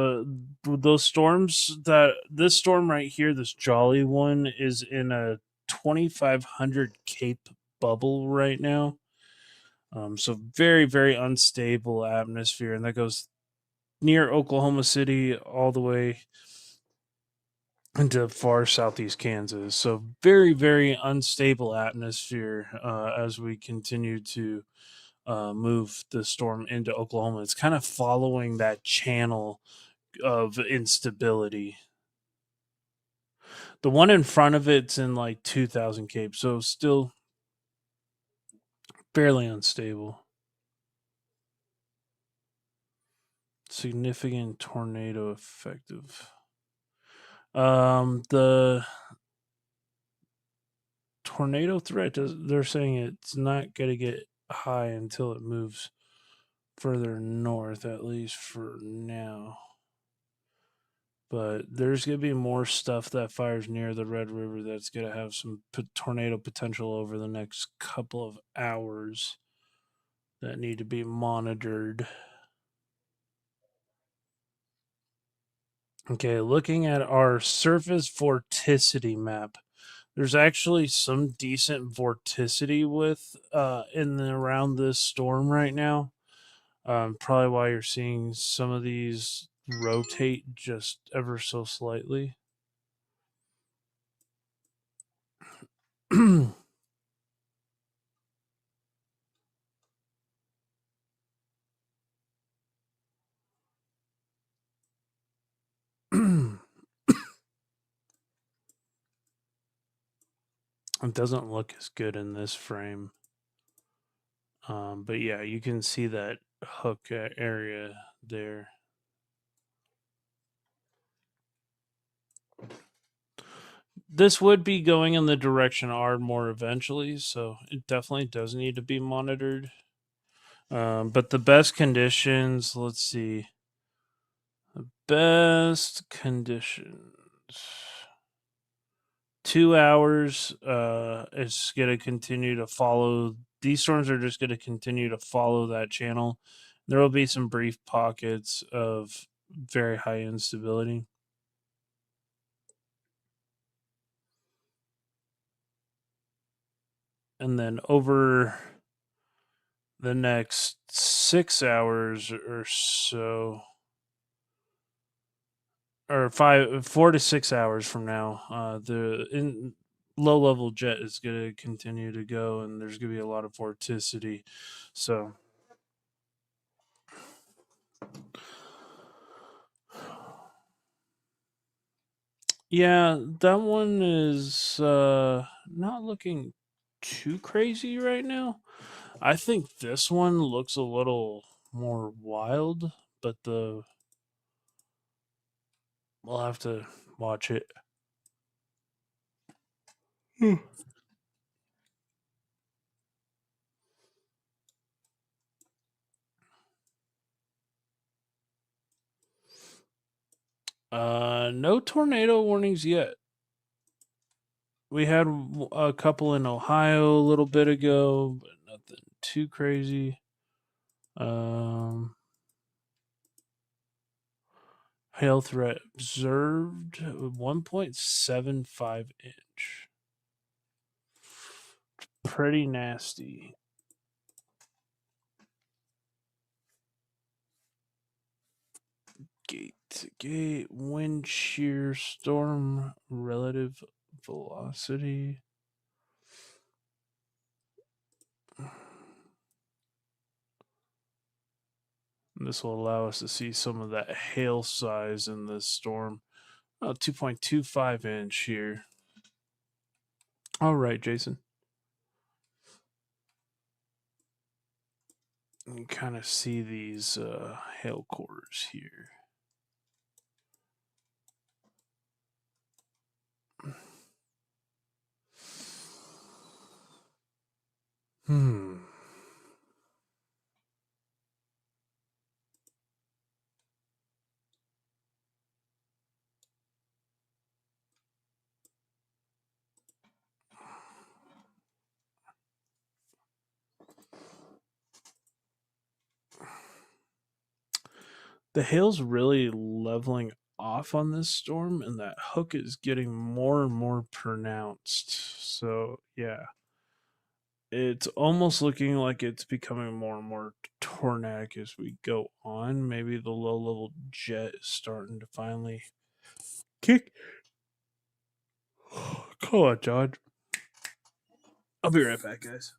[SPEAKER 1] those storms that this storm right here, this Jolly one, is in a 2,500 Cape bubble right now. So very, very unstable atmosphere, and that goes near Oklahoma City all the way into far southeast Kansas. So very, very unstable atmosphere as we continue to move the storm into Oklahoma. It's kind of following that channel of instability. The one in front of it's in like 2,000 Cape, so still fairly unstable. Significant tornado effective. The tornado threat, they're saying it's not going to get high until it moves further north, at least for now. But there's going to be more stuff that fires near the Red River that's going to have some tornado potential over the next couple of hours that need to be monitored. Okay, looking at our surface vorticity map, there's actually some decent vorticity with in and around this storm right now. Probably why you're seeing some of these rotate just ever so slightly. It doesn't look as good in this frame. But yeah, you can see that hook area there. This would be going in the direction Ardmore eventually, so it definitely does need to be monitored. But the best conditions, let's see. The best conditions 2 hours, it's going to continue to follow. These storms are just going to continue to follow that channel. There will be some brief pockets of very high instability. And then over the next 6 hours or so, or 4 to 6 hours from now, the low level jet is going to continue to go, and there's going to be a lot of vorticity. So, yeah, that one is not looking too crazy right now. I think this one looks a little more wild, but we'll have to watch it. No tornado warnings yet. We had a couple in Ohio a little bit ago, but nothing too crazy. Hail threat observed 1.75 inch. Pretty nasty. Gate to gate, wind shear, storm, relative velocity. And this will allow us to see some of that hail size in this storm. 2.25 inch here. All right, Jason. You kind of see these hail cores here. Hmm. The hail's really leveling off on this storm, and that hook is getting more and more pronounced. So, yeah, it's almost looking like it's becoming more and more tornadic as we go on. Maybe the low level jet is starting to finally kick. Come on, John. I'll be right back, guys.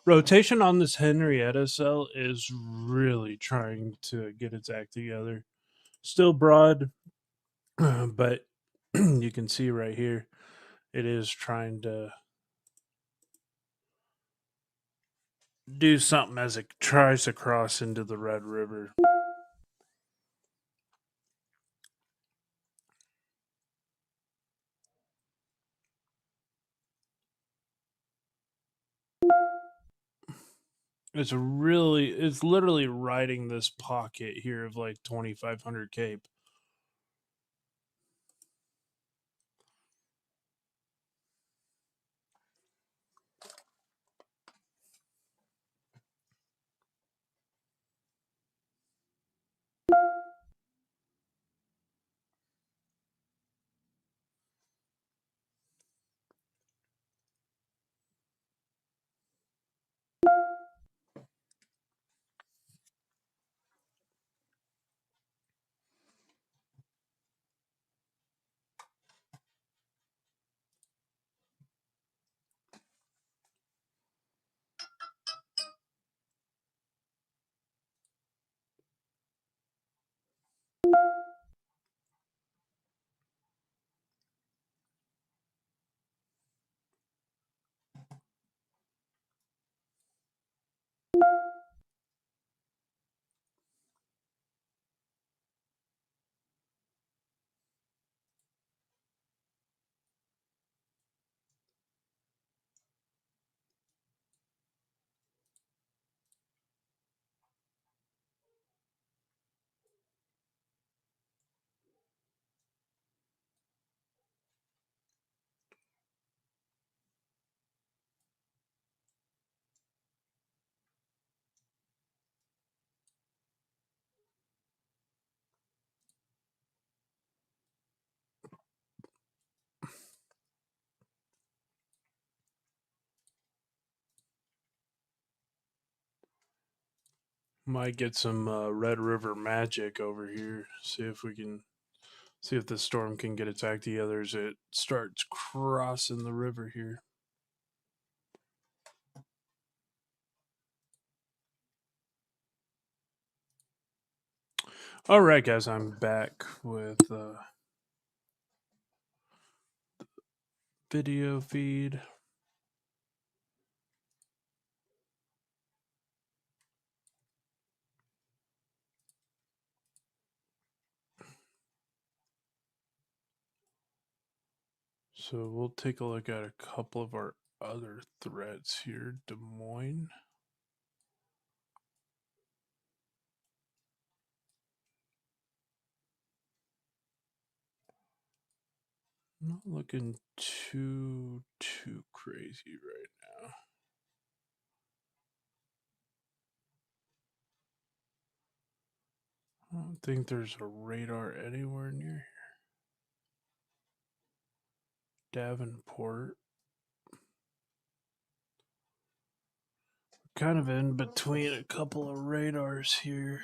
[SPEAKER 1] rotation on this Henrietta cell is really trying to get its act together. Still broad, but you can see right here it is trying to do something as it tries to cross into the Red River. It's literally riding this pocket here of like 2,500 cape. Might get some Red River magic over here. See if the storm can get its act together as it starts crossing the river here. All right, guys, I'm back with video feed. So we'll take a look at a couple of our other threads here. Des Moines. Not looking too crazy right now. I don't think there's a radar anywhere near here. Davenport. Kind of in between a couple of radars here.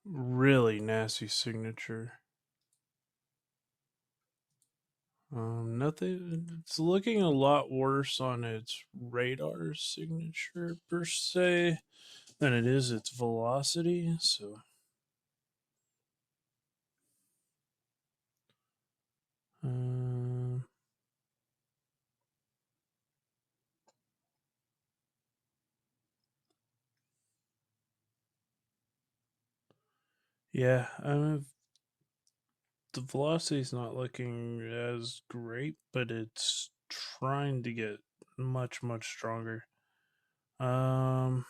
[SPEAKER 1] Really nasty signature. Nothing. It's looking a lot worse on its radar signature per se than it is its velocity. So, um, yeah, the velocity is not looking as great, but it's trying to get much stronger. Um,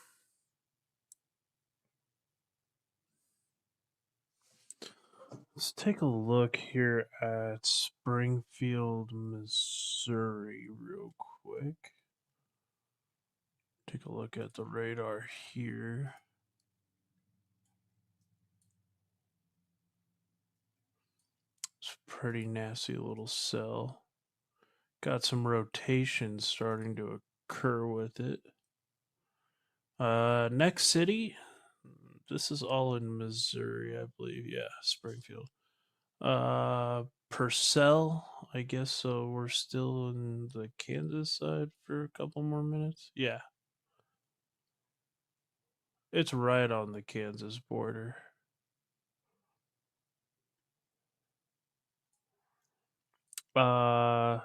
[SPEAKER 1] Let's take a look here at Springfield, Missouri, real quick. Take a look at the radar here. It's a pretty nasty little cell. Got some rotation starting to occur with it. Next city. This is all in Missouri, I believe. Yeah, Springfield. Purcell, I guess. So we're still in the Kansas side for a couple more minutes. Yeah, it's right on the Kansas border. Uh,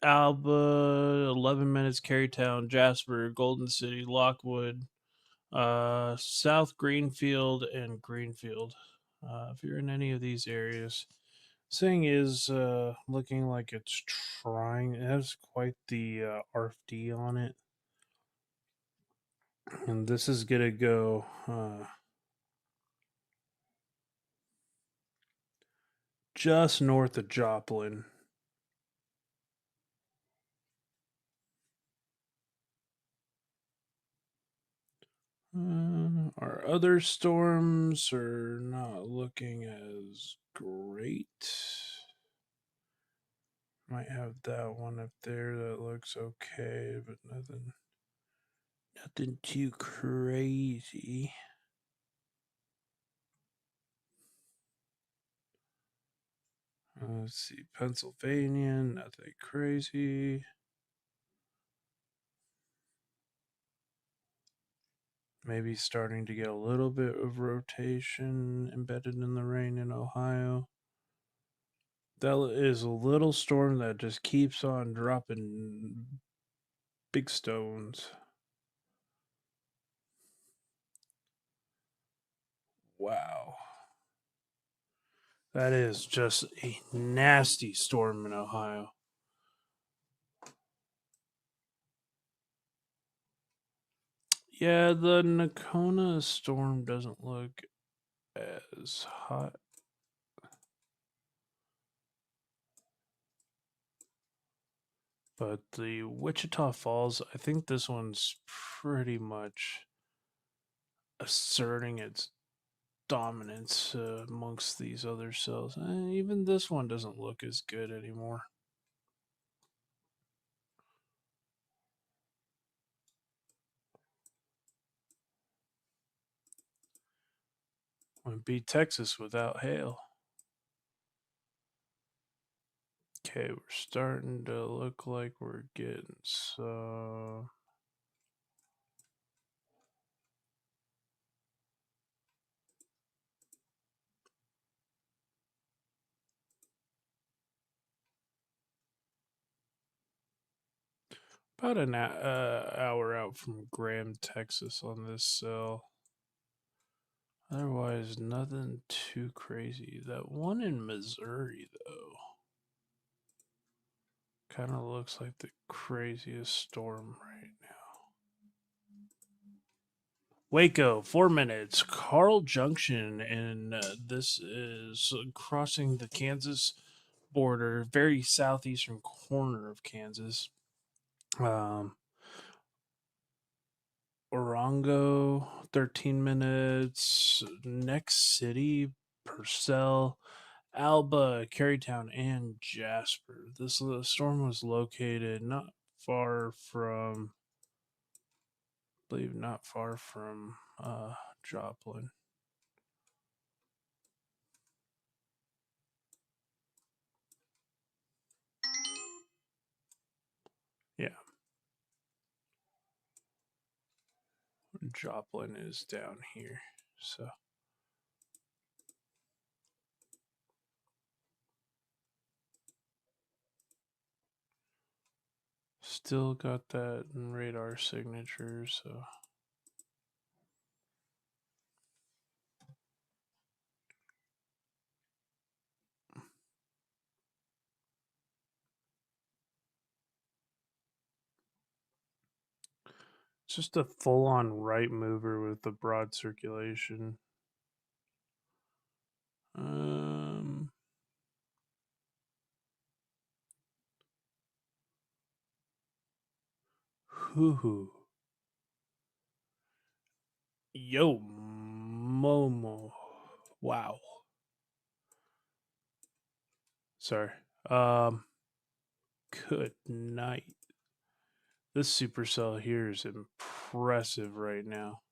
[SPEAKER 1] Alba, 11 minutes. Carytown, Jasper, Golden City, Lockwood, South Greenfield, and Greenfield. If you're in any of these areas, this thing is looking like it's trying. It has quite the RFD on it, and this is gonna go just north of Joplin. Our other storms are not looking as great. Might have that one up there that looks okay, but nothing too crazy. Let's see, Pennsylvania, nothing crazy. Maybe starting to get a little bit of rotation embedded in the rain in Ohio. That is a little storm that just keeps on dropping big stones. Wow. That is just a nasty storm in Ohio. Yeah, the Nakona storm doesn't look as hot. But the Wichita Falls, I think this one's pretty much asserting its dominance amongst these other cells. Even this one doesn't look as good anymore. Would be Texas without hail. Okay, we're starting to look like we're getting some. About an hour out from Graham, Texas on this cell. Otherwise, nothing too crazy. That one in Missouri, though, kind of looks like the craziest storm right now. Waco, 4 minutes. Carl Junction, and this is crossing the Kansas border, very southeastern corner of Kansas. Orongo, 13 minutes. Next city, Purcell, Alba, Carytown, and Jasper. This storm was located not far from, I believe, not far from Joplin. Yeah. Joplin is down here. So still got that radar signature, so it's just a full on right mover with the broad circulation. Hoo-hoo. Yo, Momo. Wow. Sorry. Good night. This supercell here is impressive right now.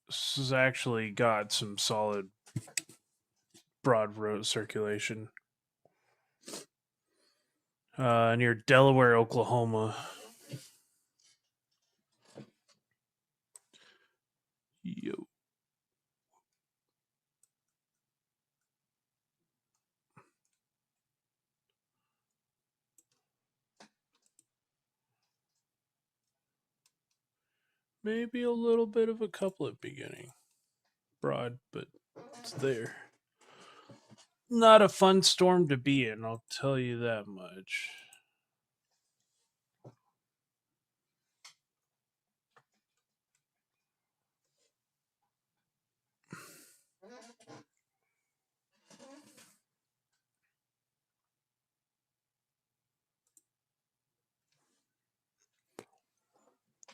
[SPEAKER 1] This has actually got some solid broad road circulation. Near Delaware, Oklahoma. Yo. Maybe a little bit of a couplet beginning. Broad, but it's there. Not a fun storm to be in, I'll tell you that much.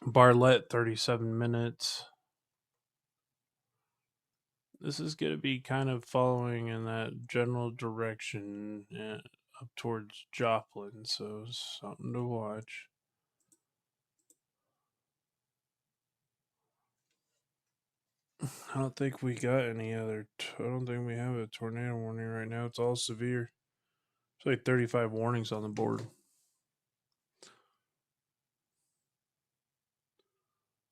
[SPEAKER 1] Barlett, 37 minutes. This is going to be kind of following in that general direction up towards Joplin, so something to watch. I don't think we got any other. I don't think we have a tornado warning right now. It's all severe. It's like 35 warnings on the board.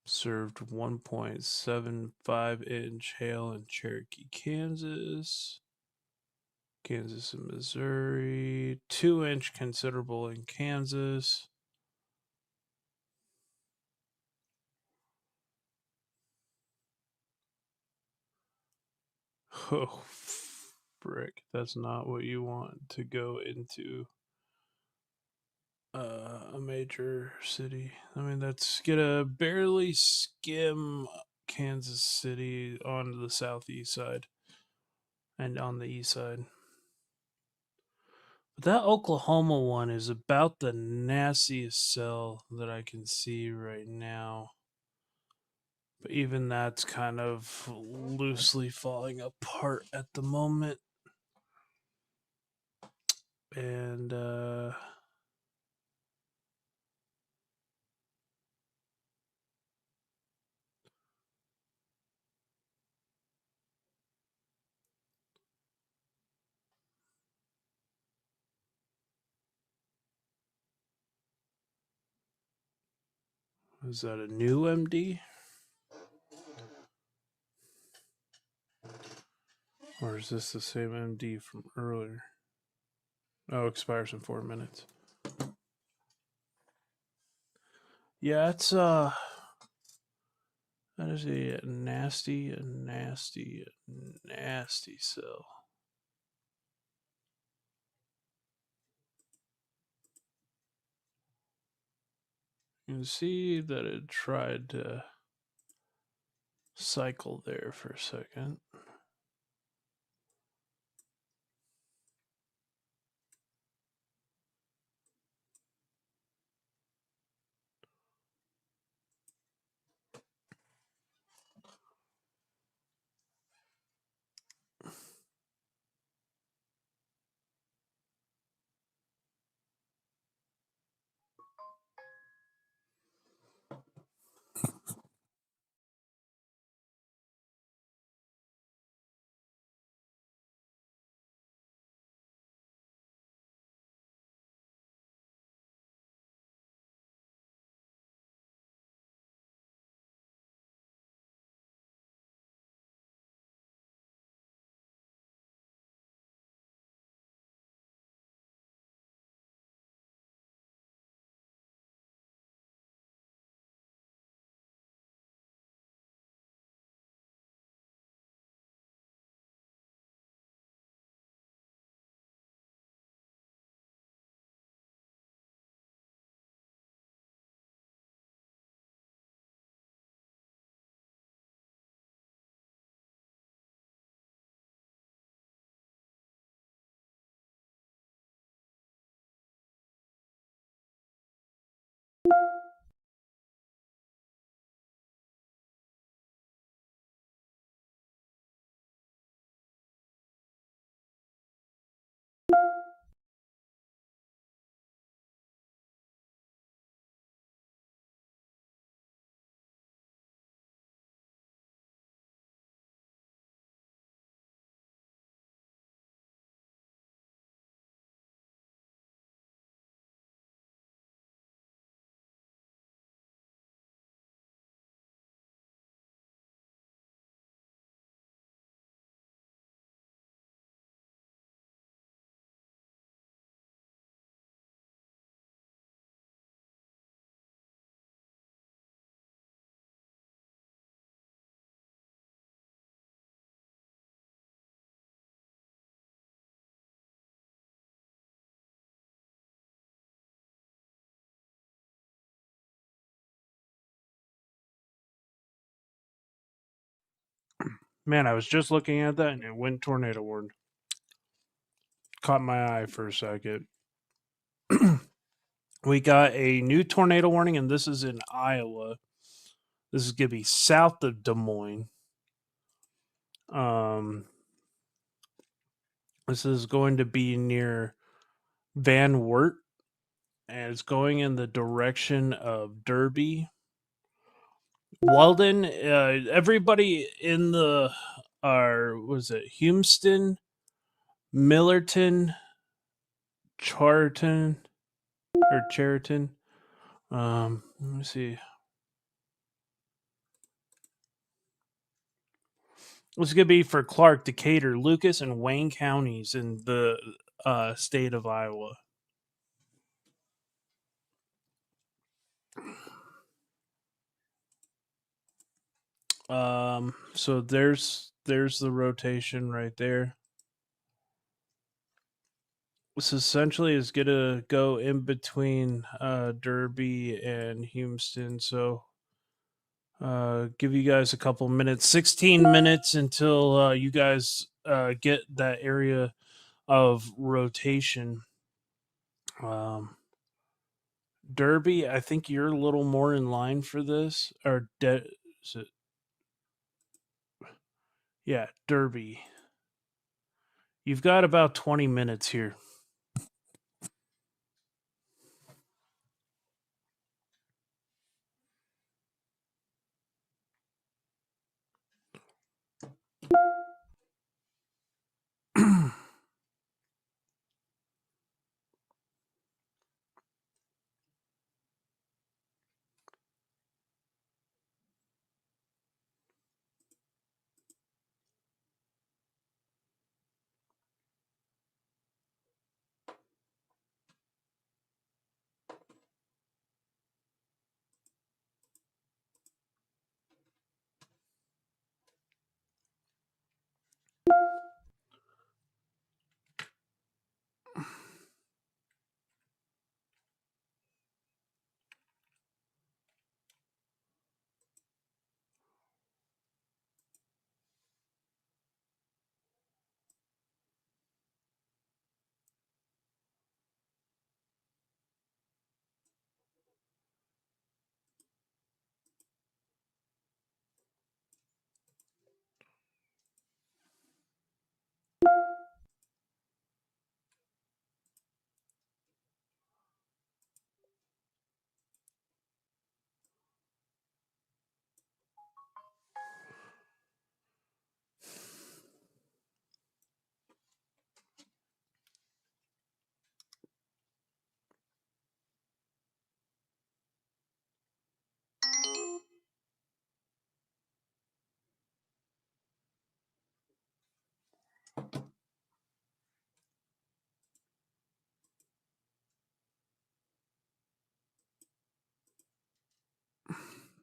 [SPEAKER 1] Served 1.75 inch hail in Cherokee, Kansas. Kansas and Missouri. 2-inch considerable in Kansas. Oh, frick. That's not what you want to go into a major city. I mean, that's gonna barely skim Kansas City onto the southeast side and on the east side. But that Oklahoma one is about the nastiest cell that I can see right now. But even that's kind of loosely falling apart at the moment. And is that a new MD? Or is this the same MD from earlier? Oh, expires in 4 minutes. Yeah, it's that is a nasty cell. You can see that it tried to cycle there for a second. Man, I was just looking at that and it went tornado warning. Caught my eye for a second. We got a new tornado warning, and this is in Iowa. This is going to be south of Des Moines. This is going to be near Van Wert, and it's going in the direction of Derby. Weldon, everybody in the, was it Humston, Millerton, Chariton, or Chariton? Let me see. This is going to be for Clark, Decatur, Lucas, and Wayne counties in the state of Iowa. So there's the rotation right there. This essentially is gonna go in between Derby and Houston. So give you guys a couple minutes, 16 minutes until you guys get that area of rotation. Derby, I think you're a little more in line for this, or is it? Yeah, Derby. You've got about 20 minutes here.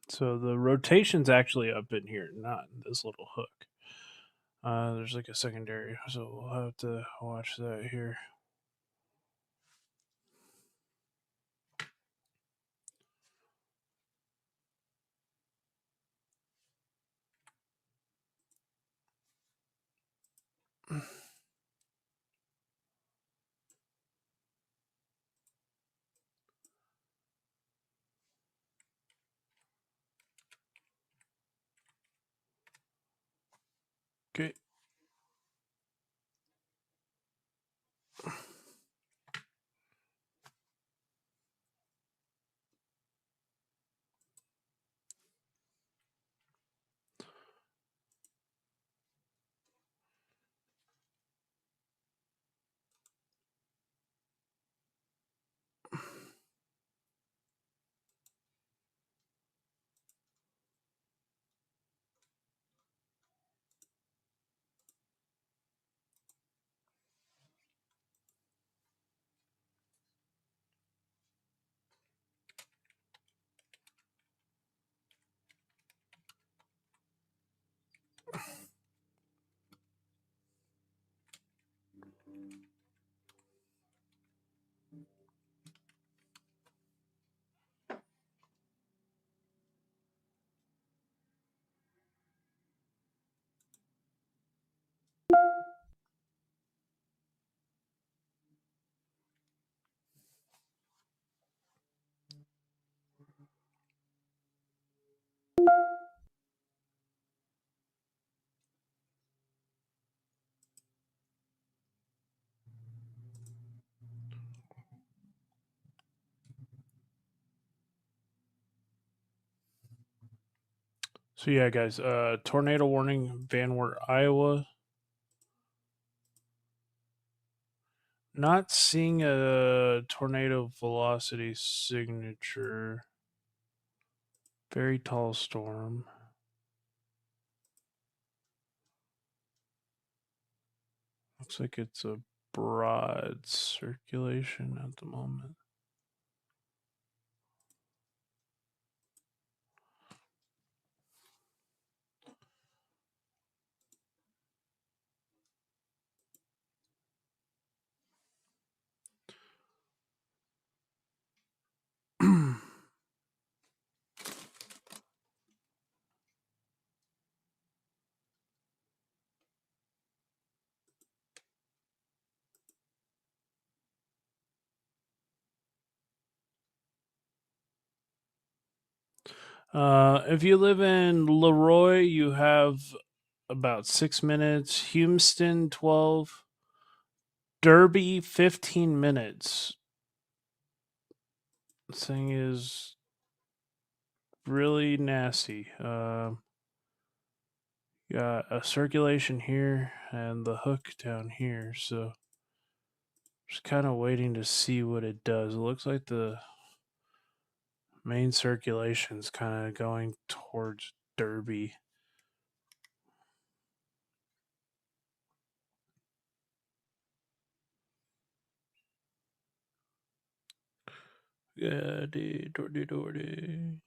[SPEAKER 1] So the rotation's actually up in here, not in this little hook. There's like a secondary, so we'll have to watch that here. Okay. So yeah, guys, tornado warning, Van Wert, Iowa. Not seeing a tornado velocity signature. Very tall storm. Looks like it's a broad circulation at the moment. If you live in Leroy, you have about 6 minutes. Houston, 12. Derby, 15 minutes. This thing is really nasty. Got a circulation here and the hook down here, so just kind of waiting to see what it does. It looks like the main circulation's kind of going towards Derby. Yeah, Dordy.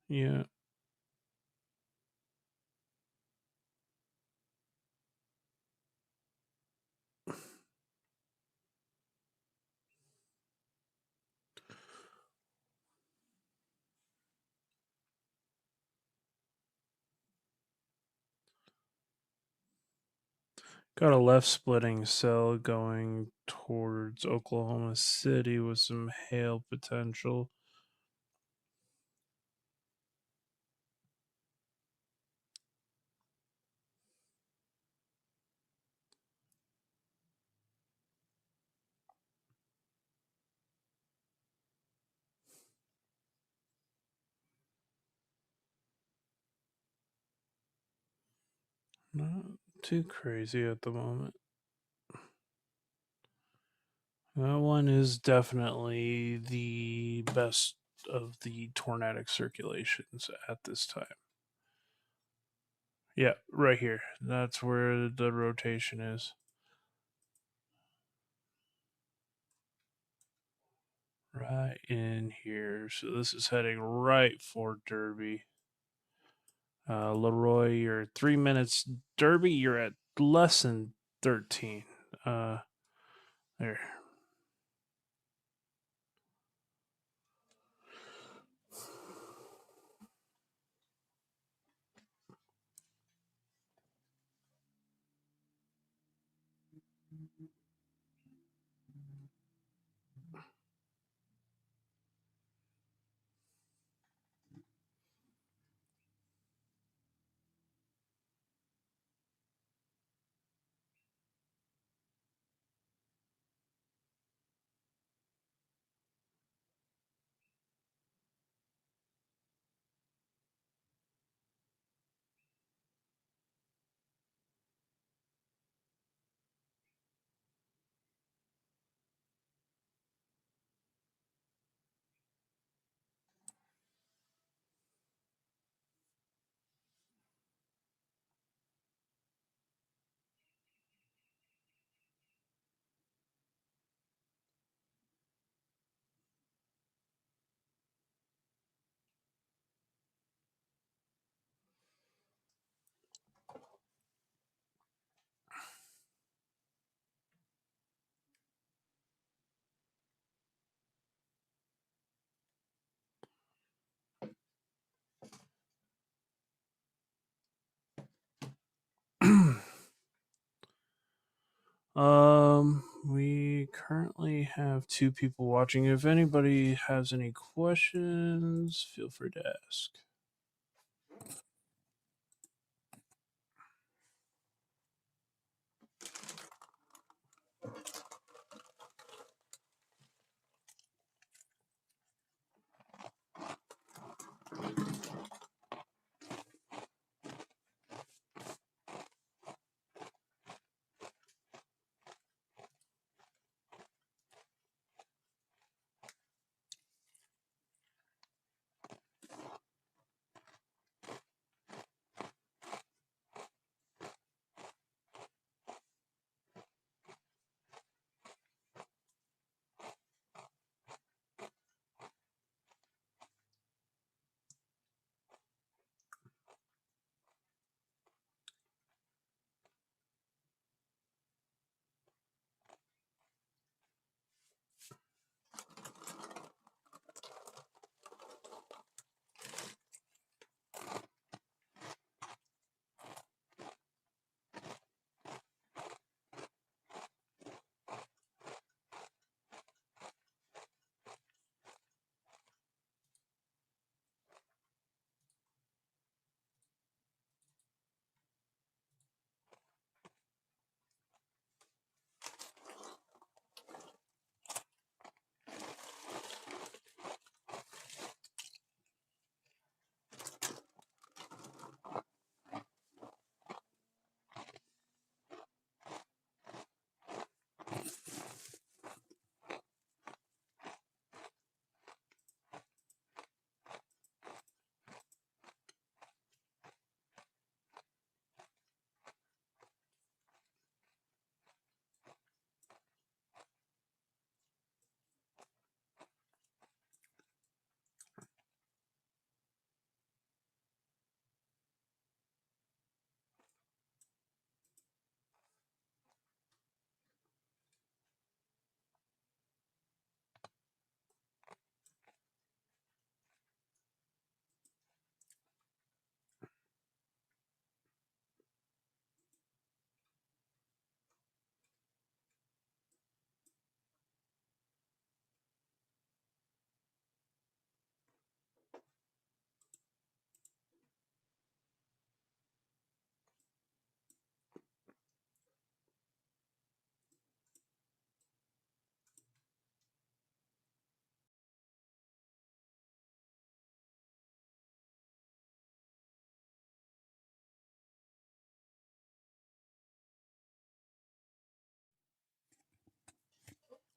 [SPEAKER 1] Yeah. Got a left splitting cell going towards Oklahoma City with some hail potential. Not too crazy at the moment. That one is definitely the best of the tornadic circulations at this time. Yeah, right here. That's where the rotation is. Right in here. So this is heading right for Derby. Leroy, you're 3 minutes. Derby, you're at less than 13. There. We currently have 2 people watching. If anybody has any questions, feel free to ask.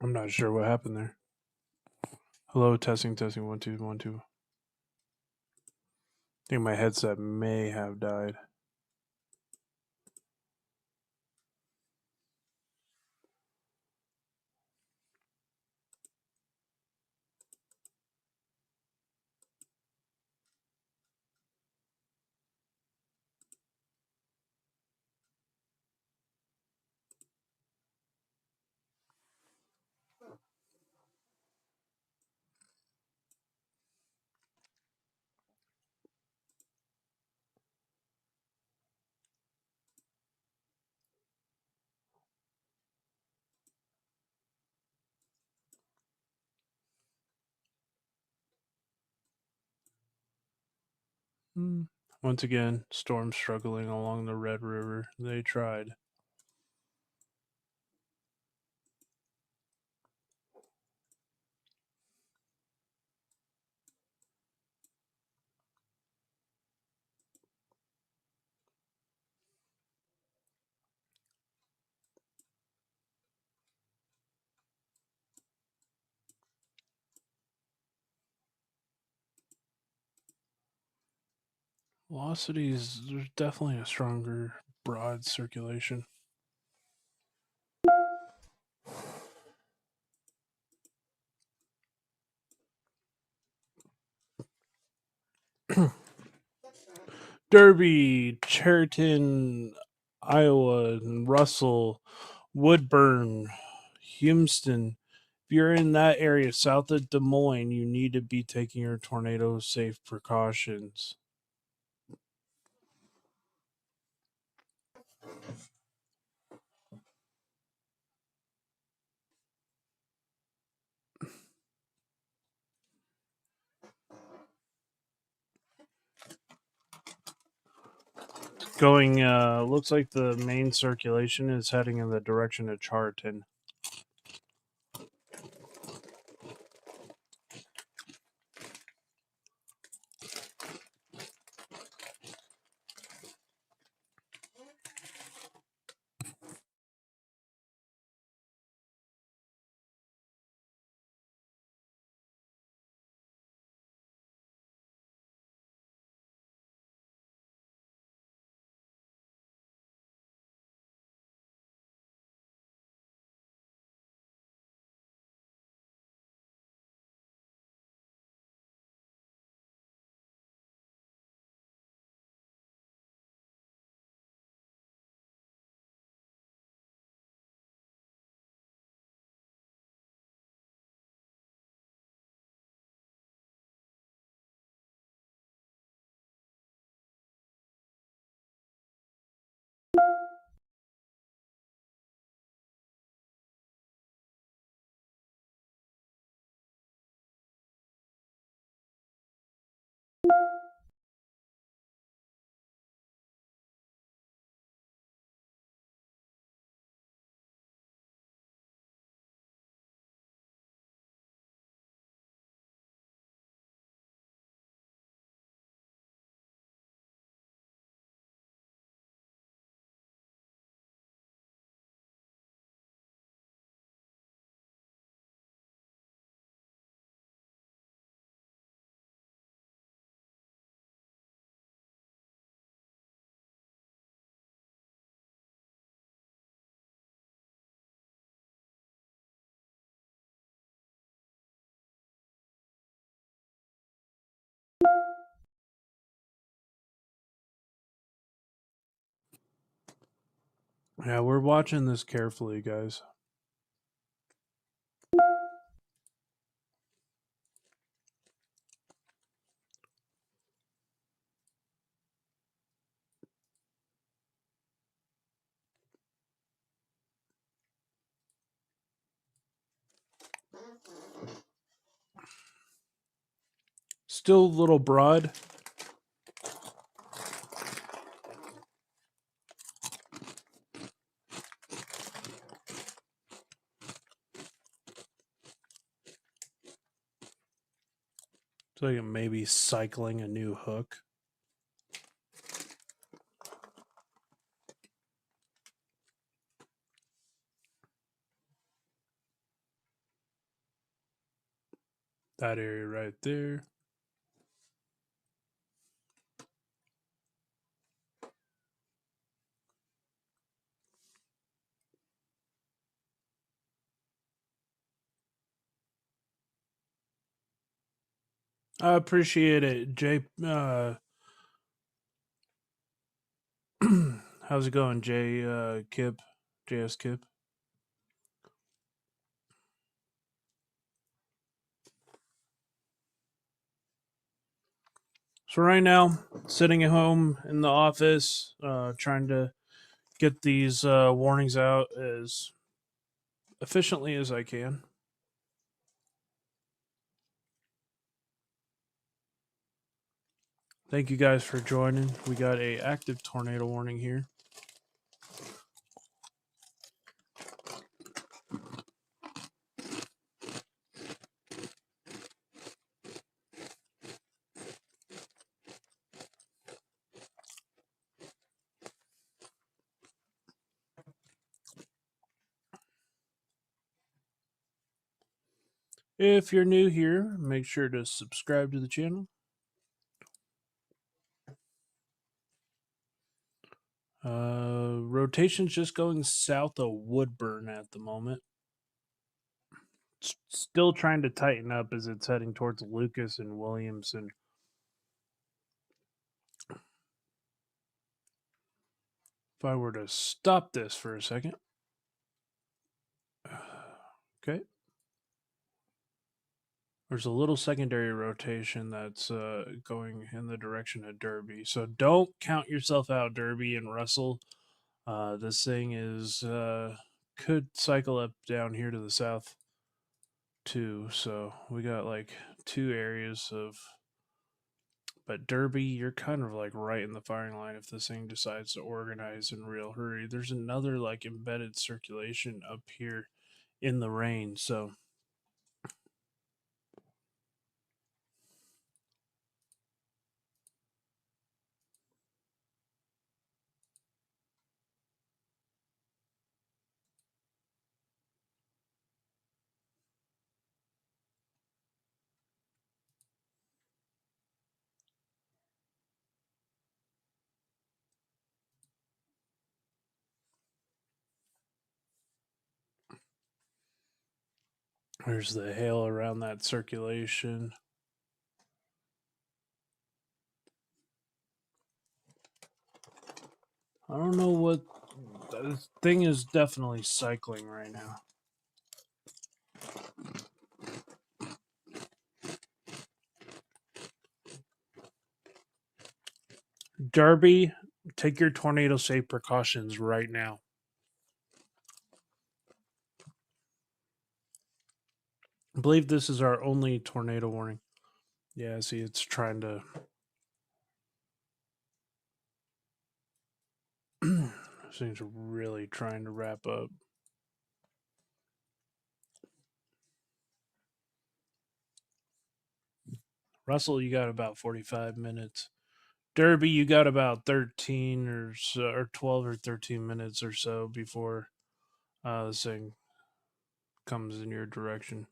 [SPEAKER 1] I'm not sure what happened there. Hello, testing, 1 2 1 2. I think my headset may have died. Once again, storm struggling along the Red River. They tried. Velocities, there's definitely a stronger broad circulation. Derby, Chariton, Iowa, and Russell, Woodburn, Houston. If you're in that area south of Des Moines, you need to be taking your tornado safe precautions. Going, looks like the main circulation is heading in the direction of Chariton. Yeah, we're watching this carefully, guys. Still a little broad. It's like maybe cycling a new hook. That area right there. I appreciate it, Jay. How's it going, Jay? Kip, JS Kip. So right now, sitting at home in the office, trying to get these warnings out as efficiently as I can. Thank you guys for joining. We got a active tornado warning here. If you're new here, make sure to subscribe to the channel. Rotation's just going south of Woodburn at the moment. Still trying to tighten up as it's heading towards Lucas and Williamson. If I were to stop this for a second. Okay. There's a little secondary rotation that's going in the direction of Derby. So don't count yourself out, Derby and Russell. This thing is could cycle up down here to the south too. So we got like two areas of. But Derby, you're kind of like right in the firing line if this thing decides to organize in real hurry. There's another like embedded circulation up here in the rain. So there's the hail around that circulation. I don't know what. This thing is definitely cycling right now. Derby, take your tornado safe precautions right now. I believe this is our only tornado warning. Yeah, see, it's trying to. This thing's really trying to wrap up. Russell, you got about 45 minutes. Derby, you got about 13 or so, or 12 or 13 minutes or so before this thing comes in your direction.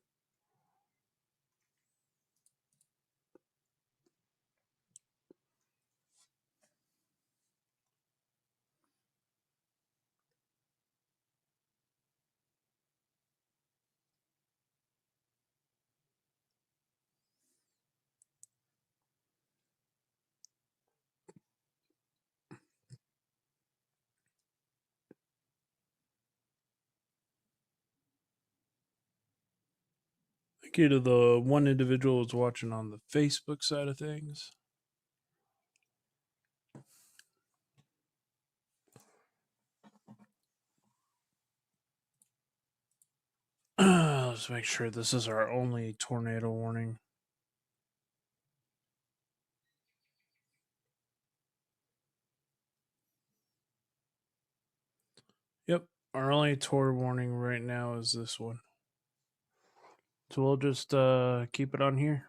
[SPEAKER 1] Thank you to the one individual who's watching on the Facebook side of things. Let's make sure this is our only tornado warning. Yep, our only tornado warning right now is this one. So we'll just keep it on here.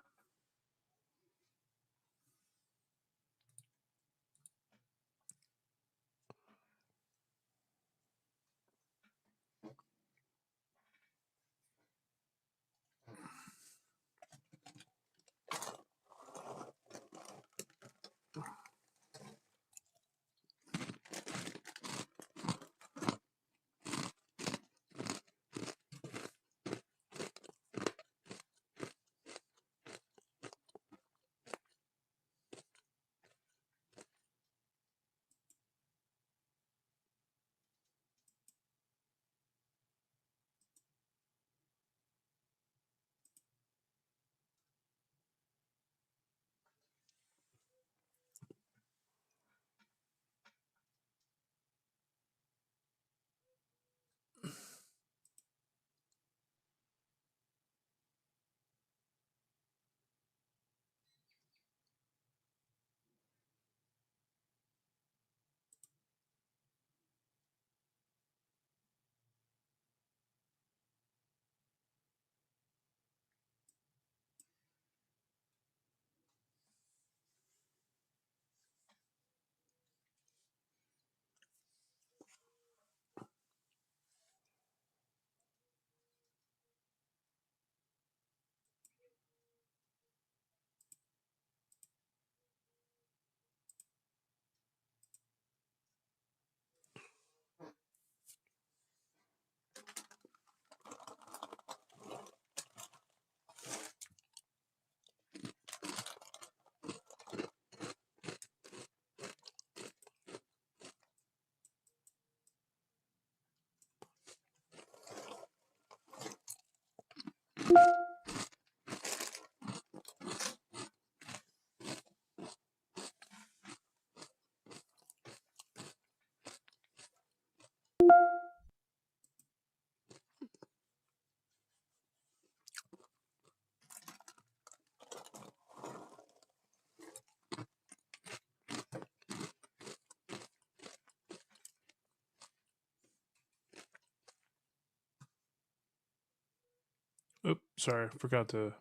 [SPEAKER 1] Oops, sorry, I forgot to.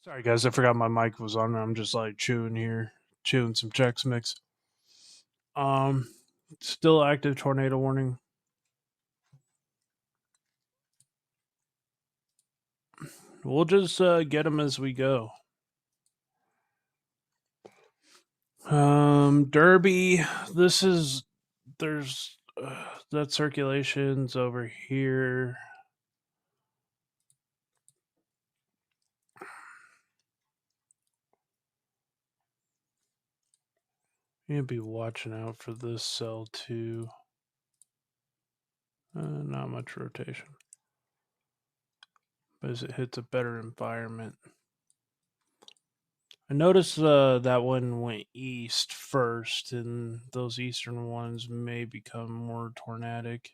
[SPEAKER 1] Sorry, guys, I forgot my mic was on. I'm just like chewing here, chewing some Chex Mix. Um, Still active tornado warning. We'll just get them as we go. Derby. This is there's that circulation's over here. You need to be watching out for this cell too. Not much rotation, but as it hits a better environment. I noticed that one went east first, and those eastern ones may become more tornadic.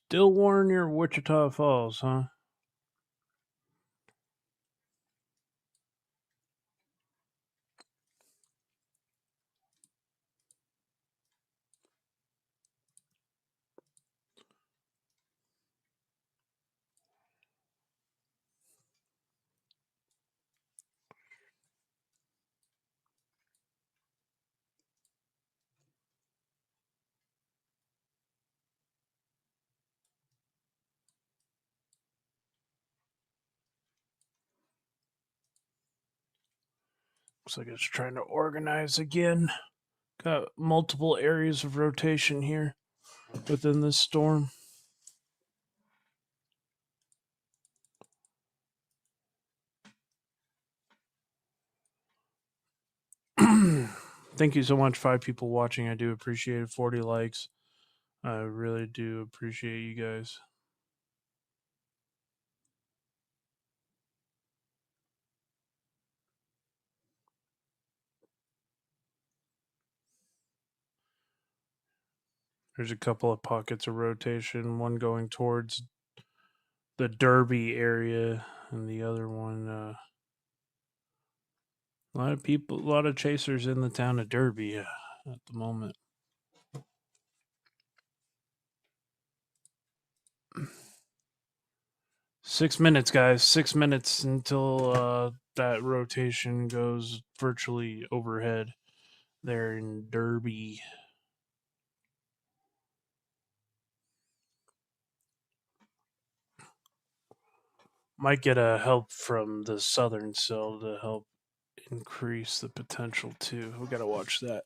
[SPEAKER 1] Still warn your Wichita Falls, huh? Looks like it's trying to organize again. Got multiple areas of rotation here within this storm. Thank you so much, 5 people watching. I do appreciate it. 40 likes. I really do appreciate you guys. There's a couple of pockets of rotation, one going towards the Derby area, and the other one, a lot of people, a lot of chasers in the town of Derby at the moment. Six minutes, guys. 6 minutes until that rotation goes virtually overhead there in Derby. Might get a help from the southern cell to help increase the potential too. We gotta watch that.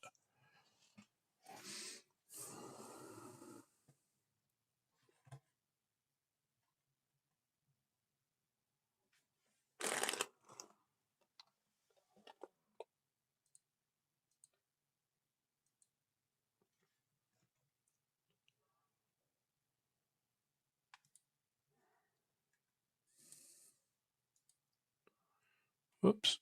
[SPEAKER 1] Whoops.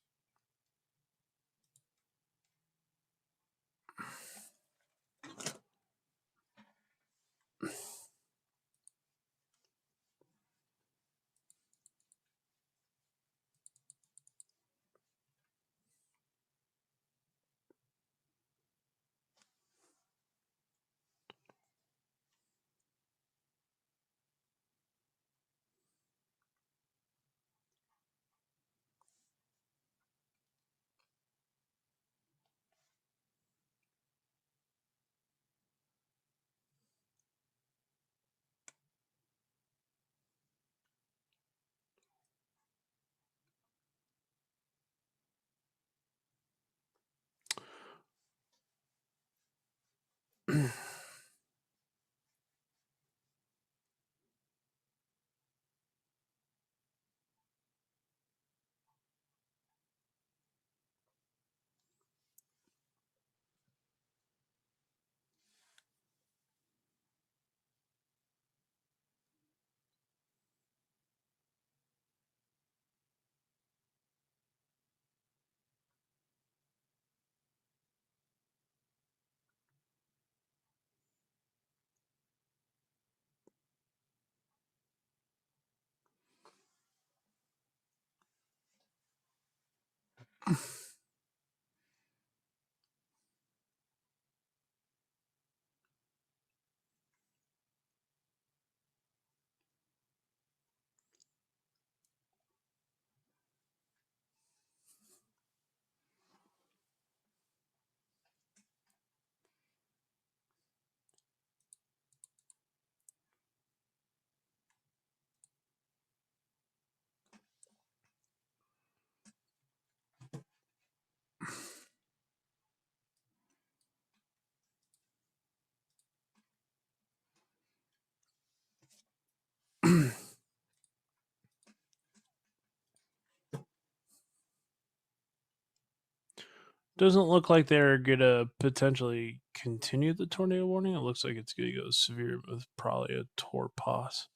[SPEAKER 1] Doesn't look like they're gonna potentially continue the tornado warning. It looks like it's gonna go severe with probably a torpos.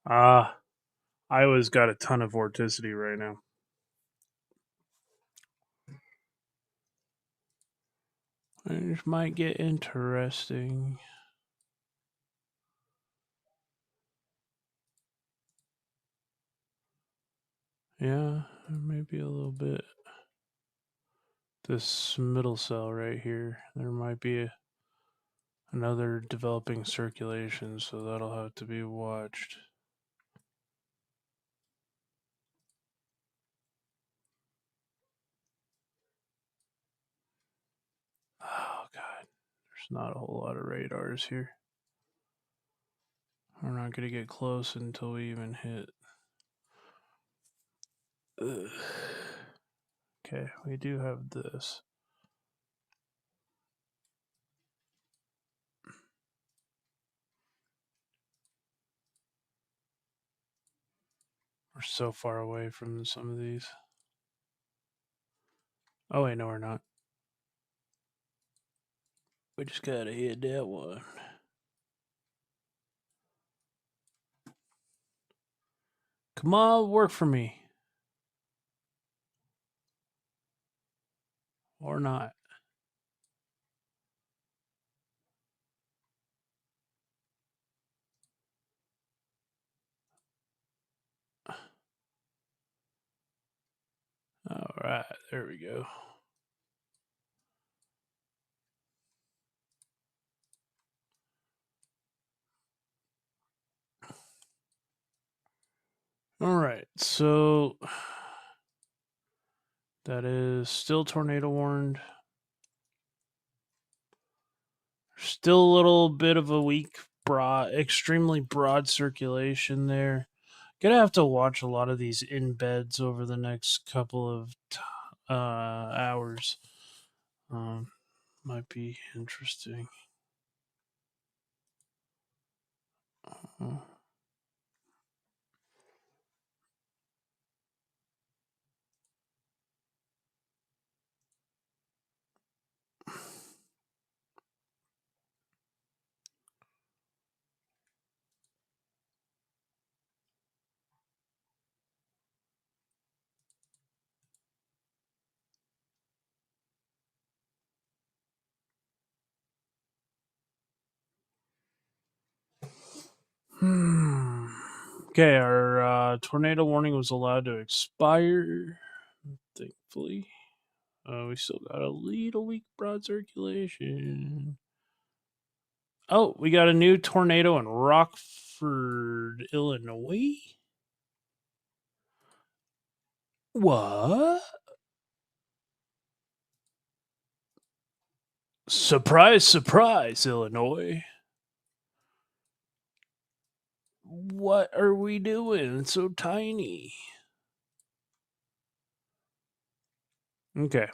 [SPEAKER 1] Ah, Iowa's got a ton of vorticity right now. It might get interesting. Yeah, maybe a little bit. This middle cell right here, there might be another developing circulation, so that'll have to be watched. Oh, God. There's not a whole lot of radars here. We're not going to get close until we even hit. Ugh. Okay, we do have this. We're so far away from some of these. Oh, wait, no, we're not. We just got to hit that one. Come on, work for me. Or not. All right, there we go. All right, so that is still tornado warned. Still a little bit of a weak, extremely broad circulation there. Gonna have to watch a lot of these embeds over the next couple of hours. Might be interesting. Uh, Hmm. Okay, our tornado warning was allowed to expire. Thankfully, we still got a little weak broad circulation. Oh, we got a new tornado in Rockford, Illinois. What? Surprise, surprise, Illinois. What are we doing? It's so tiny. Okay.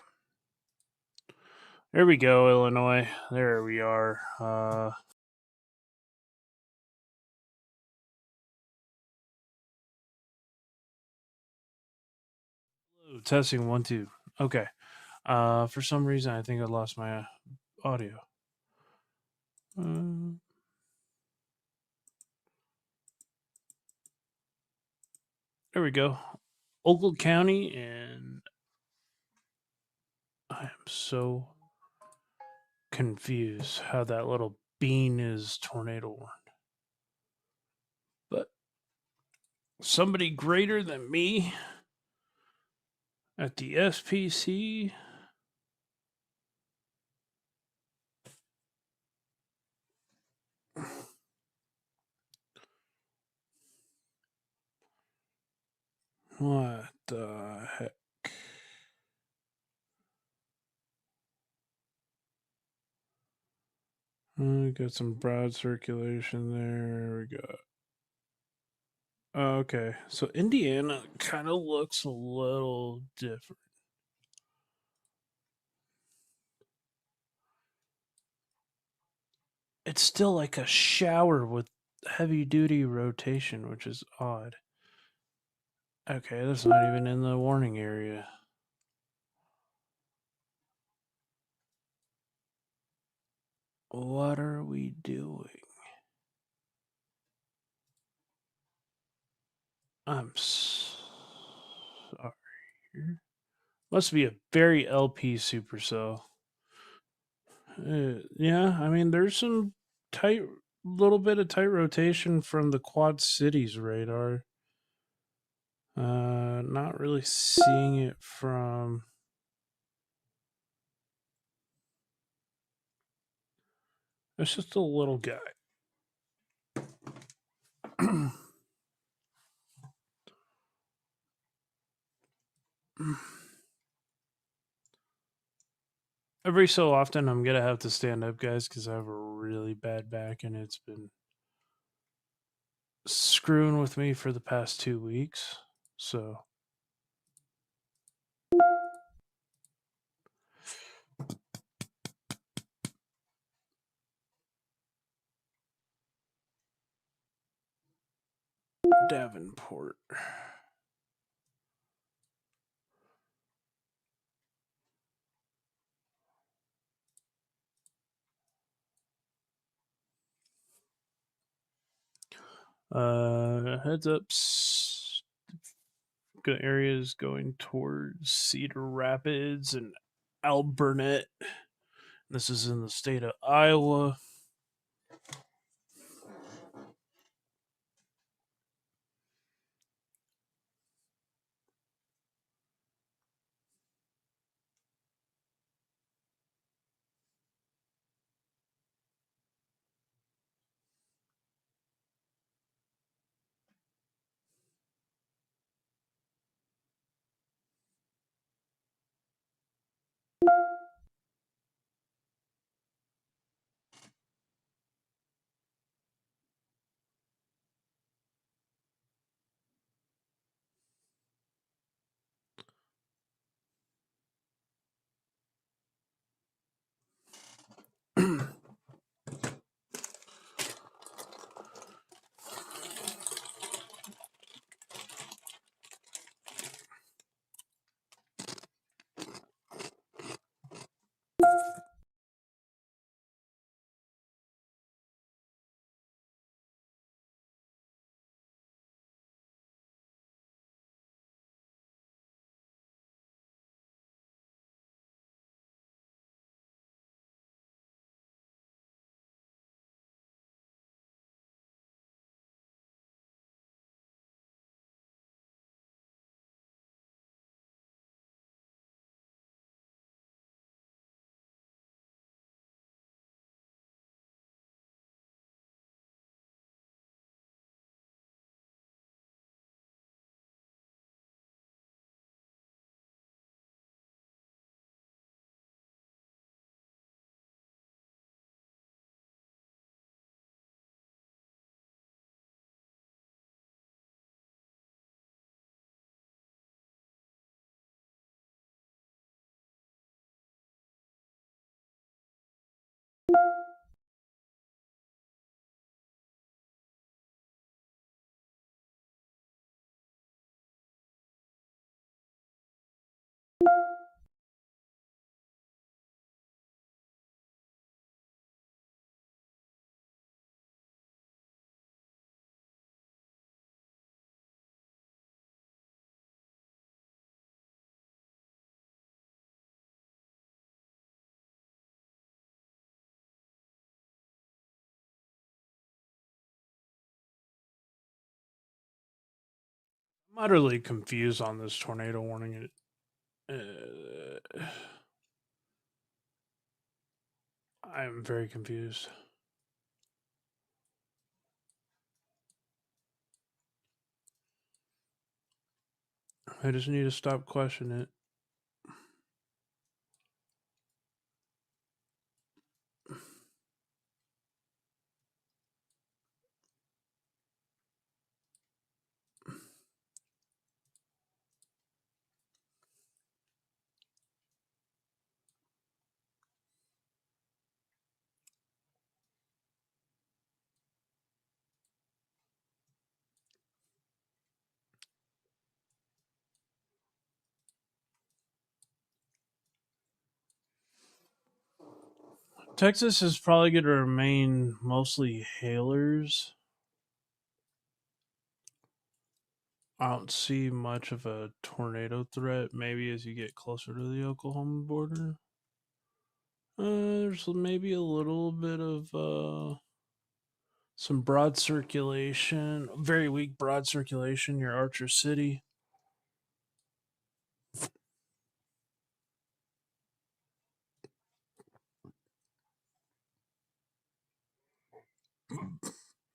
[SPEAKER 1] There we go, Illinois. There we are. Testing 1 2. Okay. For some reason, I think I lost my audio. There we go. Ogle County, and I am so confused how that little bean is tornado warned. But somebody greater than me at the SPC. What the heck? We got some broad circulation there. We got Okay, so Indiana kind of looks a little different. It's still like a shower with heavy duty rotation, which is odd. Okay, that's not even in the warning area. What are we doing? I'm sorry. Must be a very LP supercell. Yeah, I mean, there's some tight, little bit of tight rotation from the Quad Cities radar. Not really seeing it from. It's just a little guy. Every so often, I'm gonna have to stand up, guys, because I have a really bad back, and it's been screwing with me for the past 2 weeks. So, Davenport. Heads up. Good areas going towards Cedar Rapids and Alburnett. This is in the state of Iowa. I'm utterly confused on this tornado warning. I'm very confused. I just need to stop questioning it. Texas is probably going to remain mostly hailers. I don't see much of a tornado threat. Maybe as you get closer to the Oklahoma border, there's maybe a little bit of some broad circulation, very weak broad circulation near Archer City.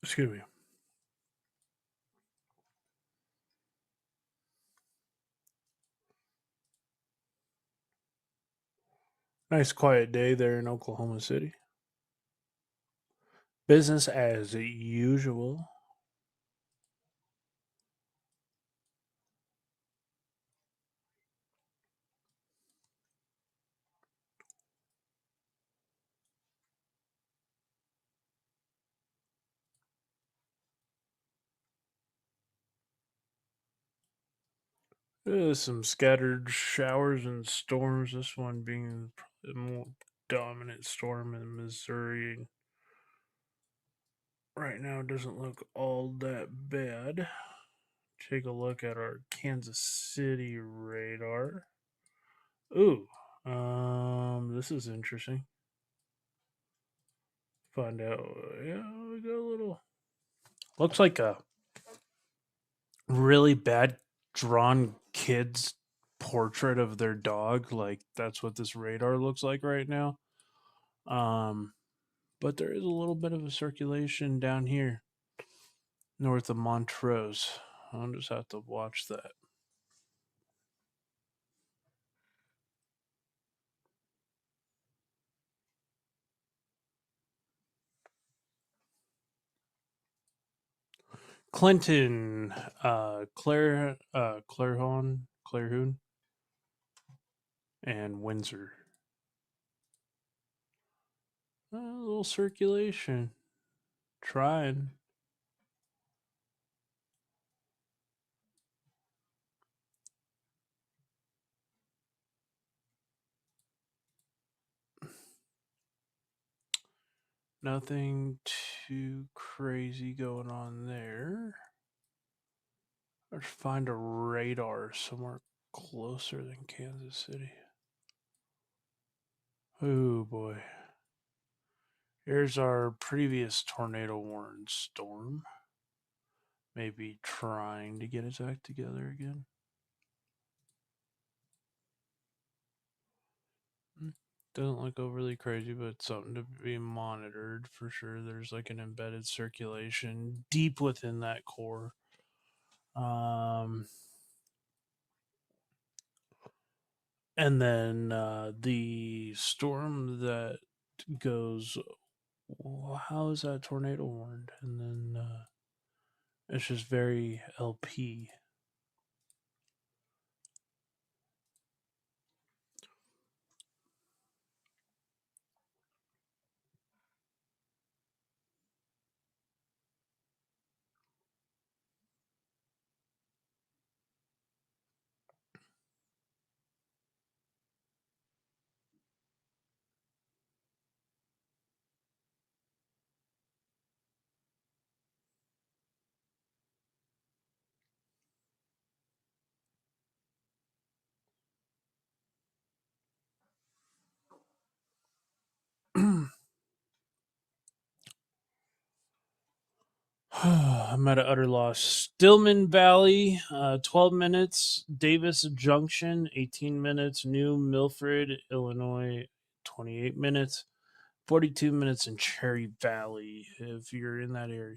[SPEAKER 1] Excuse me. Nice quiet day there in Oklahoma City. Business as usual. Some scattered showers and storms. This one being the more dominant storm in Missouri. Right now doesn't look all that bad. Take a look at our Kansas City radar. Ooh, this is interesting. Find out. Yeah, we got a little. Looks like a really bad drawn kid's portrait of their dog. Like that's what this radar looks like right now. Um, but there is a little bit of a circulation down here north of Montrose. I'll just have to watch that. Clinton, Clairhoun, and Windsor. A little circulation. Trying. Nothing too crazy going on there. Let's find a radar somewhere closer than Kansas City. Oh boy. Here's our previous tornado warned storm. Maybe trying to get its act together again. Doesn't look overly crazy, but it's something to be monitored for sure. There's like an embedded circulation deep within that core. And then the storm that goes, well, how is that tornado warned? And then it's just very LP. I'm at an utter loss. Stillman Valley, 12 minutes. Davis Junction, 18 minutes. New Milford, Illinois, 28 minutes. 42 minutes in Cherry Valley if you're in that area.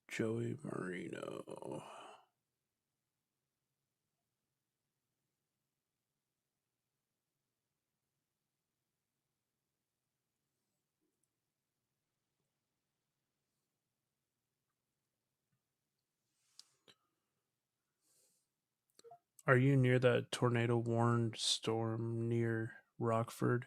[SPEAKER 1] Joey Marino. Are you near that tornado warned storm near Rockford?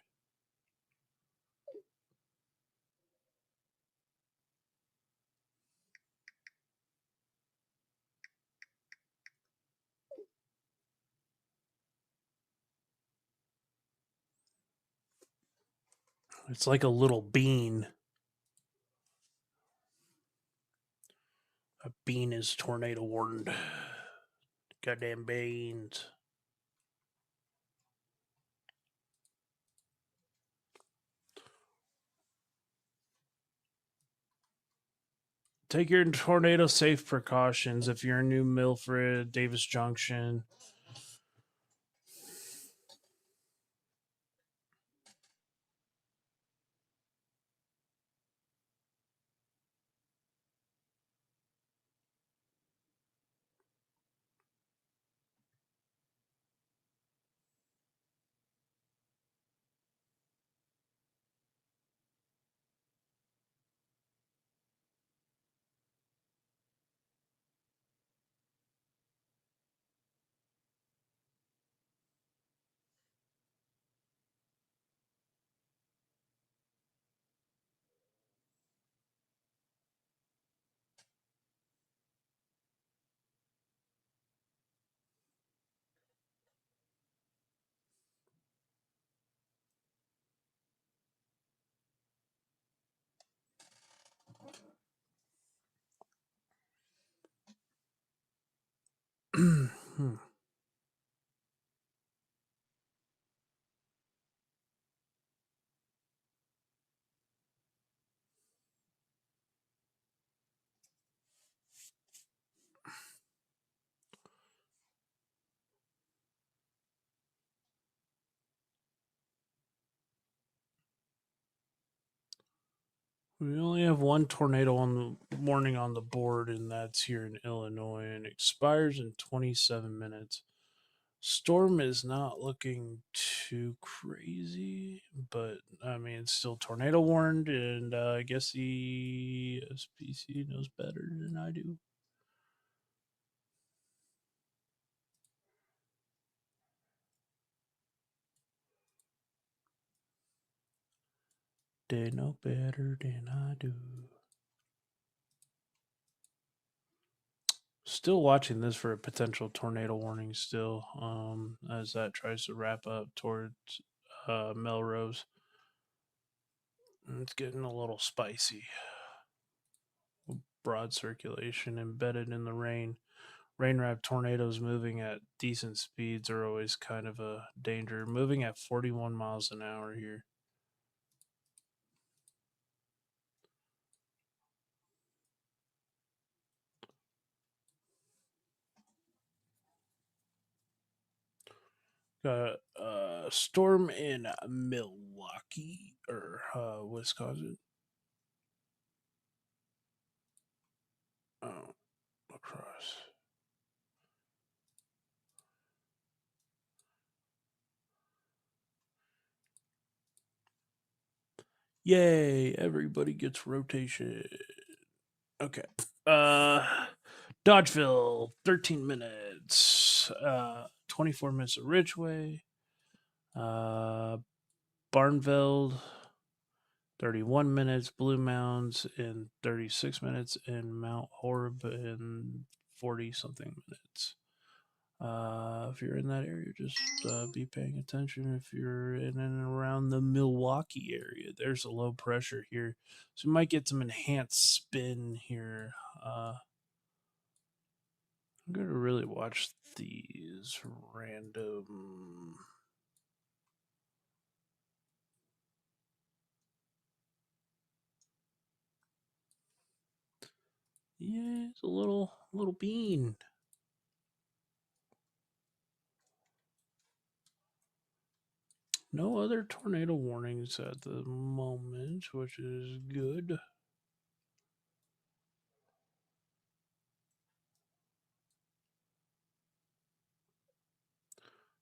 [SPEAKER 1] It's like a little bean. A bean is tornado warned. Goddamn beans. Take your tornado safe precautions if you're in New Milford, Davis Junction. We only have one tornado on the warning on the board, and that's here in Illinois, and expires in 27 minutes. Storm is not looking too crazy, but I mean, it's still tornado warned, and I guess the SPC knows better than I do. They know better than I do. Still watching this for a potential tornado warning still, as that tries to wrap up towards Melrose. It's getting a little spicy. Broad circulation embedded in the rain. Rain wrapped tornadoes moving at decent speeds are always kind of a danger. Moving at 41 miles an hour here. Got a storm in Milwaukee or Wisconsin. Oh, across. Yay, everybody gets rotation. Okay. Dodgeville, 13 minutes. 24 minutes of Ridgeway. Barnveld, 31 minutes. Blue Mounds in 36 minutes. And Mount Horeb in 40 something minutes. If you're in that area, just be paying attention. If you're in and around the Milwaukee area, there's a low pressure here. So we might get some enhanced spin here. I'm going to really watch these random. Yeah, it's a little bean. No other tornado warnings at the moment, which is good.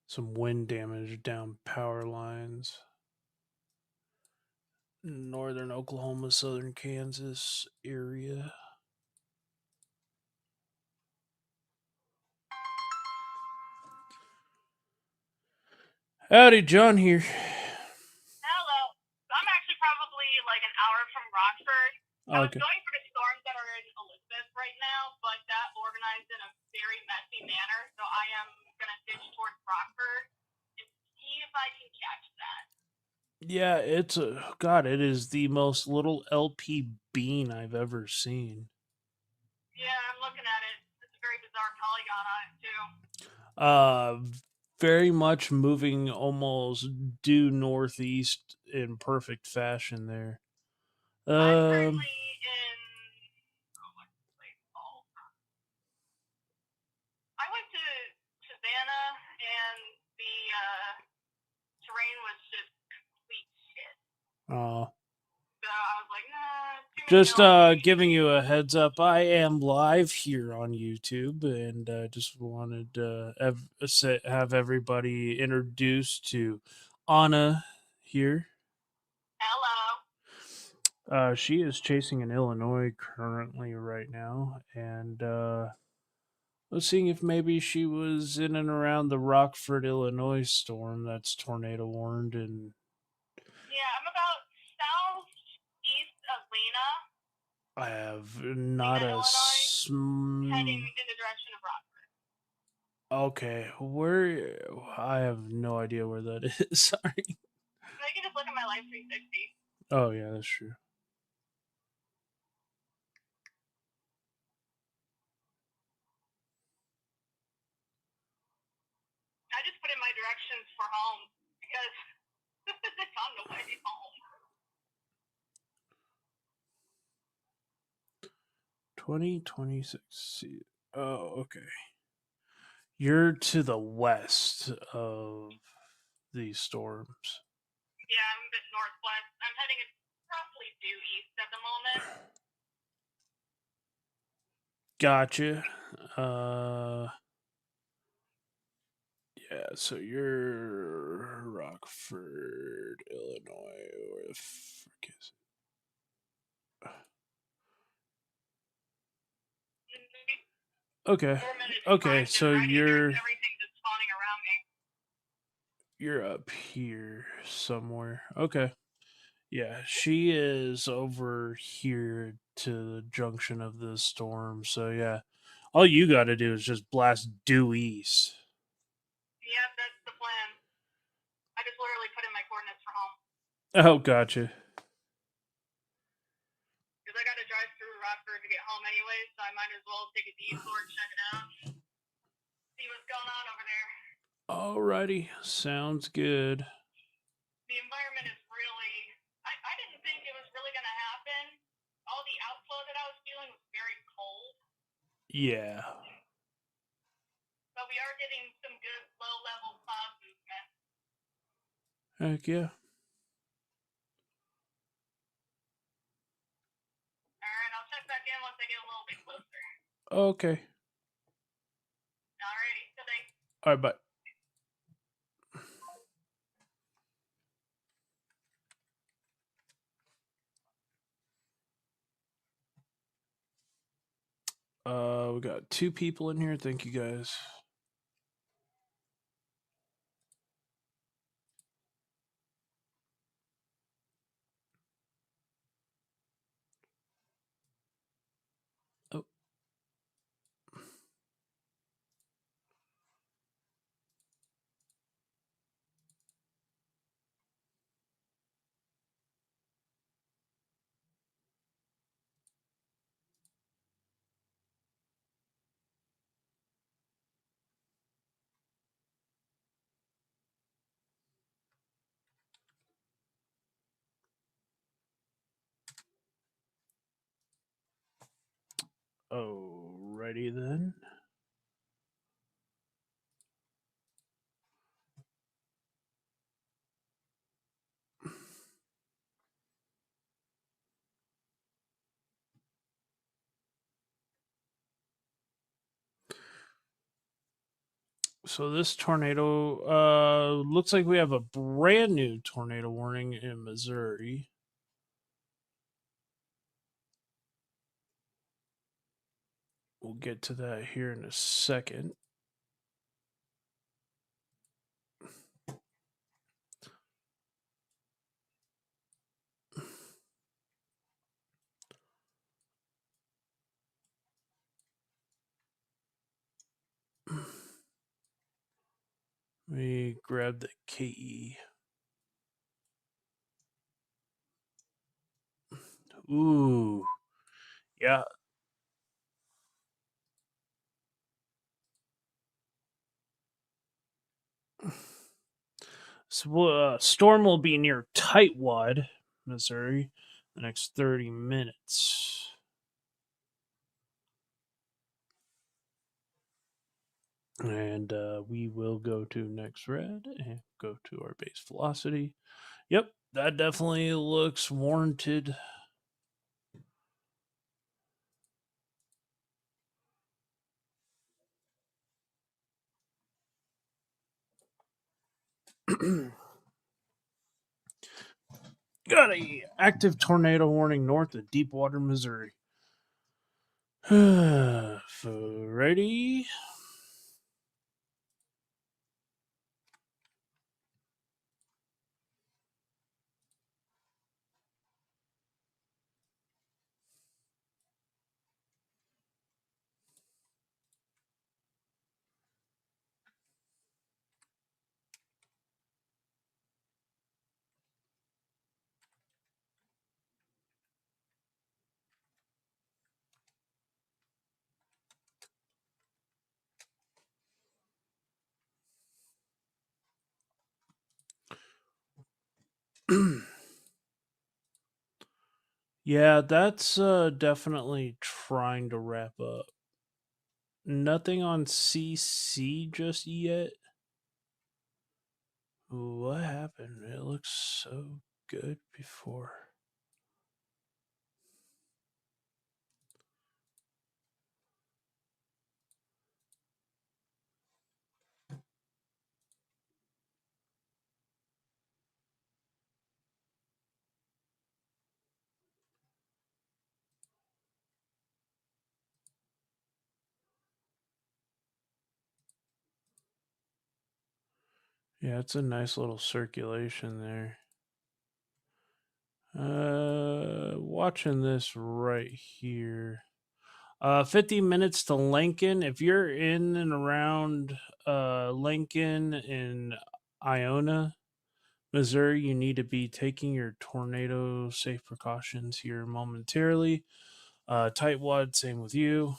[SPEAKER 1] Some wind damage down power lines. Northern Oklahoma, southern Kansas area. Howdy, John here.
[SPEAKER 3] Hello. I'm actually probably like an hour from Rockford. I was going for the storms that are in Elizabeth right now, but that organized in a very messy manner, so I am going to ditch towards Rockford and see if I can catch that.
[SPEAKER 1] Yeah, it's a God. It is the most little LP bean I've ever seen.
[SPEAKER 3] Yeah, I'm looking at it. It's a very bizarre polygon on it too.
[SPEAKER 1] Very much moving almost due northeast in perfect fashion there.
[SPEAKER 3] I'm currently in. Oh, what's the place called? I went to Savannah, and the terrain was just complete shit. So I was like, nah, too many
[SPEAKER 1] Just
[SPEAKER 3] hills.
[SPEAKER 1] giving you a heads up, I am live here on YouTube, and just wanted to have everybody introduced to Anna here.
[SPEAKER 3] Hello.
[SPEAKER 1] She is chasing in Illinois currently right now, and was seeing if maybe she was in and around the Rockford, Illinois storm that's tornado warned. And
[SPEAKER 3] Yeah, I'm about southeast of Lena.
[SPEAKER 1] I have not
[SPEAKER 3] Lena,
[SPEAKER 1] a
[SPEAKER 3] Illinois, heading in the direction of Rockford.
[SPEAKER 1] Okay, where? I have no idea where that is. Sorry.
[SPEAKER 3] I can just look at my Life 360.
[SPEAKER 1] Oh yeah, that's true.
[SPEAKER 3] I just put in my directions for home because it's on the way home.
[SPEAKER 1] 2026. Oh, okay. You're to the west of these storms.
[SPEAKER 3] Yeah, I'm a bit northwest. I'm heading roughly due east at the moment.
[SPEAKER 1] Gotcha. Yeah, so you're Rockford, Illinois. Where the frick is it? Okay. Okay, so you're
[SPEAKER 3] Everything just spawning around me.
[SPEAKER 1] You're up here somewhere. Okay. Yeah, she is over here to the junction of the storm. So yeah, all you got to do is just blast due east.
[SPEAKER 3] Yep, that's the plan. I just literally put in my coordinates for home.
[SPEAKER 1] Oh, gotcha.
[SPEAKER 3] Because I got to drive through Rockford to get home anyway, so I might as well take a detour, check it out, see what's going on over there.
[SPEAKER 1] Alrighty, sounds good.
[SPEAKER 3] The environment is really. I didn't think it was really going to happen. All the outflow that I was feeling was very cold.
[SPEAKER 1] Yeah.
[SPEAKER 3] But we are getting some good low-level cloud movement.
[SPEAKER 1] Heck yeah.
[SPEAKER 3] Alright, I'll check back in once I get a little bit closer.
[SPEAKER 1] Okay.
[SPEAKER 3] Alrighty, today.
[SPEAKER 1] Alright, bye. We got 2 people in here. Thank you guys. Oh. Alrighty then. So this tornado looks like we have a brand new tornado warning in Missouri. We'll get to that here in a second. Let me grab the KE. Ooh, yeah. So, storm will be near Tightwad, Missouri, the next 30 minutes. And we will go to next red and go to our base velocity. Yep, that definitely looks warranted. Got a active tornado warning north of Deepwater, Missouri. Ready? Yeah, that's definitely trying to wrap up. Nothing on CC just yet. What happened? It looks so good before. Yeah, it's a nice little circulation there. Watching this right here. 50 minutes to Lincoln. If you're in and around Lincoln and Iona, Missouri, you need to be taking your tornado safe precautions here momentarily. Tightwad, same with you.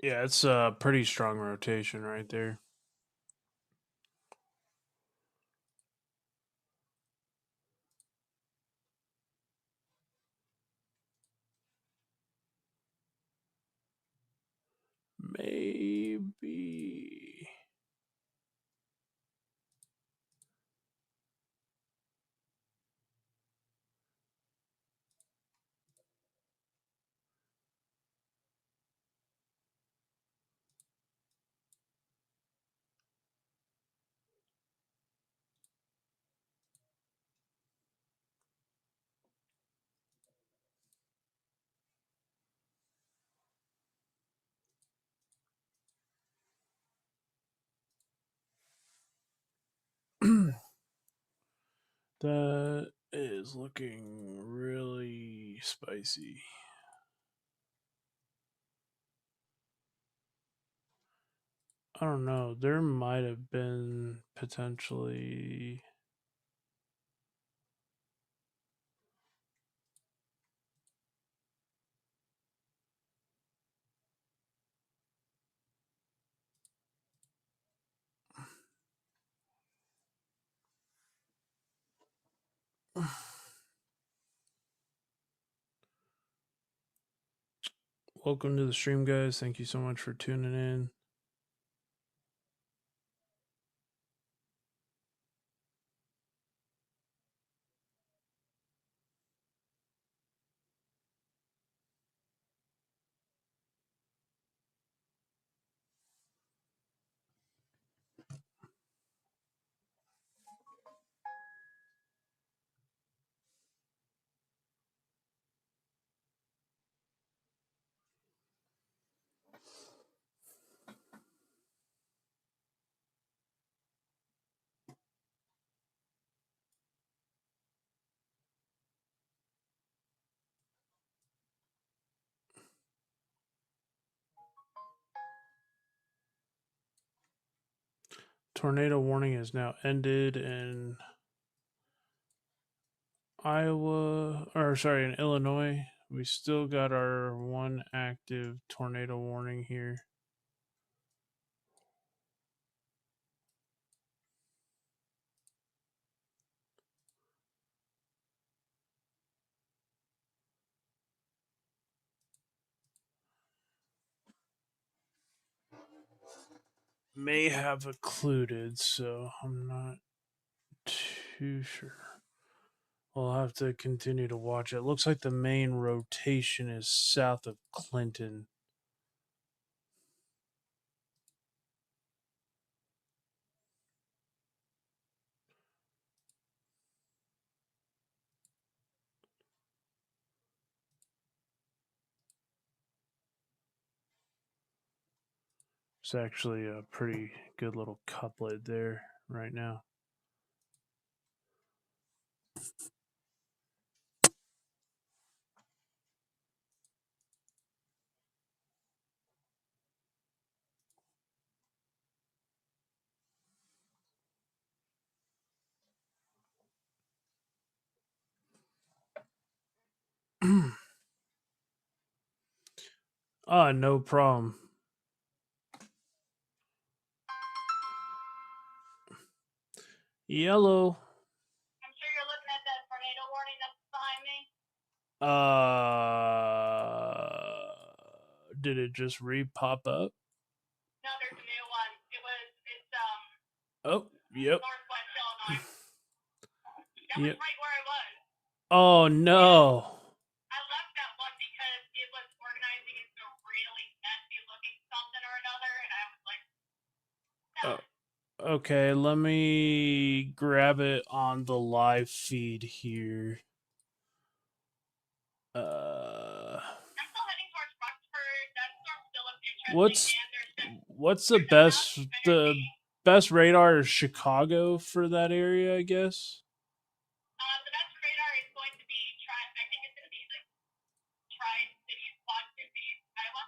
[SPEAKER 1] Yeah, it's a pretty strong rotation right there. Maybe. That is looking really spicy. I don't know. There might have been potentially. Welcome to the stream, guys. Thank you so much for tuning in. Tornado warning is now ended in Iowa, or sorry, in Illinois. We still got our one active tornado warning here. May have occluded, so I'm not too sure. We'll have to continue to watch it. It looks like the main rotation is south of Clinton. It's actually a pretty good little couplet there right now. No problem. Yellow.
[SPEAKER 3] I'm sure you're looking at that tornado warning that's behind me.
[SPEAKER 1] Did it just re-pop up?
[SPEAKER 3] No, there's a new one. It's
[SPEAKER 1] Oh, yep.
[SPEAKER 3] Northwest Illinois. That
[SPEAKER 1] Yep.
[SPEAKER 3] was right where I was.
[SPEAKER 1] Oh no.
[SPEAKER 3] I left that one because it was organizing into a really messy looking something or another, and I was like, no.
[SPEAKER 1] Okay, let me grab it on the live feed here.
[SPEAKER 3] I'm still heading towards Rockford. That storm's still looks interesting.
[SPEAKER 1] What's the best radar is Chicago for that area, I guess?
[SPEAKER 3] The best radar is going to be I think it's going to be like Tri-Cities, Quad Cities, Iowa.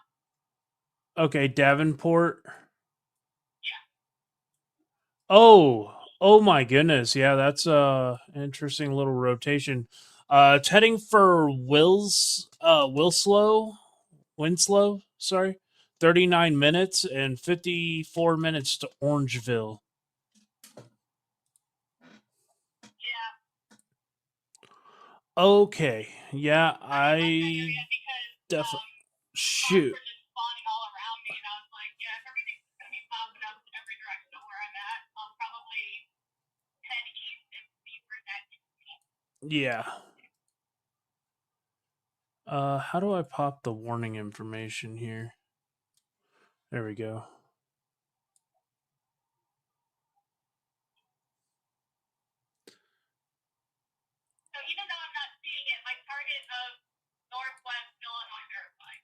[SPEAKER 1] Okay, Davenport.
[SPEAKER 3] Yeah.
[SPEAKER 1] Oh my goodness. Yeah, that's a interesting little rotation. It's heading for Winslow, sorry. 39 minutes and 54 minutes to Orangeville.
[SPEAKER 3] Yeah.
[SPEAKER 1] Okay. Yeah,
[SPEAKER 3] I like that area because
[SPEAKER 1] definitely.
[SPEAKER 3] rocks
[SPEAKER 1] Shoot.
[SPEAKER 3] were just spawning all around me, and I was like, yeah, if everything's gonna be popping up in every direction of where I'm at, I'll probably head east and see where that is.
[SPEAKER 1] Yeah. How do I pop the warning information here? There we go.
[SPEAKER 3] So even though I'm not seeing it, my target of Northwest Illinois verified.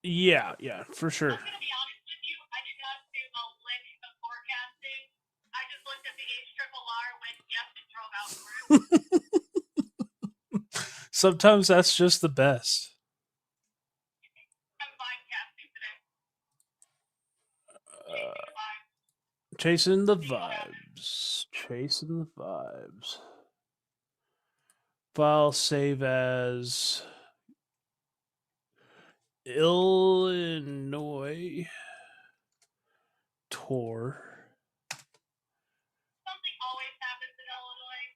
[SPEAKER 1] Yeah, for sure.
[SPEAKER 3] I'm gonna be honest with you, I did not do a lick of forecasting. I just looked at the HRRR, went yes, and drove out for it.
[SPEAKER 1] Sometimes that's just the best.
[SPEAKER 3] I'm vibecasting today.
[SPEAKER 1] Chasing the vibes. Chasing the vibes. File save as Illinois tour.
[SPEAKER 3] Something always happens in Illinois.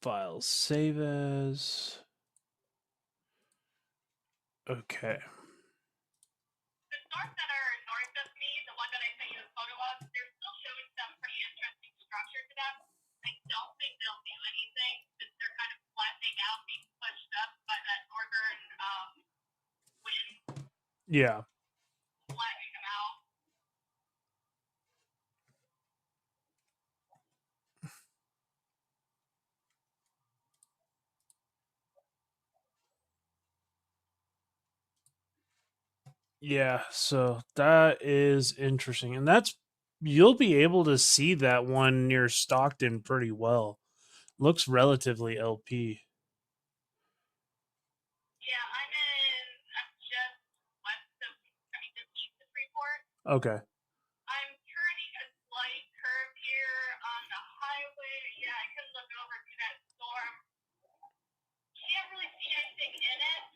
[SPEAKER 1] File save as. Okay.
[SPEAKER 3] The stores that are north of me, the one that I sent you a photo of, they're still showing some pretty interesting structure to them. I don't think they'll do anything because they're kind of flattening out, being pushed up by that northern wind.
[SPEAKER 1] Yeah.
[SPEAKER 3] Flattening them out.
[SPEAKER 1] Yeah, so that is interesting. And you'll be able to see that one near Stockton pretty well. Looks relatively LP.
[SPEAKER 3] Yeah, I'm just west of, just east of Freeport.
[SPEAKER 1] Okay.
[SPEAKER 3] I'm turning a slight curve here on the highway. Yeah, I could look over to that storm. Can't really see anything in it.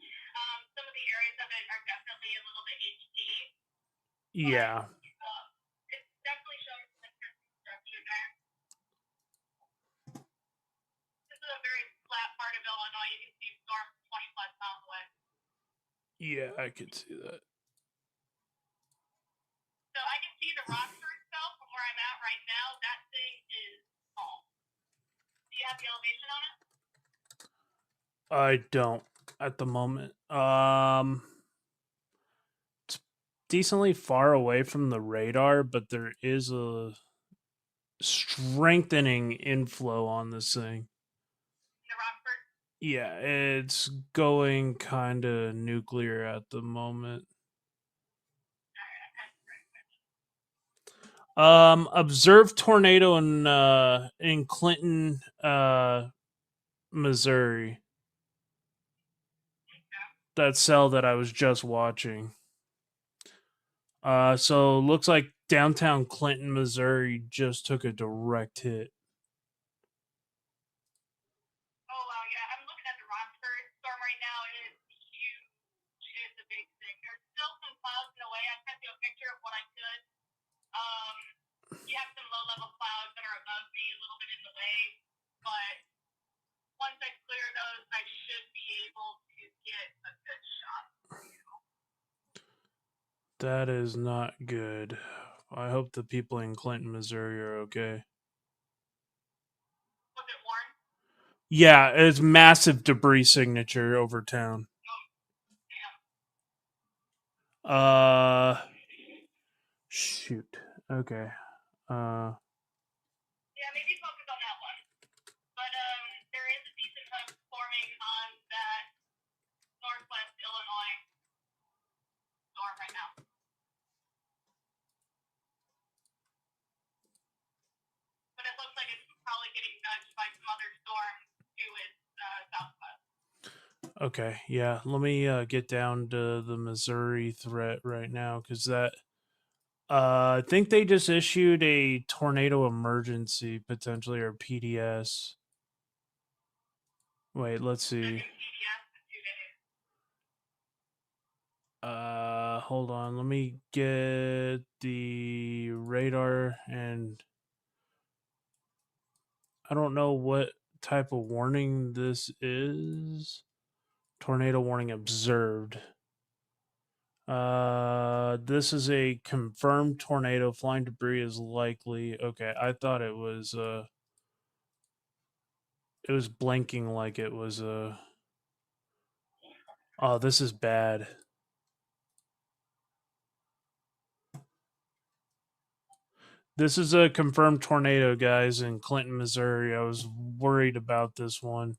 [SPEAKER 3] Some of the areas of it are definitely a little bit HD.
[SPEAKER 1] Yeah.
[SPEAKER 3] It's definitely showing some interesting structure there. This is a very flat part of Illinois. You can see storms 20 plus miles away.
[SPEAKER 1] Yeah, I could see that.
[SPEAKER 3] So I can see the Rockford itself from where I'm at right now. That thing is small. Do you have the elevation on it?
[SPEAKER 1] I don't at the moment. It's decently far away from the radar, but there is a strengthening inflow on this thing.
[SPEAKER 3] The Rockford?
[SPEAKER 1] Yeah, it's going kind of nuclear at the moment. Observe tornado in Clinton, Missouri. That cell that I was just watching. So looks like downtown Clinton, Missouri just took a direct hit.
[SPEAKER 3] Oh, wow, yeah. I'm looking at the Rockford storm right now. It is huge. It's a big thing. There's still some clouds in the way. I sent you a picture of what I could. You have some low-level clouds that are above me, a little bit in the way. But once I clear those, I should be able to get a good shot for you.
[SPEAKER 1] That is not good. I hope the people in Clinton, Missouri are okay.
[SPEAKER 3] Was it warm?
[SPEAKER 1] Yeah, it's massive debris signature over town.
[SPEAKER 3] Oh, damn.
[SPEAKER 1] Shoot. Okay.
[SPEAKER 3] Yeah, maybe focus on that one. But there is a decent hook forming on that northwest Illinois storm right now. But it looks like it's probably getting nudged by some other storms to its southwest.
[SPEAKER 1] Okay, yeah. Let me get down to the Missouri threat right now because that. I think they just issued a tornado emergency potentially or PDS. Wait, let's see. hold on. Let me get the radar, and I don't know what type of warning this is. Tornado warning observed. This is a confirmed tornado. Flying debris is likely. Okay, I thought it was blinking like it was oh, this is bad. This is a confirmed tornado, guys, in Clinton, Missouri. I was worried about this one.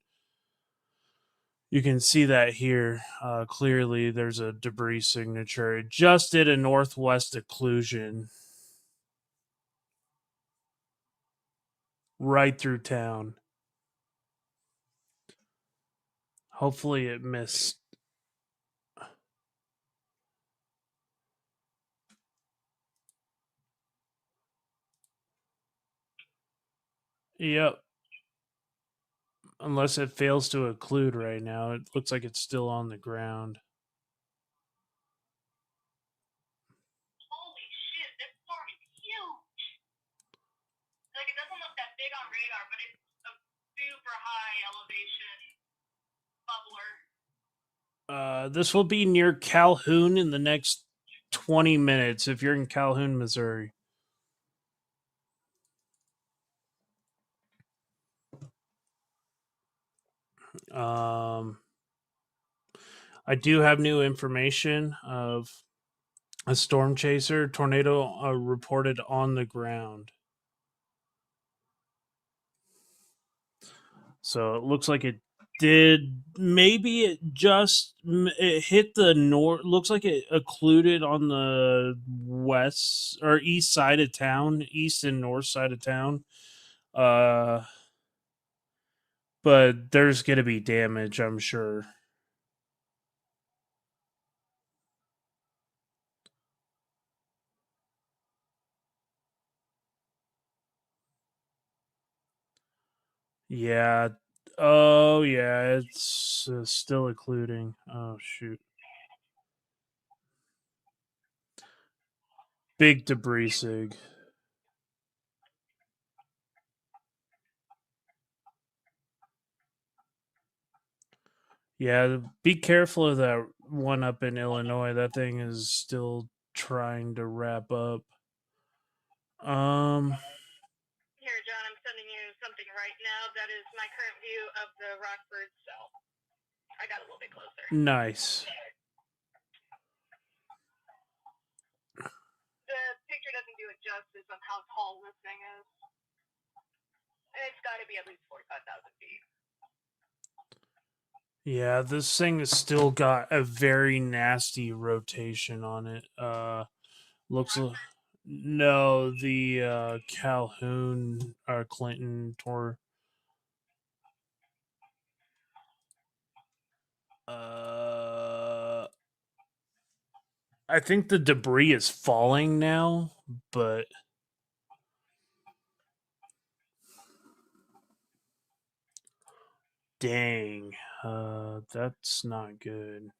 [SPEAKER 1] You can see that here. Clearly, there's a debris signature. It just did a northwest occlusion right through town. Hopefully, it missed. Yep. Unless it fails to occlude right now. It looks like it's still on the ground.
[SPEAKER 3] Holy shit, this storm is huge. Like, it doesn't look that big on radar, but it's a super high elevation bubbler.
[SPEAKER 1] This will be near Calhoun in the next 20 minutes if you're in Calhoun, Missouri. I do have new information of a storm chaser tornado reported on the ground. So it looks like it did. Maybe it hit the north. Looks like it occluded on the west or east side of town, east and north side of town. But there's gonna be damage, I'm sure. Yeah. Oh yeah, it's still occluding. Oh shoot. Big debris sig. Yeah, be careful of that one up in Illinois. That thing is still trying to wrap up.
[SPEAKER 3] Here, John, I'm sending you something right now. That is my current view of the Rockford cell. I got a little bit closer.
[SPEAKER 1] Nice.
[SPEAKER 3] The picture doesn't do it justice of how tall this thing is. It's got to be at least 45,000 feet.
[SPEAKER 1] Yeah, this thing has still got a very nasty rotation on it. Looks like no, the Calhoun or Clinton tour. I think the debris is falling now, but dang, that's not good.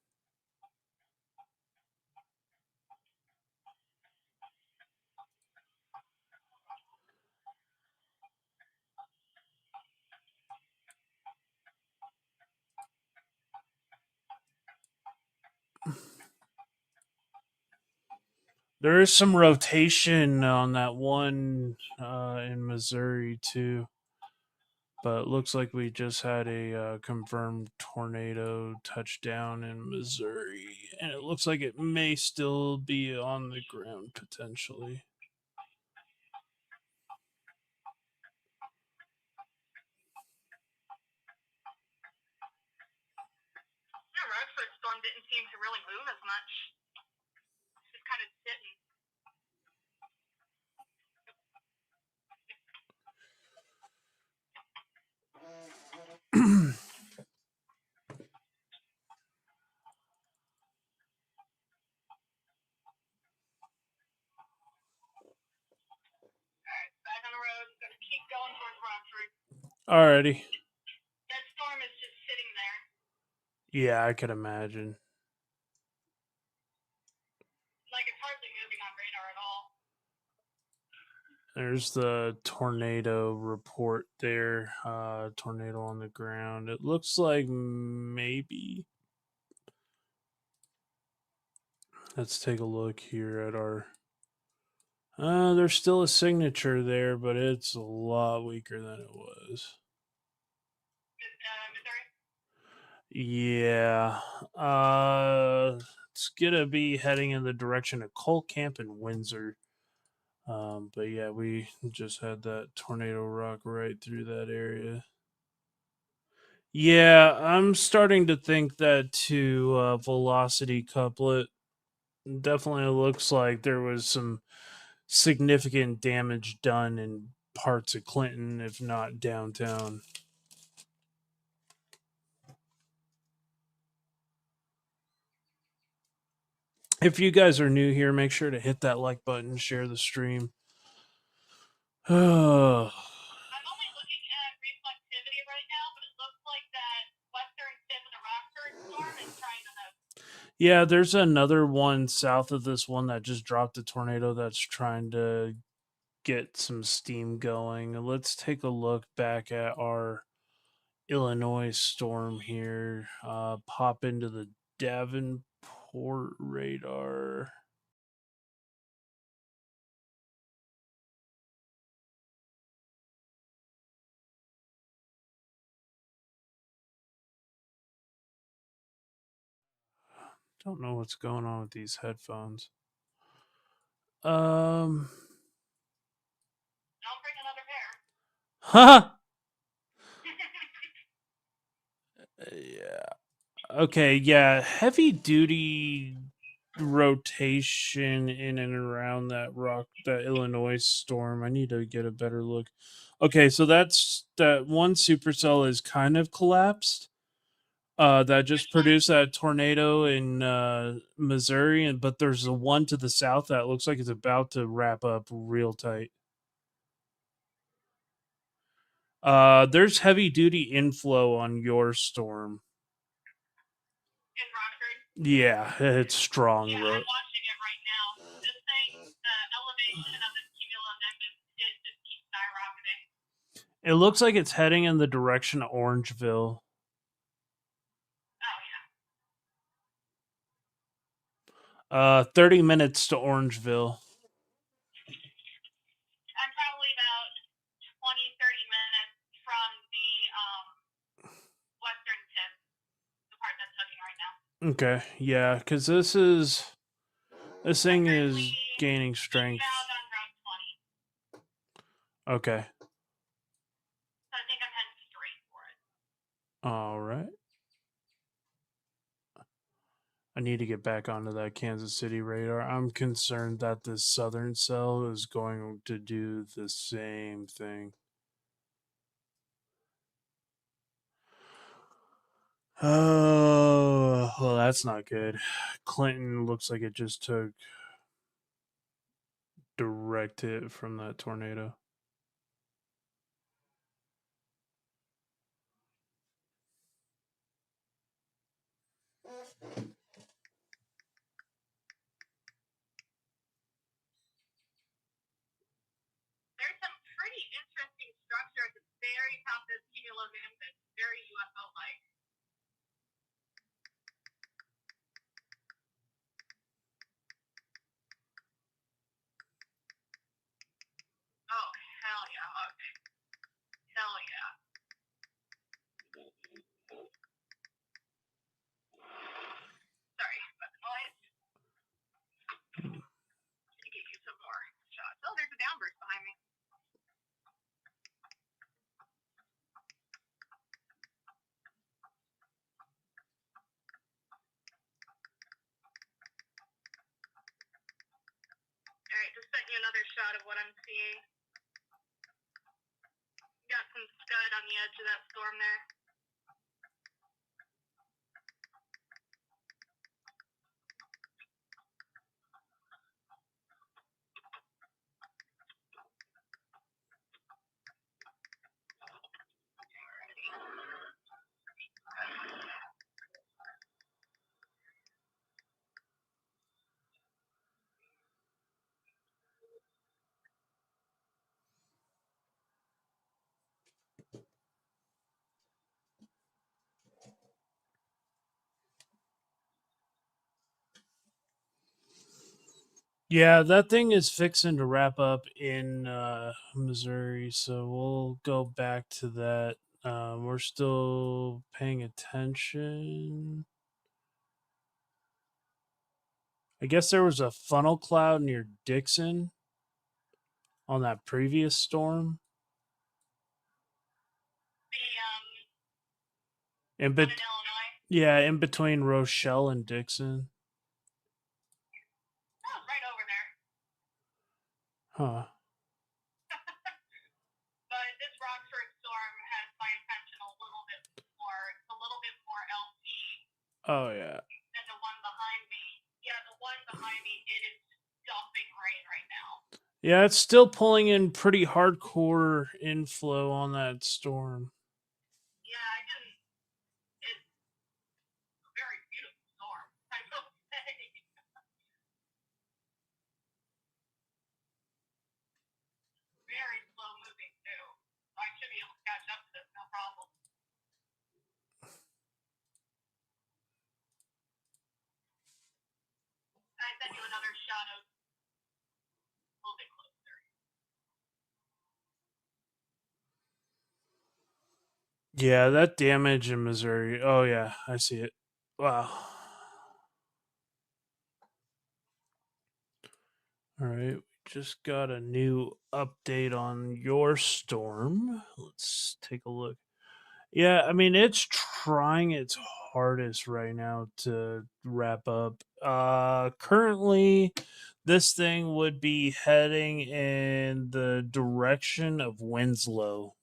[SPEAKER 1] There is some rotation on that one in Missouri too, but it looks like we just had a confirmed tornado touchdown in Missouri, and it looks like it may still be on the ground potentially.
[SPEAKER 3] Yeah, Rockford storm didn't seem to really move as much. Just kind of sitting. Back on the road. Gonna keep going towards Rockford.
[SPEAKER 1] Alrighty.
[SPEAKER 3] That storm is just sitting there.
[SPEAKER 1] Yeah, I could imagine. There's the tornado report there. Tornado on the ground. It looks like maybe. Let's take a look here at our. There's still a signature there, but it's a lot weaker than it was.
[SPEAKER 3] Missouri?
[SPEAKER 1] Yeah. It's gonna be heading in the direction of Colt Camp and Windsor. But yeah, we just had that tornado rock right through that area. Yeah, I'm starting to think that too. Velocity couplet definitely looks like there was some significant damage done in parts of Clinton, if not downtown. If you guys are new here, make sure to hit that like button, share the stream.
[SPEAKER 3] I'm only looking at reflectivity right now, but it looks like that western tip of the Rockford storm is trying to move.
[SPEAKER 1] Yeah, there's another one south of this one that just dropped a tornado that's trying to get some steam going. Let's take a look back at our Illinois storm here. Pop into the Davenport radar. Don't know what's going on with these headphones.
[SPEAKER 3] Don't bring another
[SPEAKER 1] Huh? Yeah. Okay, yeah. Heavy duty rotation in and around that Illinois storm. I need to get a better look. Okay, so that's that one supercell is kind of collapsed. That just produced that tornado in Missouri, but there's a one to the south that looks like it's about to wrap up real tight. There's heavy duty inflow on your storm.
[SPEAKER 3] in Rockford.
[SPEAKER 1] Yeah, it's strong.
[SPEAKER 3] Yeah, I'm watching it right now. This thing, the elevation of this cumulonimbus, it just keeps skyrocketing.
[SPEAKER 1] It looks like it's heading in the direction of Orangeville.
[SPEAKER 3] Oh, yeah.
[SPEAKER 1] 30 minutes to Orangeville.
[SPEAKER 3] I'm probably about 20, 30 minutes from the western tip, the part that's hooking right now.
[SPEAKER 1] Okay, yeah, because this thing is gaining strength.
[SPEAKER 3] Eastbound on Route 20.
[SPEAKER 1] Okay.
[SPEAKER 3] So I think I'm heading straight for it.
[SPEAKER 1] All right. I need to get back onto that Kansas City radar. I'm concerned that this southern cell is going to do the same thing. Oh, well, that's not good. Clinton looks like it just took direct hit from that tornado.
[SPEAKER 3] There's some pretty interesting structure at the very top of this cumulonimbus, very UFO-like. Oh, hell yeah. Okay. Hell yeah. Sorry about the noise. Let me get you some more shots. Oh, there's a downburst behind me. All right, just setting you another shot of what I'm seeing. Got some scud on the edge of that storm there.
[SPEAKER 1] Yeah, that thing is fixing to wrap up in Missouri, so we'll go back to that. We're still paying attention. I guess there was a funnel cloud near Dixon on that previous storm.
[SPEAKER 3] The
[SPEAKER 1] In
[SPEAKER 3] one in Illinois.
[SPEAKER 1] yeah, in between Rochelle and Dixon.
[SPEAKER 3] Oh, right over there.
[SPEAKER 1] Huh.
[SPEAKER 3] But this Rockford storm has my attention a little bit more. It's a little bit more LP
[SPEAKER 1] Oh yeah.
[SPEAKER 3] than the one behind me. Yeah, the one behind me, it is dumping rain right now.
[SPEAKER 1] Yeah, it's still pulling in pretty hardcore inflow on that storm.
[SPEAKER 3] Yeah, it's a very beautiful storm, I will say. Very slow moving too. I should be able to catch up to this, no problem. I sent you another shot of a little bit closer.
[SPEAKER 1] Yeah, that damage in Missouri. Oh yeah, I see it. Wow. All right, we just got a new update on your storm. Let's take a look. Yeah, I mean it's trying its hardest right now to wrap up. Currently this thing would be heading in the direction of Winslow.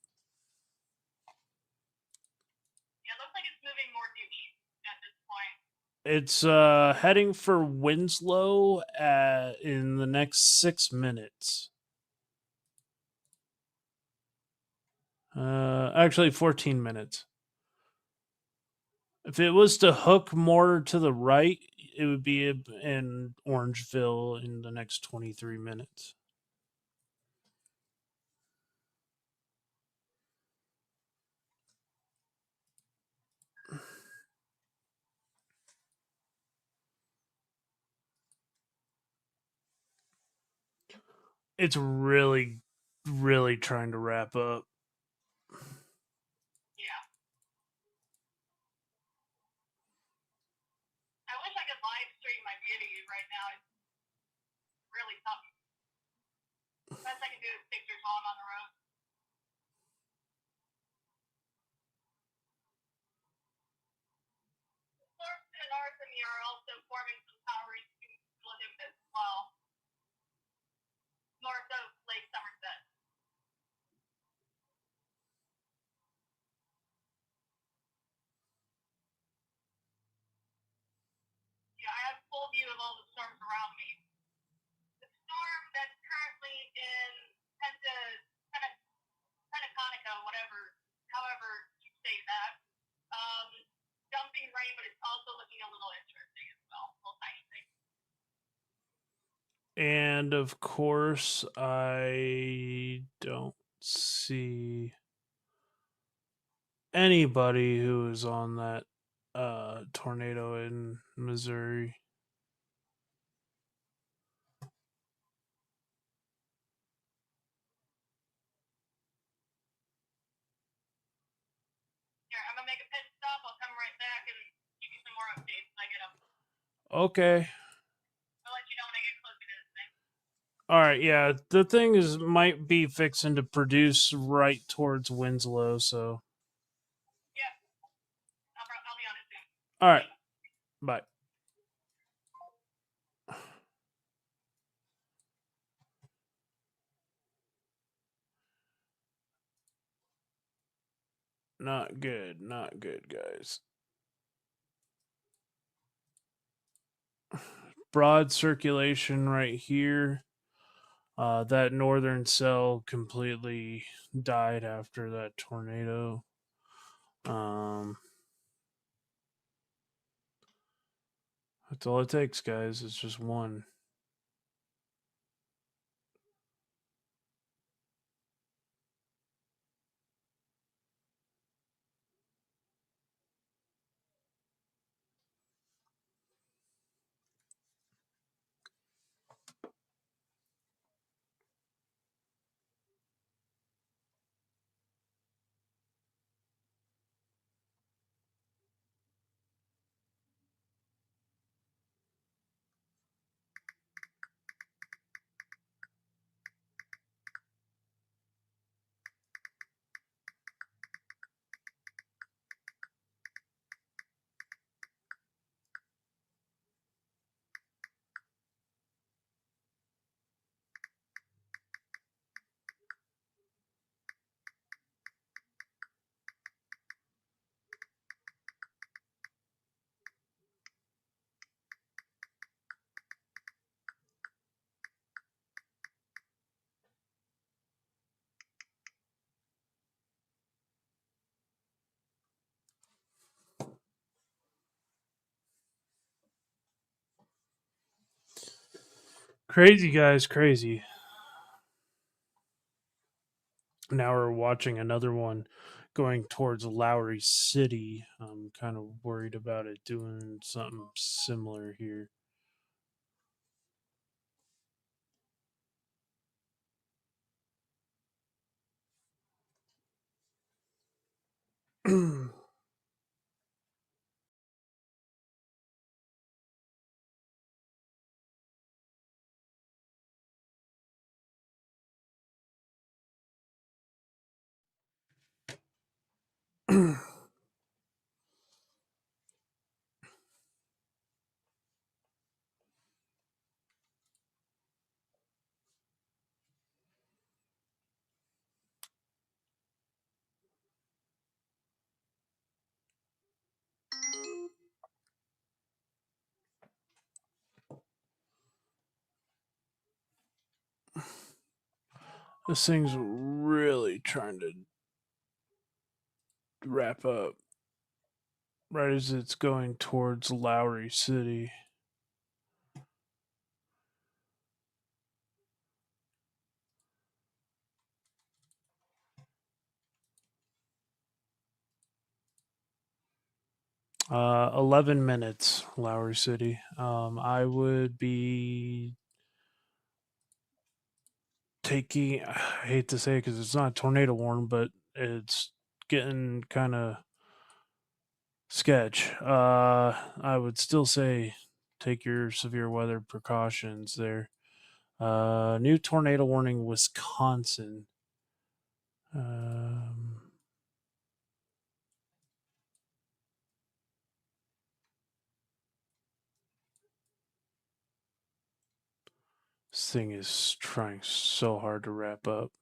[SPEAKER 3] Yeah, it looks like it's moving more due east at this point.
[SPEAKER 1] It's heading for Winslow in the next 6 minutes. Actually 14 minutes. If it was to hook more to the right, it would be in Orangeville in the next 23 minutes. It's really, really trying to wrap up.
[SPEAKER 3] Yeah. I wish I could live stream my beauty right now. It's really tough. Best I can do is pictures while I'm on the road. North and north of me are also forming some towering cumulonimbus as well. North of Lake Somerset. Yeah, I have full view of all the storms around me. The storm that's currently in Pentaconica, however you say that, dumping rain, but it's also looking a little interesting as well. A little tiny thing.
[SPEAKER 1] And of course, I don't see anybody who is on that tornado in Missouri.
[SPEAKER 3] Here, I'm gonna make a pit stop. I'll come right back and give you some more updates when I get them.
[SPEAKER 1] Okay.
[SPEAKER 3] I'll let you know when I get closer to this thing.
[SPEAKER 1] All right, yeah, the thing is might be fixing to produce right towards Winslow, so.
[SPEAKER 3] Yeah, I'll be on it soon.
[SPEAKER 1] All right, bye. Not good, guys. Broad circulation right here. That northern cell completely died after that tornado. That's all it takes, guys. It's just one. Crazy, guys, crazy. Now we're watching another one going towards Lowry City. I'm kind of worried about it doing something similar here. This thing's really trying to wrap up right as it's going towards Lowry City. 11 minutes, Lowry City. I would be taking, I hate to say it because it's not tornado warning, but it's getting kind of sketch. I would still say take your severe weather precautions there. New tornado warning, Wisconsin. This thing is trying so hard to wrap up.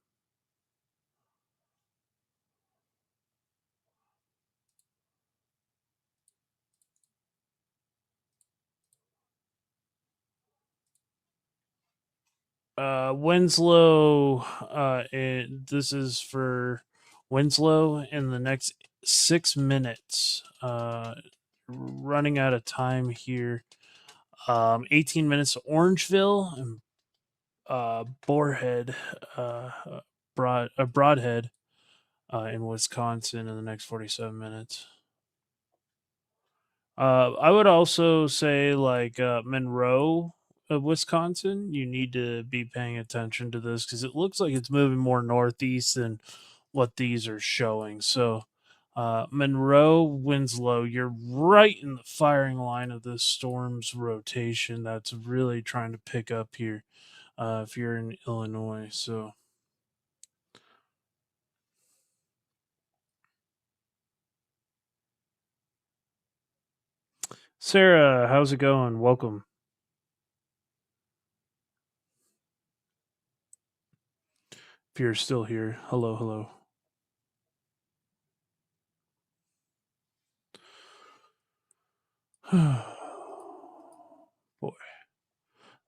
[SPEAKER 1] Winslow, this is for Winslow in the next 6 minutes. Running out of time here. 18 minutes to Orangeville and Boarhead, Broadhead in Wisconsin in the next 47 minutes. I would also say like Monroe, Wisconsin. You need to be paying attention to this because it looks like it's moving more northeast than what these are showing. So, Monroe, Winslow, you're right in the firing line of this storm's rotation. That's really trying to pick up here. If you're in Illinois, so. Sarah, how's it going? Welcome. If you're still here, hello, hello. Boy,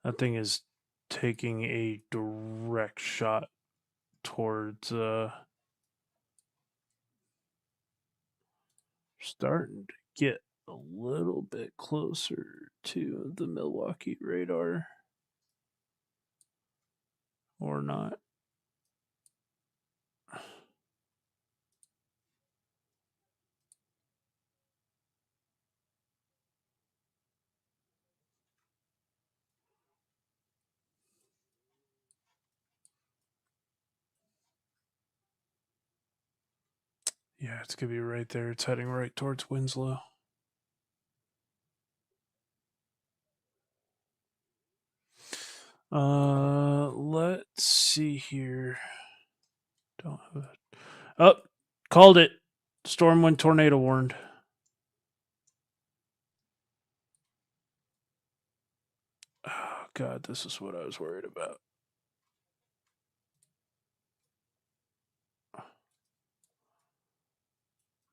[SPEAKER 1] that thing is taking a direct shot towards starting to get a little bit closer to the Milwaukee radar or not. Yeah, it's gonna be right there. It's heading right towards Winslow. Let's see here. Don't have it. Oh, called it. Storm wind tornado warned. Oh God, this is what I was worried about.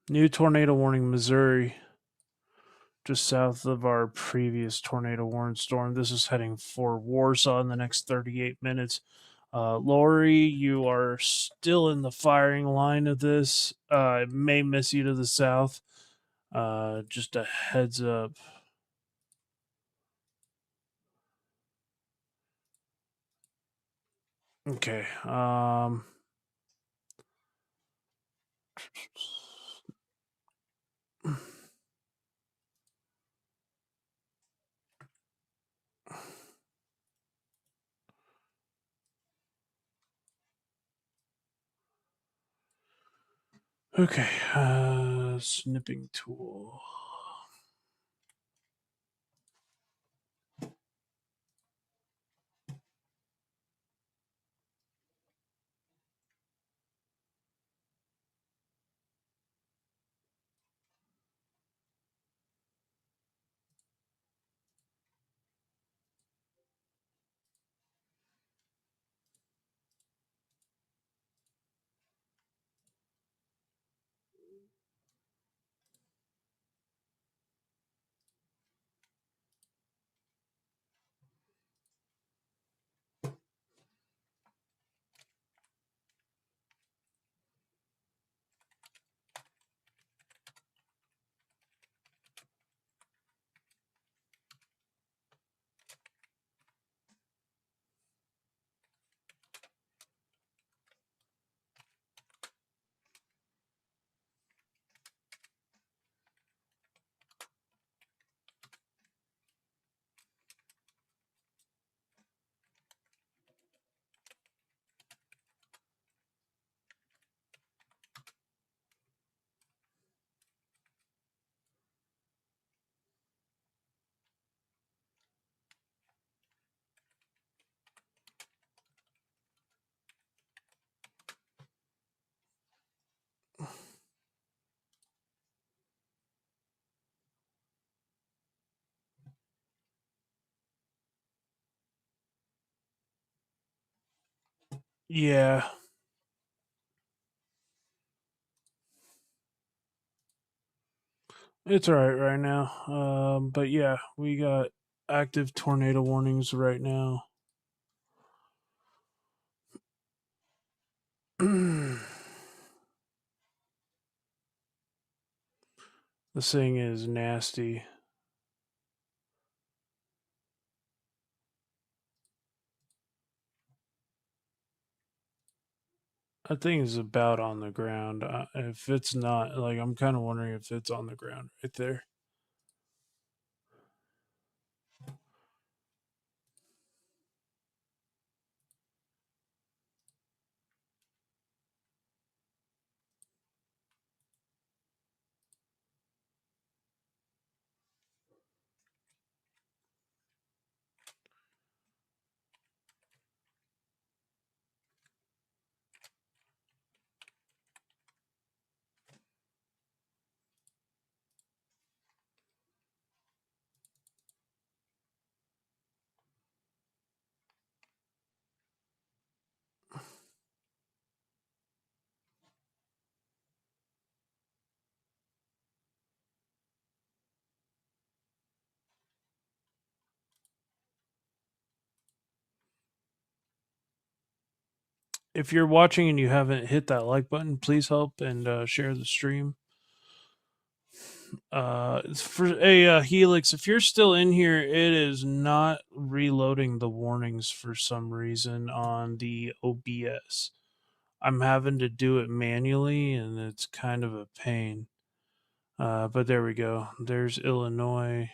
[SPEAKER 1] New tornado warning, Missouri. Just south of our previous tornado warning storm. This is heading for Warsaw in the next 38 minutes. Lori, you are still in the firing line of this. It may miss you to the south. Just a heads up. Okay. Okay. Snipping tool. Yeah. It's all right now. But yeah, we got active tornado warnings right now. This thing is nasty. That thing is about on the ground. If it's not, like, I'm kind of wondering if it's on the ground right there. If you're watching and you haven't hit that like button, please help and share the stream. For a Helix, if you're still in here, it is not reloading the warnings for some reason on the OBS. I'm having to do it manually, and it's kind of a pain. But there we go. There's Illinois.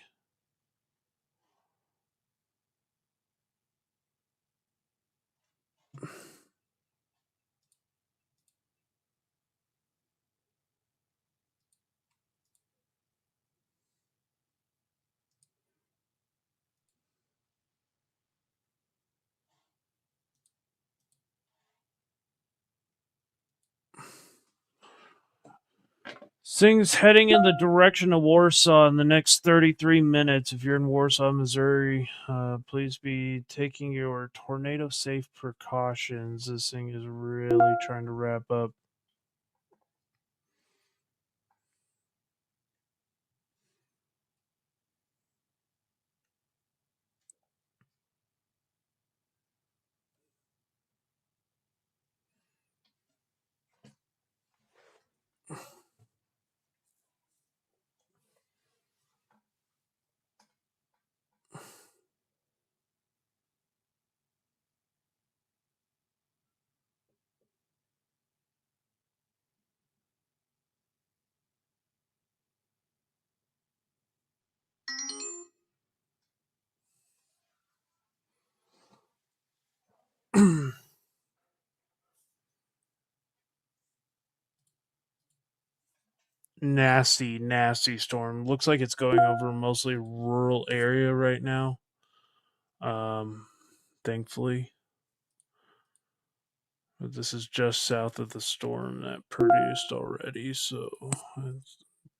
[SPEAKER 1] Things heading in the direction of Warsaw in the next 33 minutes. If you're in Warsaw, Missouri, please be taking your tornado safe precautions. This thing is really trying to wrap up. nasty storm. Looks like it's going over mostly rural area right now. Thankfully. But this is just south of the storm that produced already, so I'm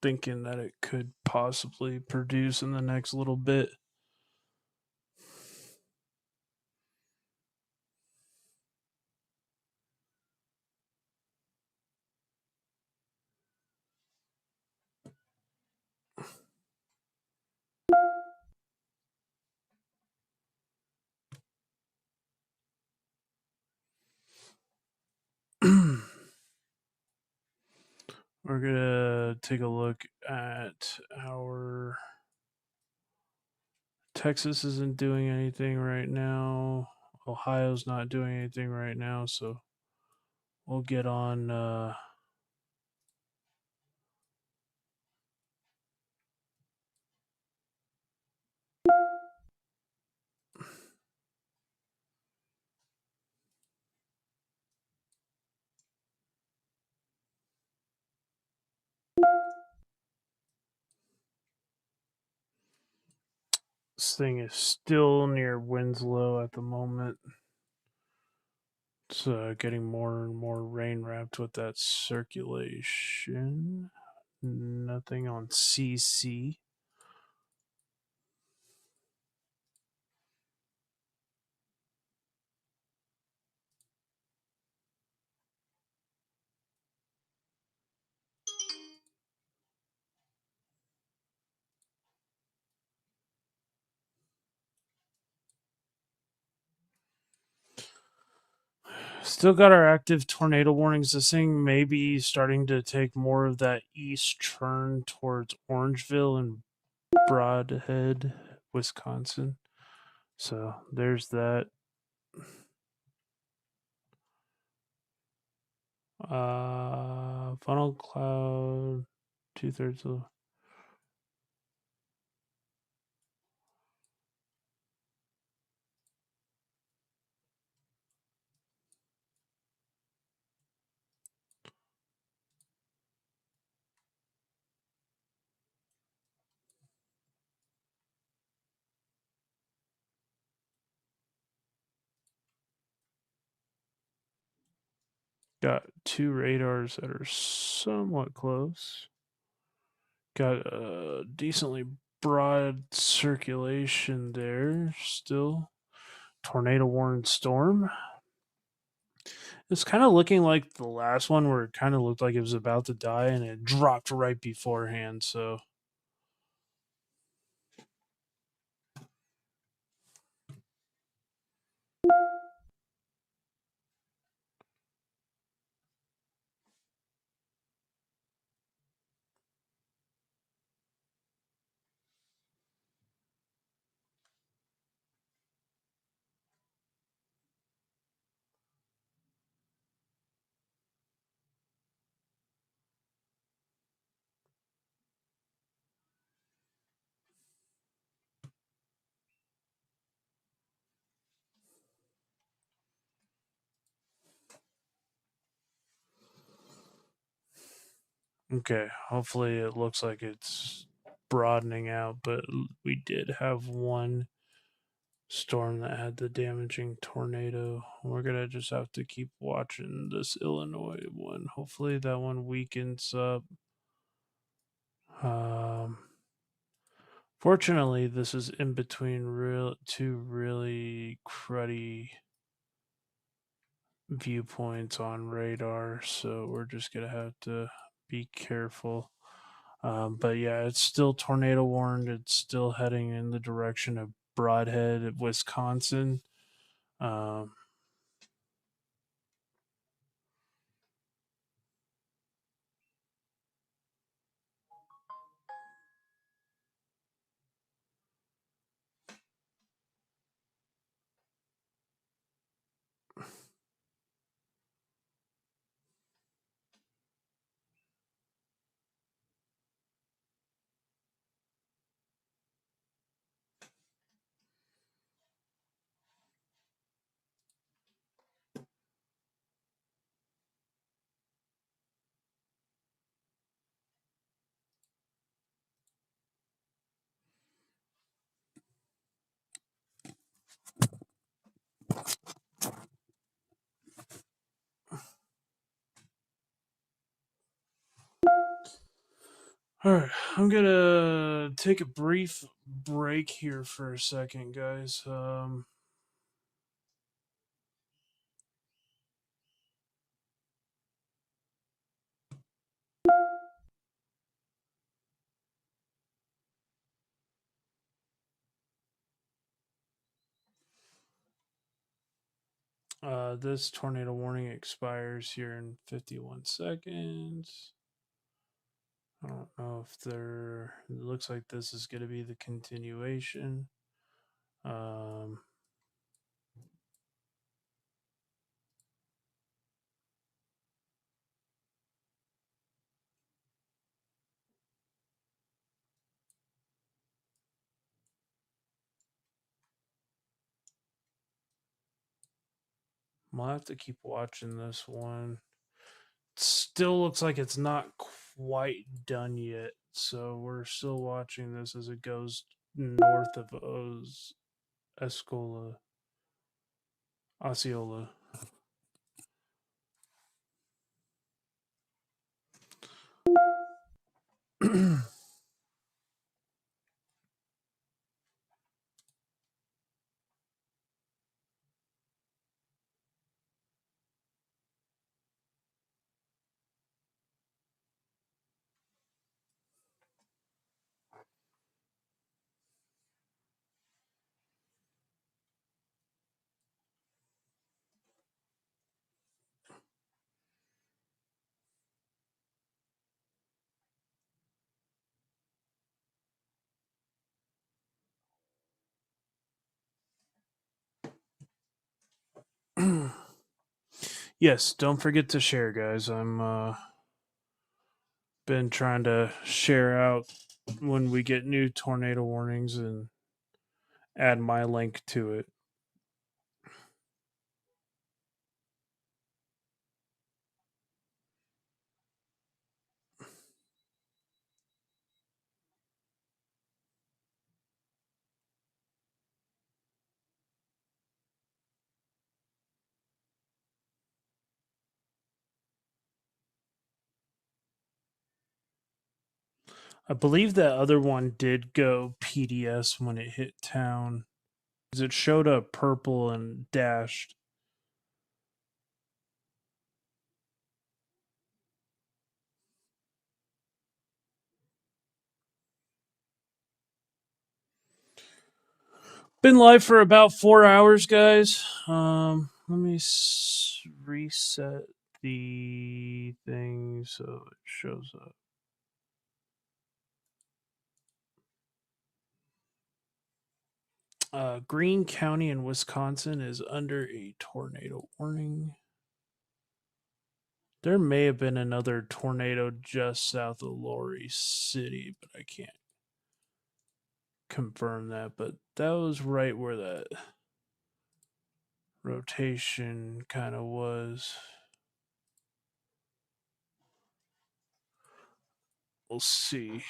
[SPEAKER 1] thinking that it could possibly produce in the next little bit. We're gonna take a look at our Texas isn't doing anything right now. Ohio's not doing anything right now, so we'll get on this thing is still near Winslow at the moment. It's getting more and more rain wrapped with that circulation. Nothing on CC. Still got our active tornado warnings. This thing may be starting to take more of that east turn towards Orangeville and Broadhead, Wisconsin. So there's that. Funnel cloud, 2/3 of. Got two radars that are somewhat close. Got a decently broad circulation there still. Tornado warned storm. It's kind of looking like the last one where it kind of looked like it was about to die and it dropped right beforehand. So okay, hopefully it looks like it's broadening out, but we did have one storm that had the damaging tornado. We're gonna just have to keep watching this Illinois one. Hopefully that one weakens up. Um, Fortunately, this is in between two really cruddy viewpoints on radar, so we're just gonna have to be careful. But yeah, it's still tornado warned. It's still heading in the direction of Broadhead, Wisconsin. Um, All right, I'm gonna take a brief break here for a second, guys. This tornado warning expires here in 51 seconds. I don't know if there. It looks like this is going to be the continuation. Um, I'll have to keep watching this one. Still looks like it's not quite done yet, so we're still watching this as it goes north of Escola, Osceola. Yes, don't forget to share, guys. I'm been trying to share out when we get new tornado warnings and add my link to it. I believe that other one did go PDS when it hit town. It showed up purple and dashed. Been live for about 4 hours, guys. Let me reset the thing so it shows up. Greene County in Wisconsin is under a tornado warning. There may have been another tornado just south of Laurie City, but I can't confirm that. But that was right where that rotation kind of was. We'll see.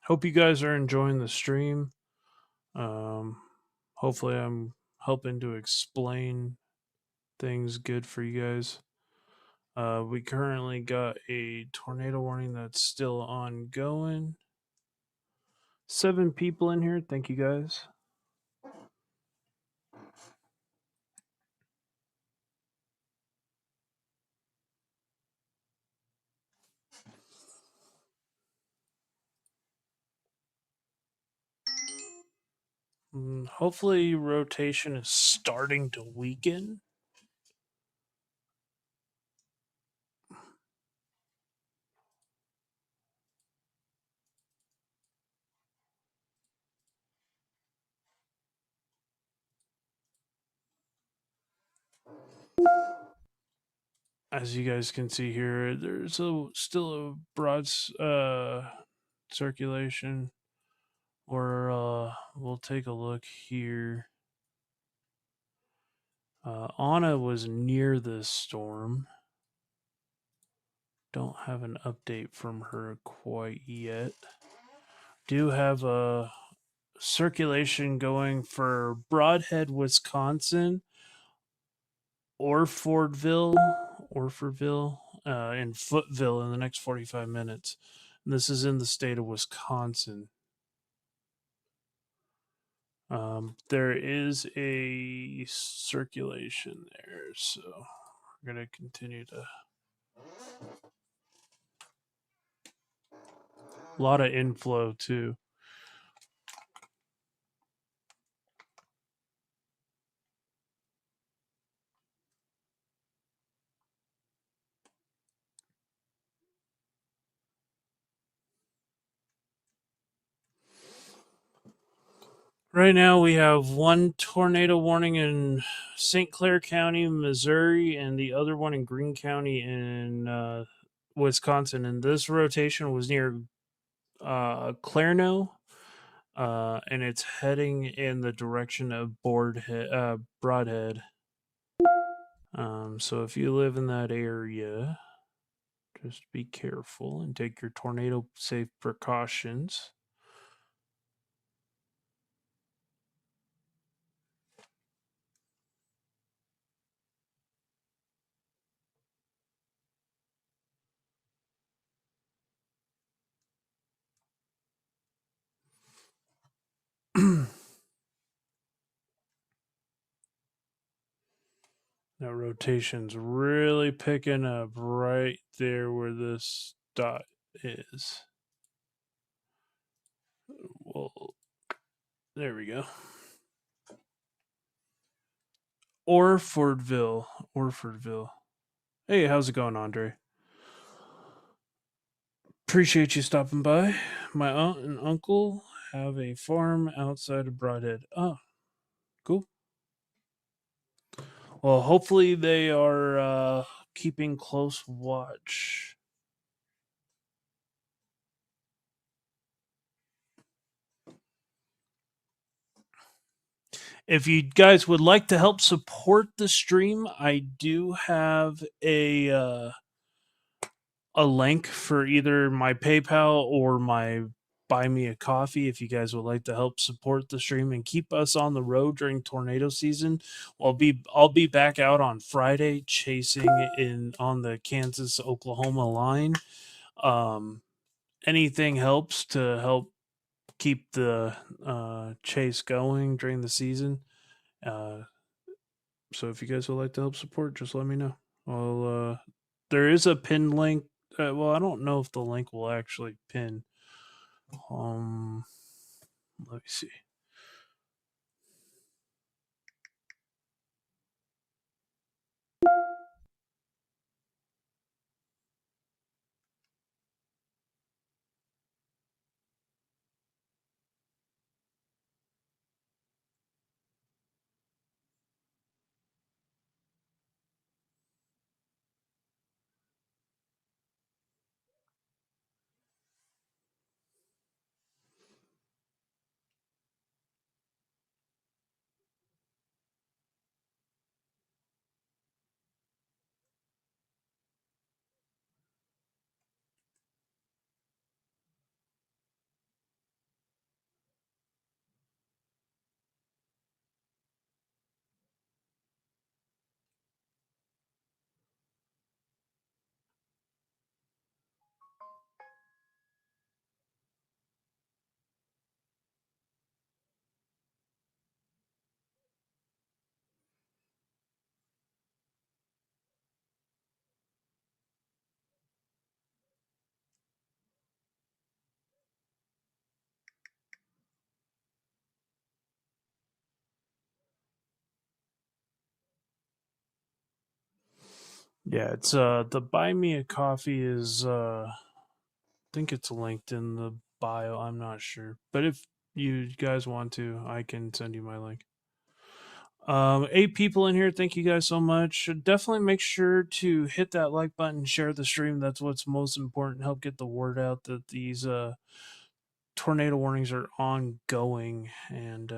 [SPEAKER 1] Hope you guys are enjoying the stream. Hopefully, I'm helping to explain things good for you guys. We currently got a tornado warning that's still ongoing. 7 people in here. Thank you guys. Hopefully, rotation is starting to weaken. as you guys can see here, there's still a broad circulation. Or we'll take a look here. Anna was near this storm. Don't have an update from her quite yet. Do have a circulation going for Broadhead, Wisconsin, Orfordville, and Footville in the next 45 minutes. And this is in the state of Wisconsin. There is a circulation there, so we're going to continue to. A lot of inflow, too. Right now, we have one tornado warning in St. Clair County, Missouri, and the other one in Greene County in Wisconsin. And this rotation was near Clarno, and it's heading in the direction of Broadhead. So if you live in that area, just be careful and take your tornado safe precautions. That rotation's really picking up right there where this dot is. Well, there we go. Orfordville. Hey, how's it going, Andre? Appreciate you stopping by. My aunt and uncle have a farm outside of Broadhead. Oh, cool. Well, hopefully they are keeping close watch. If you guys would like to help support the stream, I do have a link for either my PayPal or my Buy Me a Coffee if you guys would like to help support the stream and keep us on the road during tornado season. I'll be back out on Friday chasing in on the Kansas Oklahoma line. Anything helps to help keep the chase going during the season. So if you guys would like to help support, just let me know. Well, there is a pin link. Well, I don't know if the link will actually pin. Let me see. Yeah, it's the Buy Me a Coffee is I think it's linked in the bio. I'm not sure, but if you guys want to, I can send you my link. 8 people in here. Thank you guys so much. Definitely make sure to hit that like button, share the stream. That's what's most important. Help get the word out that these tornado warnings are ongoing. And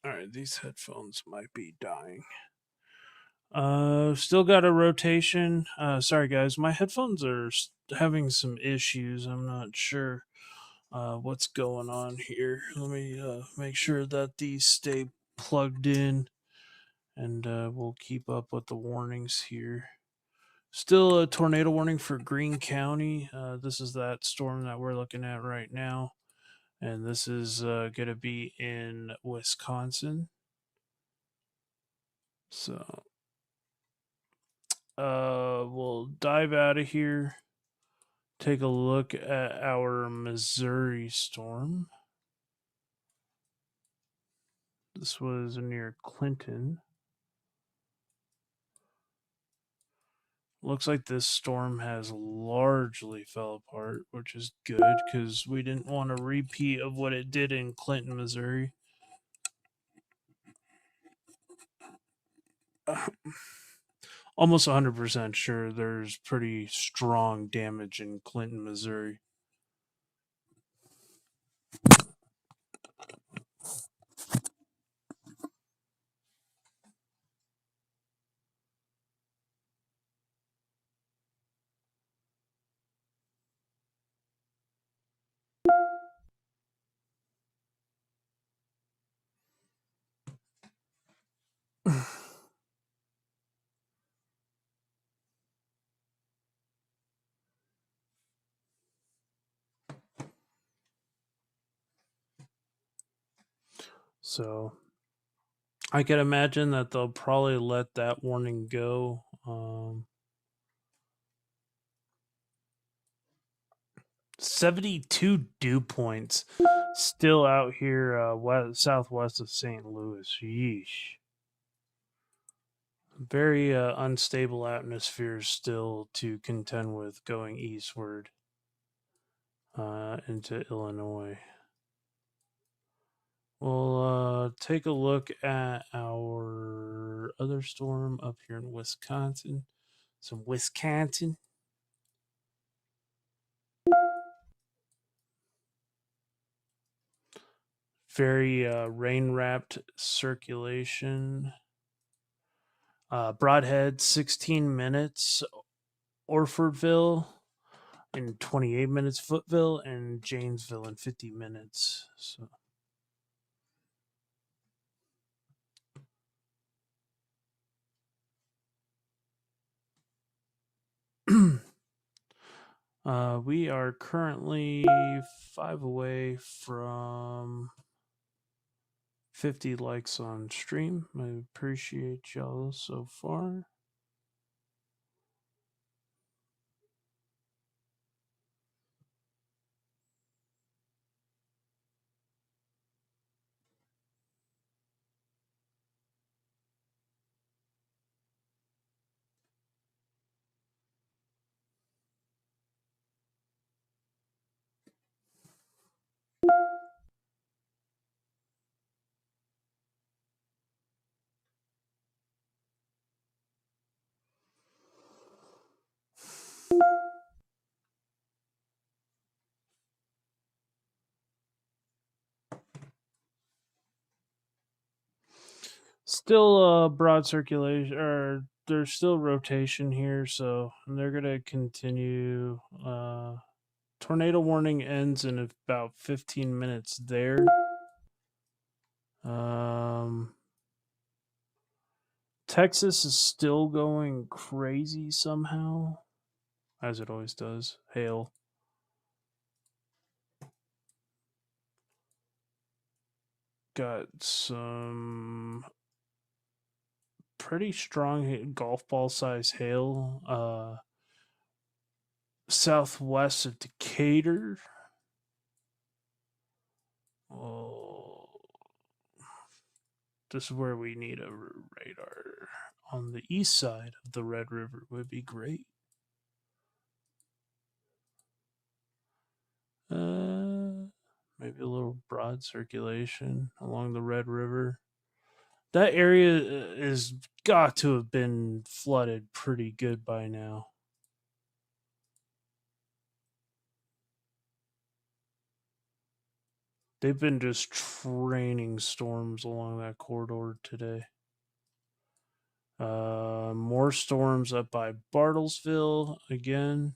[SPEAKER 1] all right, these headphones might be dying. Still got a rotation. Sorry guys, my headphones are having some issues. I'm not sure what's going on here. Let me make sure that these stay plugged in, and we'll keep up with the warnings here. Still a tornado warning for Greene County. This is that storm that we're looking at right now, and this is going to be in Wisconsin. So we'll dive out of here. Take a look at our Missouri storm. This was near Clinton. Looks like this storm has largely fell apart, which is good because we didn't want a repeat of what it did in Clinton, Missouri. Almost 100% sure there's pretty strong damage in Clinton, Missouri. So I can imagine that they'll probably let that warning go. 72 dew points still out here southwest of St. Louis. Yeesh. Very unstable atmosphere still to contend with going eastward into Illinois. We'll take a look at our other storm up here in Wisconsin. Some Wisconsin. Very rain wrapped circulation. Broadhead, 16 minutes. Orfordville in 28 minutes. Footville and Janesville in 50 minutes. So. We are currently 5 away from 50 likes on stream. I appreciate y'all so far. Still broad circulation, or there's still rotation here, so they're gonna continue. Tornado warning ends in about 15 minutes there. Texas is still going crazy somehow, as it always does. Hail. Got some pretty strong golf ball size hail southwest of Decatur. Oh, this is where we need a radar. On the east side of the Red River would be great. Maybe a little broad circulation along the Red River. That area is got to have been flooded pretty good by now. They've been just training storms along that corridor today. More storms up by Bartlesville again.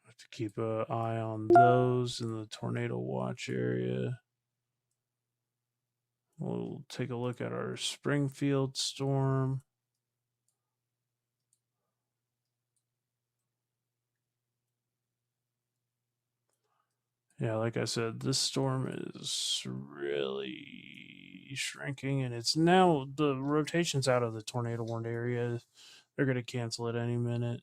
[SPEAKER 1] Have to keep an eye on those in the tornado watch area. We'll take a look at our Springfield storm. Yeah, like I said, this storm is really shrinking, and it's now the rotation's out of the tornado warned area. They're going to cancel it any minute.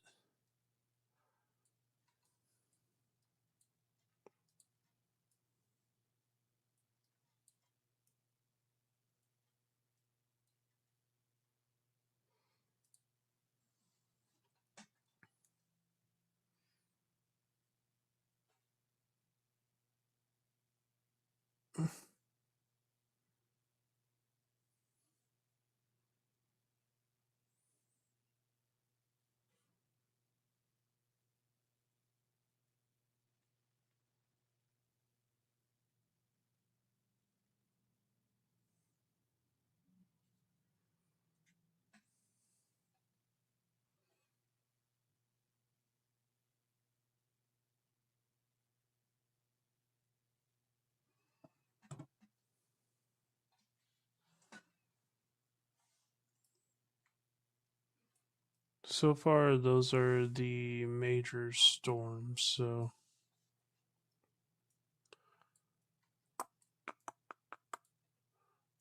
[SPEAKER 1] So far, those are the major storms. So,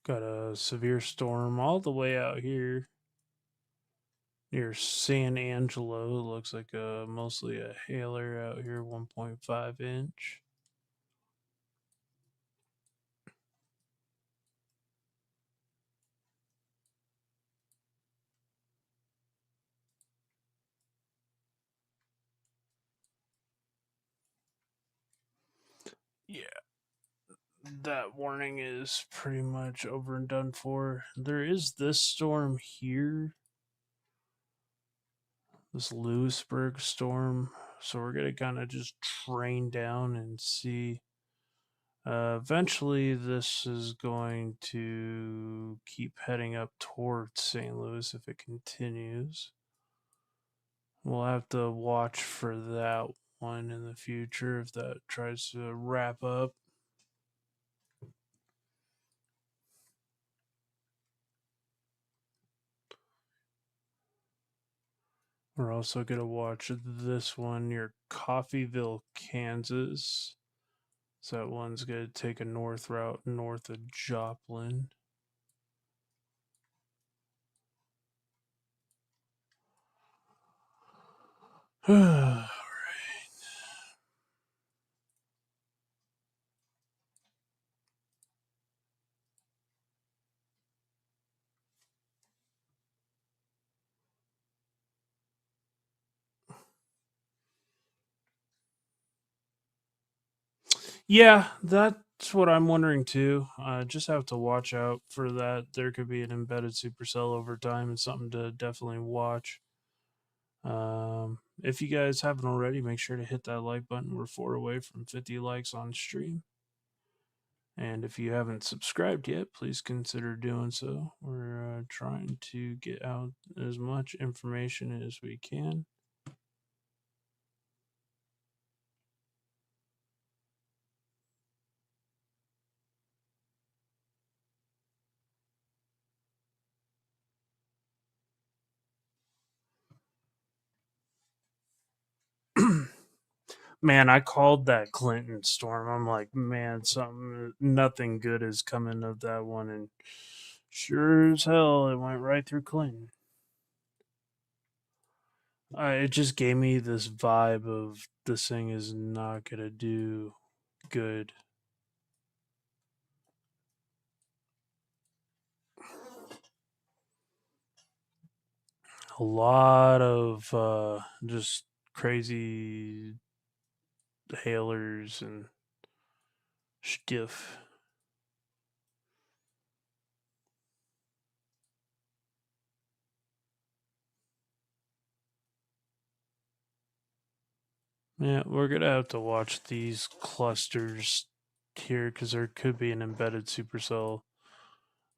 [SPEAKER 1] got a severe storm all the way out here near San Angelo. It looks like mostly a hailer out here, 1.5 inch. Yeah, that warning is pretty much over and done for. There is this storm here, this Lewisburg storm. So we're going to kind of just train down and see. Eventually, this is going to keep heading up towards St. Louis if it continues. We'll have to watch for that one in the future if that tries to wrap up. We're also going to watch this one near Coffeeville, Kansas. So that one's going to take a north route north of Joplin. All right. Yeah, that's what I'm wondering too. Just have to watch out for that. There could be an embedded supercell over time and something to definitely watch. If you guys haven't already, make sure to hit that like button. We're 4 away from 50 likes on stream. And if you haven't subscribed yet, please consider doing so. We're trying to get out as much information as we can. Man, I called that Clinton storm. I'm like, man, nothing good is coming of that one. And sure as hell, it went right through Clinton. It just gave me this vibe of this thing is not going to do good. A lot of just crazy hailers and stiff. Yeah, we're gonna have to watch these clusters here because there could be an embedded supercell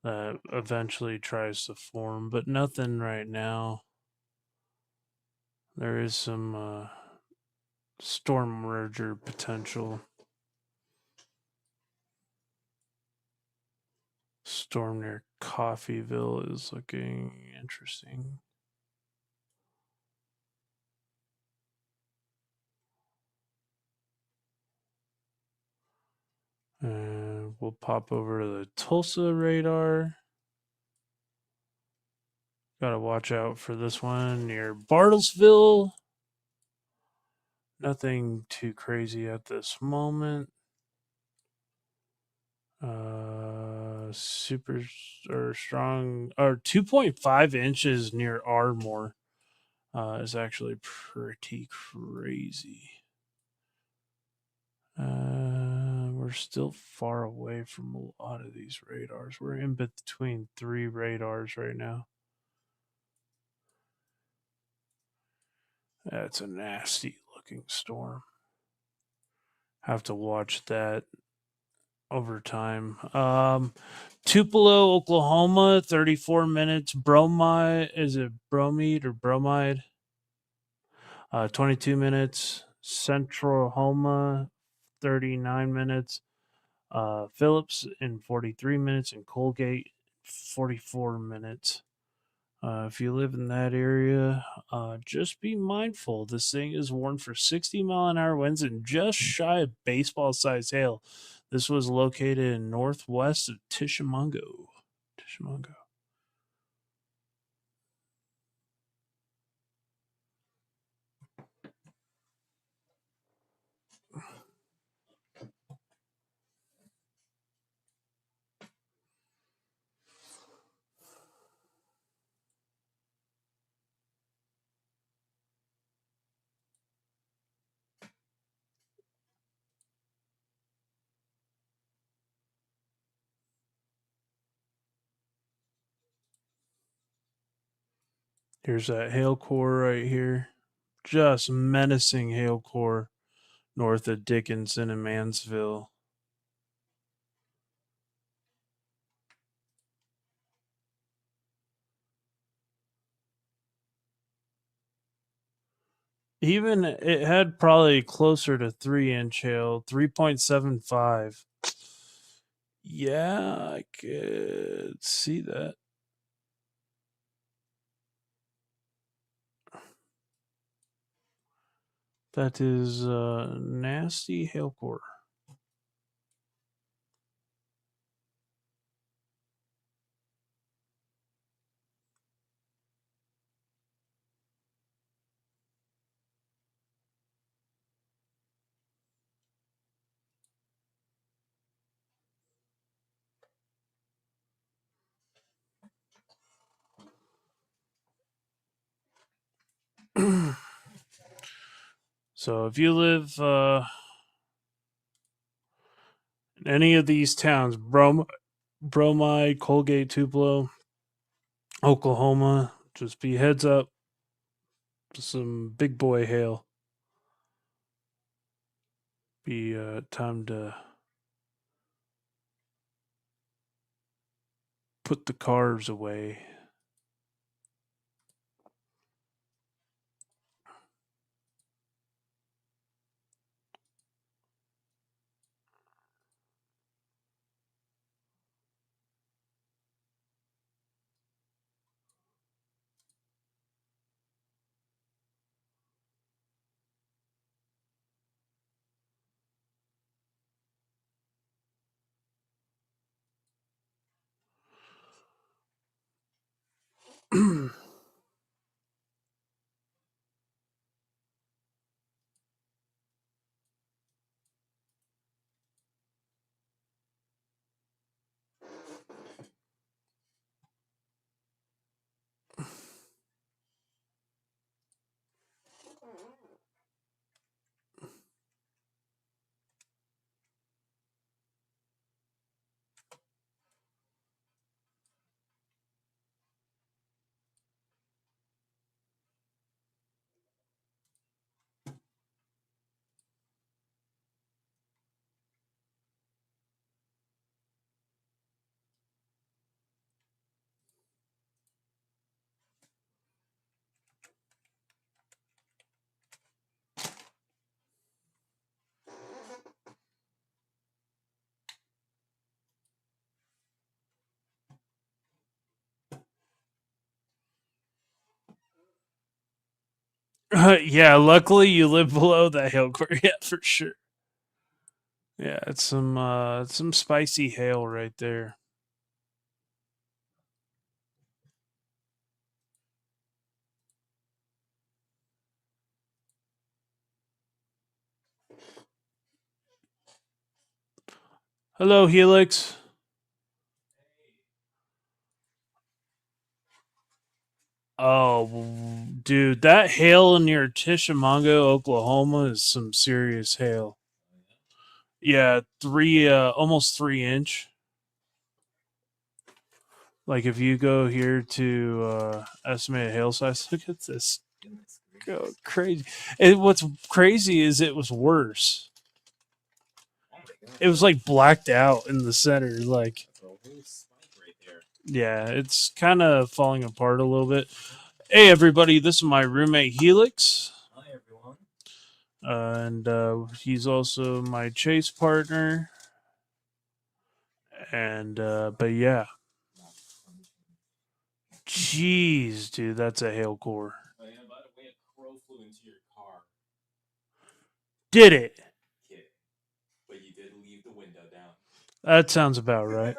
[SPEAKER 1] that eventually tries to form, but nothing right now. There is some storm merger potential. Storm near Coffeeville is looking interesting. And we'll pop over to the Tulsa radar. Gotta watch out for this one near Bartlesville. Nothing too crazy at this moment. Super or strong or 2.5 inches near Ardmore is actually pretty crazy. We're still far away from a lot of these radars. We're in between 3 radars right now. That's a nasty looking storm. Have to watch that over time. Tupelo, Oklahoma, 34 minutes. Bromide, is it bromide or bromide? 22 minutes. Central Homa, 39 minutes. Phillips in 43 minutes, and Colgate, 44 minutes. If you live in that area, just be mindful. This thing is warned for 60-mile-an-hour winds and just shy of baseball-sized hail. This was located in northwest of Tishomingo. Here's that hail core right here. Just menacing hail core north of Dickinson and Mansville. Even it had probably closer to 3-inch hail, 3.75. Yeah, I could see that. That is nasty hail core. So if you live in any of these towns, Bromide, Colgate, Tupelo, Oklahoma, just be heads up. Some big boy hail. Be time to put the cars away. Yeah, luckily you live below that hail core. Yeah, for sure. Yeah, it's some spicy hail right there. Hello, Helix. Oh, dude, that hail near Tishomingo, Oklahoma, is some serious hail. Yeah, almost 3 inch. Like if you go here to estimated hail size, look at this. Go crazy. What's crazy is it was worse. It was like blacked out in the center. Like, yeah, it's kind of falling apart a little bit. Hey, everybody, this is my roommate Helix.
[SPEAKER 4] Hi, everyone.
[SPEAKER 1] And he's also my chase partner. And, but yeah. Jeez, dude, that's a hail core.
[SPEAKER 4] Oh, yeah, by the way, a crow flew into your car.
[SPEAKER 1] Did it?
[SPEAKER 4] Kid. But you did leave the window down.
[SPEAKER 1] That sounds about right.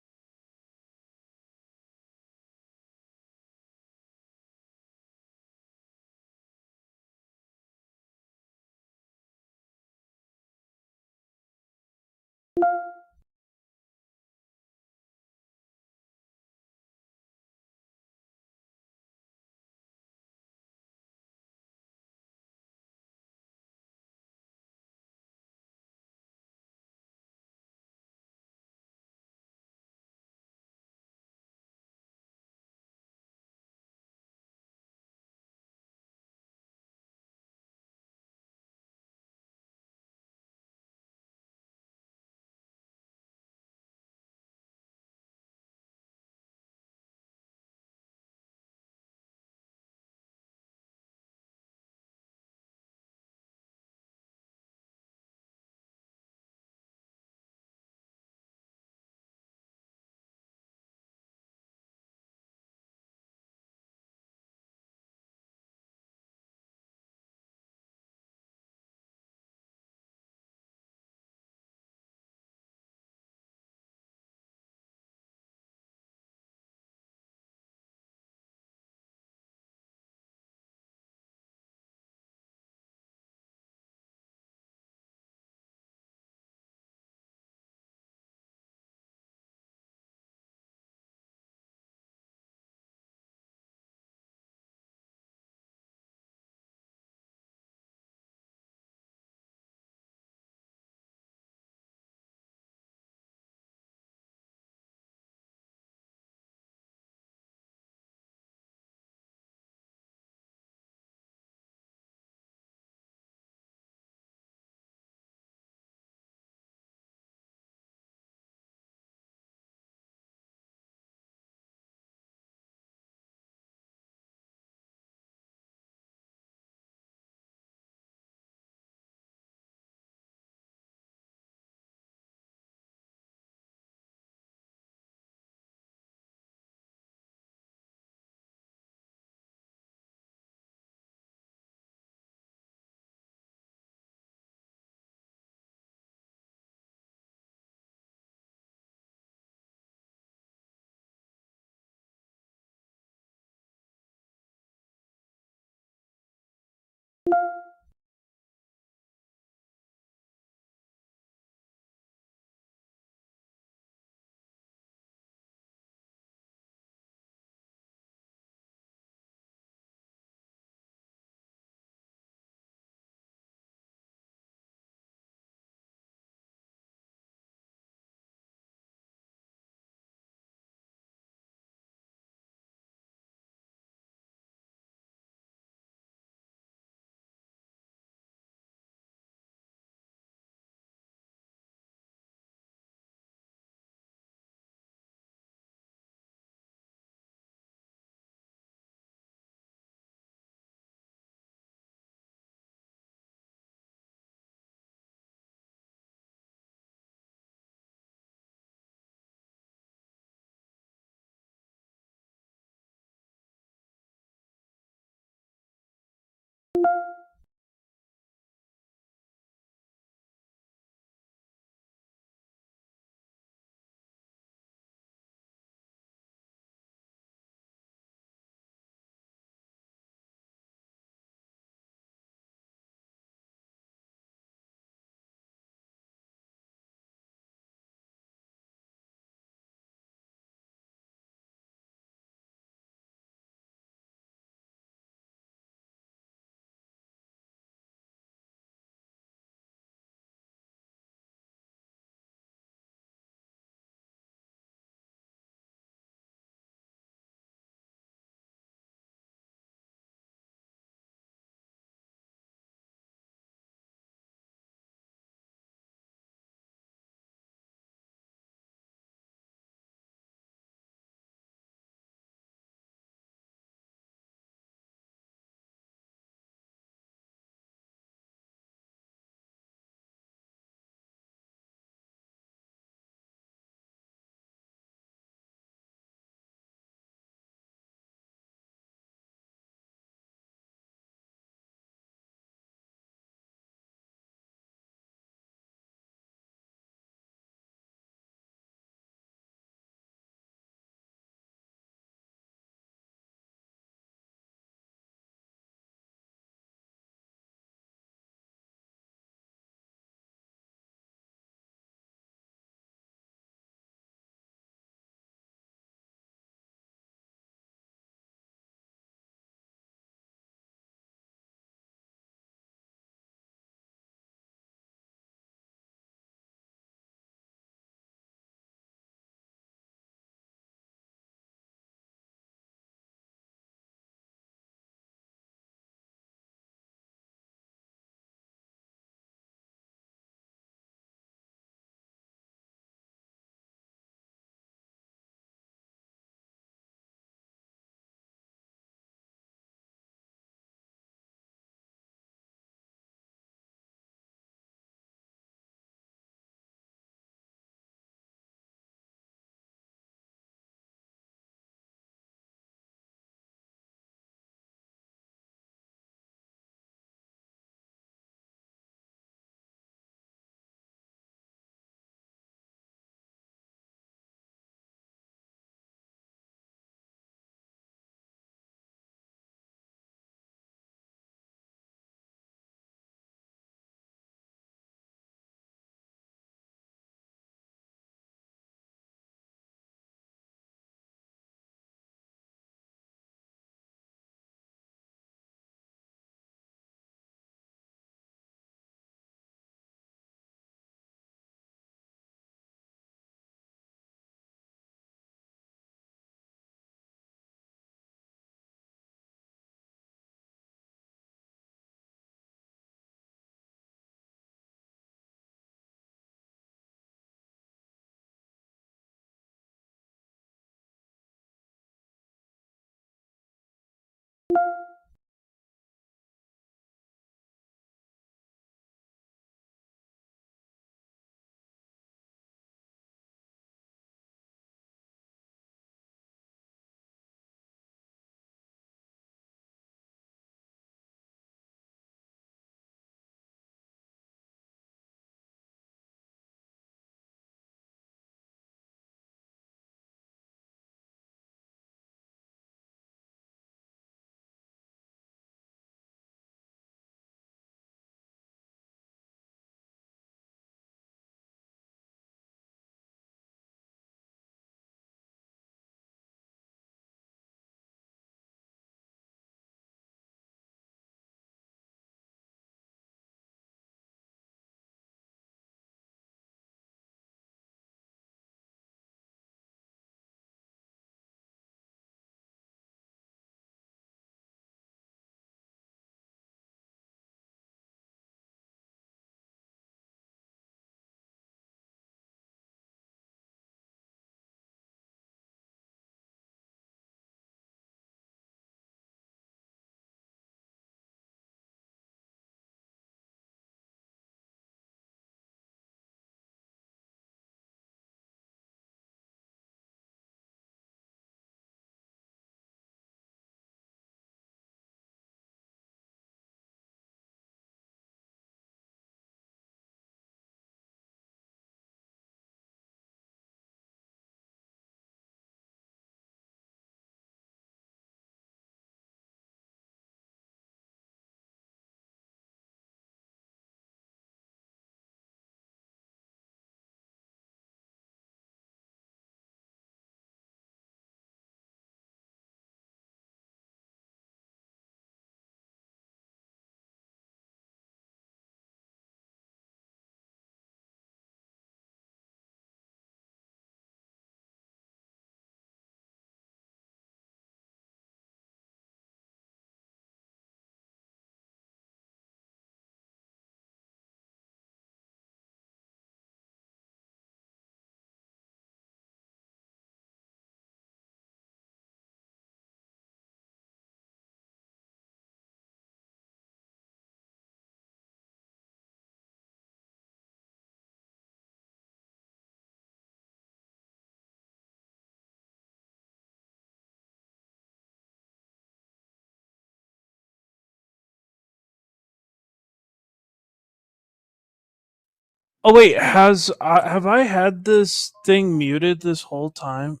[SPEAKER 1] Oh wait, have I had this thing muted this whole time?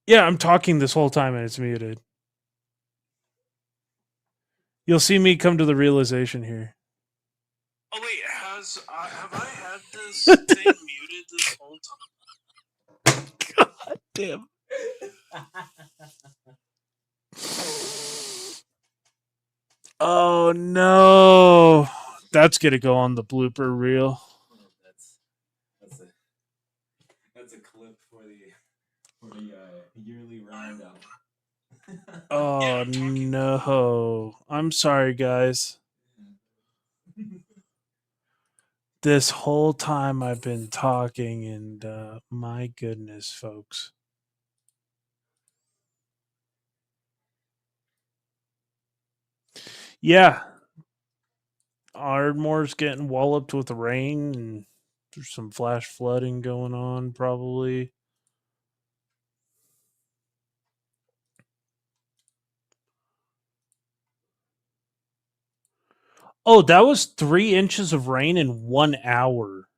[SPEAKER 1] Yeah, I'm talking this whole time and it's muted. You'll see me come to the realization here. Oh wait, have I had this thing muted this whole time? God damn. Oh no. That's gonna go on the blooper reel.
[SPEAKER 4] That's a clip for the yearly roundup.
[SPEAKER 1] Oh no. I'm sorry, guys. This whole time I've been talking, and my goodness, folks. Yeah. Ardmore's getting walloped with rain, and there's some flash flooding going on, probably. Oh, that was 3 inches of rain in 1 hour.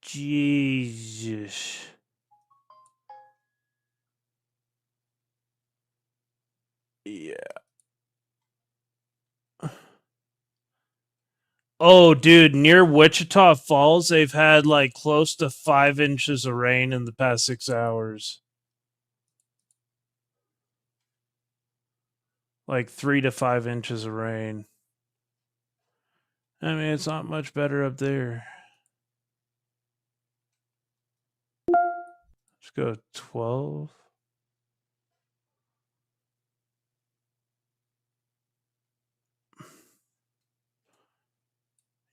[SPEAKER 1] Jesus. Yeah. Oh, dude, near Wichita Falls, they've had like close to 5 inches of rain in the past 6 hours. Like 3 to 5 inches of rain. I mean, it's not much better up there. Let's go 12.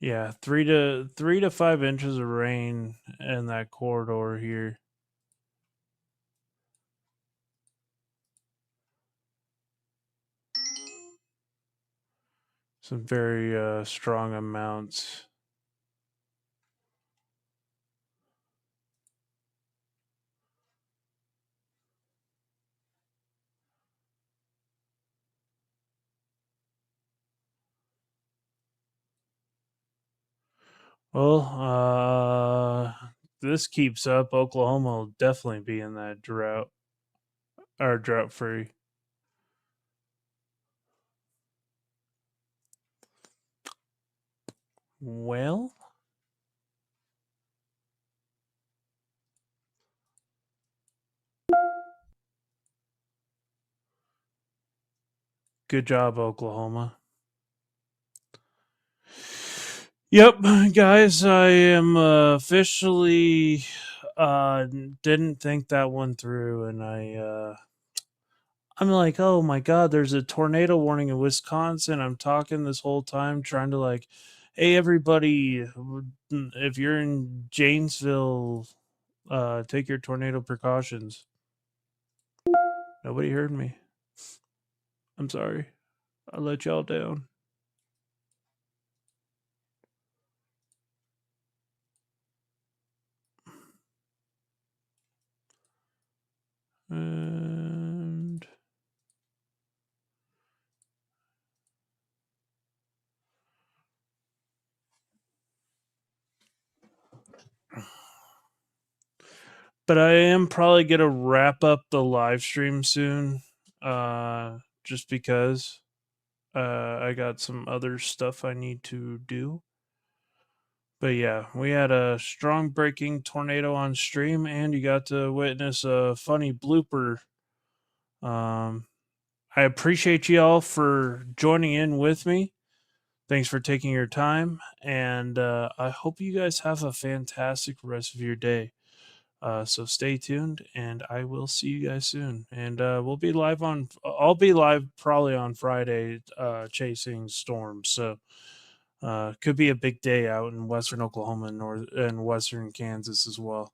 [SPEAKER 1] Yeah, 3 to 5 inches of rain in that corridor here. Some very strong amounts. Well, this keeps up, Oklahoma will definitely be in that drought or drought free. Well, good job, Oklahoma. Yep, guys, I am officially didn't think that one through, and I'm like, oh my god, there's a tornado warning in Wisconsin. I'm talking this whole time trying to like, hey everybody, if you're in Janesville, take your tornado precautions. Nobody heard me. I'm sorry. I let y'all down. And but I am probably gonna wrap up the live stream soon. Just because I got some other stuff I need to do. But yeah, we had a strong breaking tornado on stream, and you got to witness a funny blooper. I appreciate you all for joining in with me. Thanks for taking your time, and I hope you guys have a fantastic rest of your day. So stay tuned, and I will see you guys soon. And we'll be live on. I'll be live probably on Friday, chasing storms. So could be a big day out in western Oklahoma and western Kansas as well.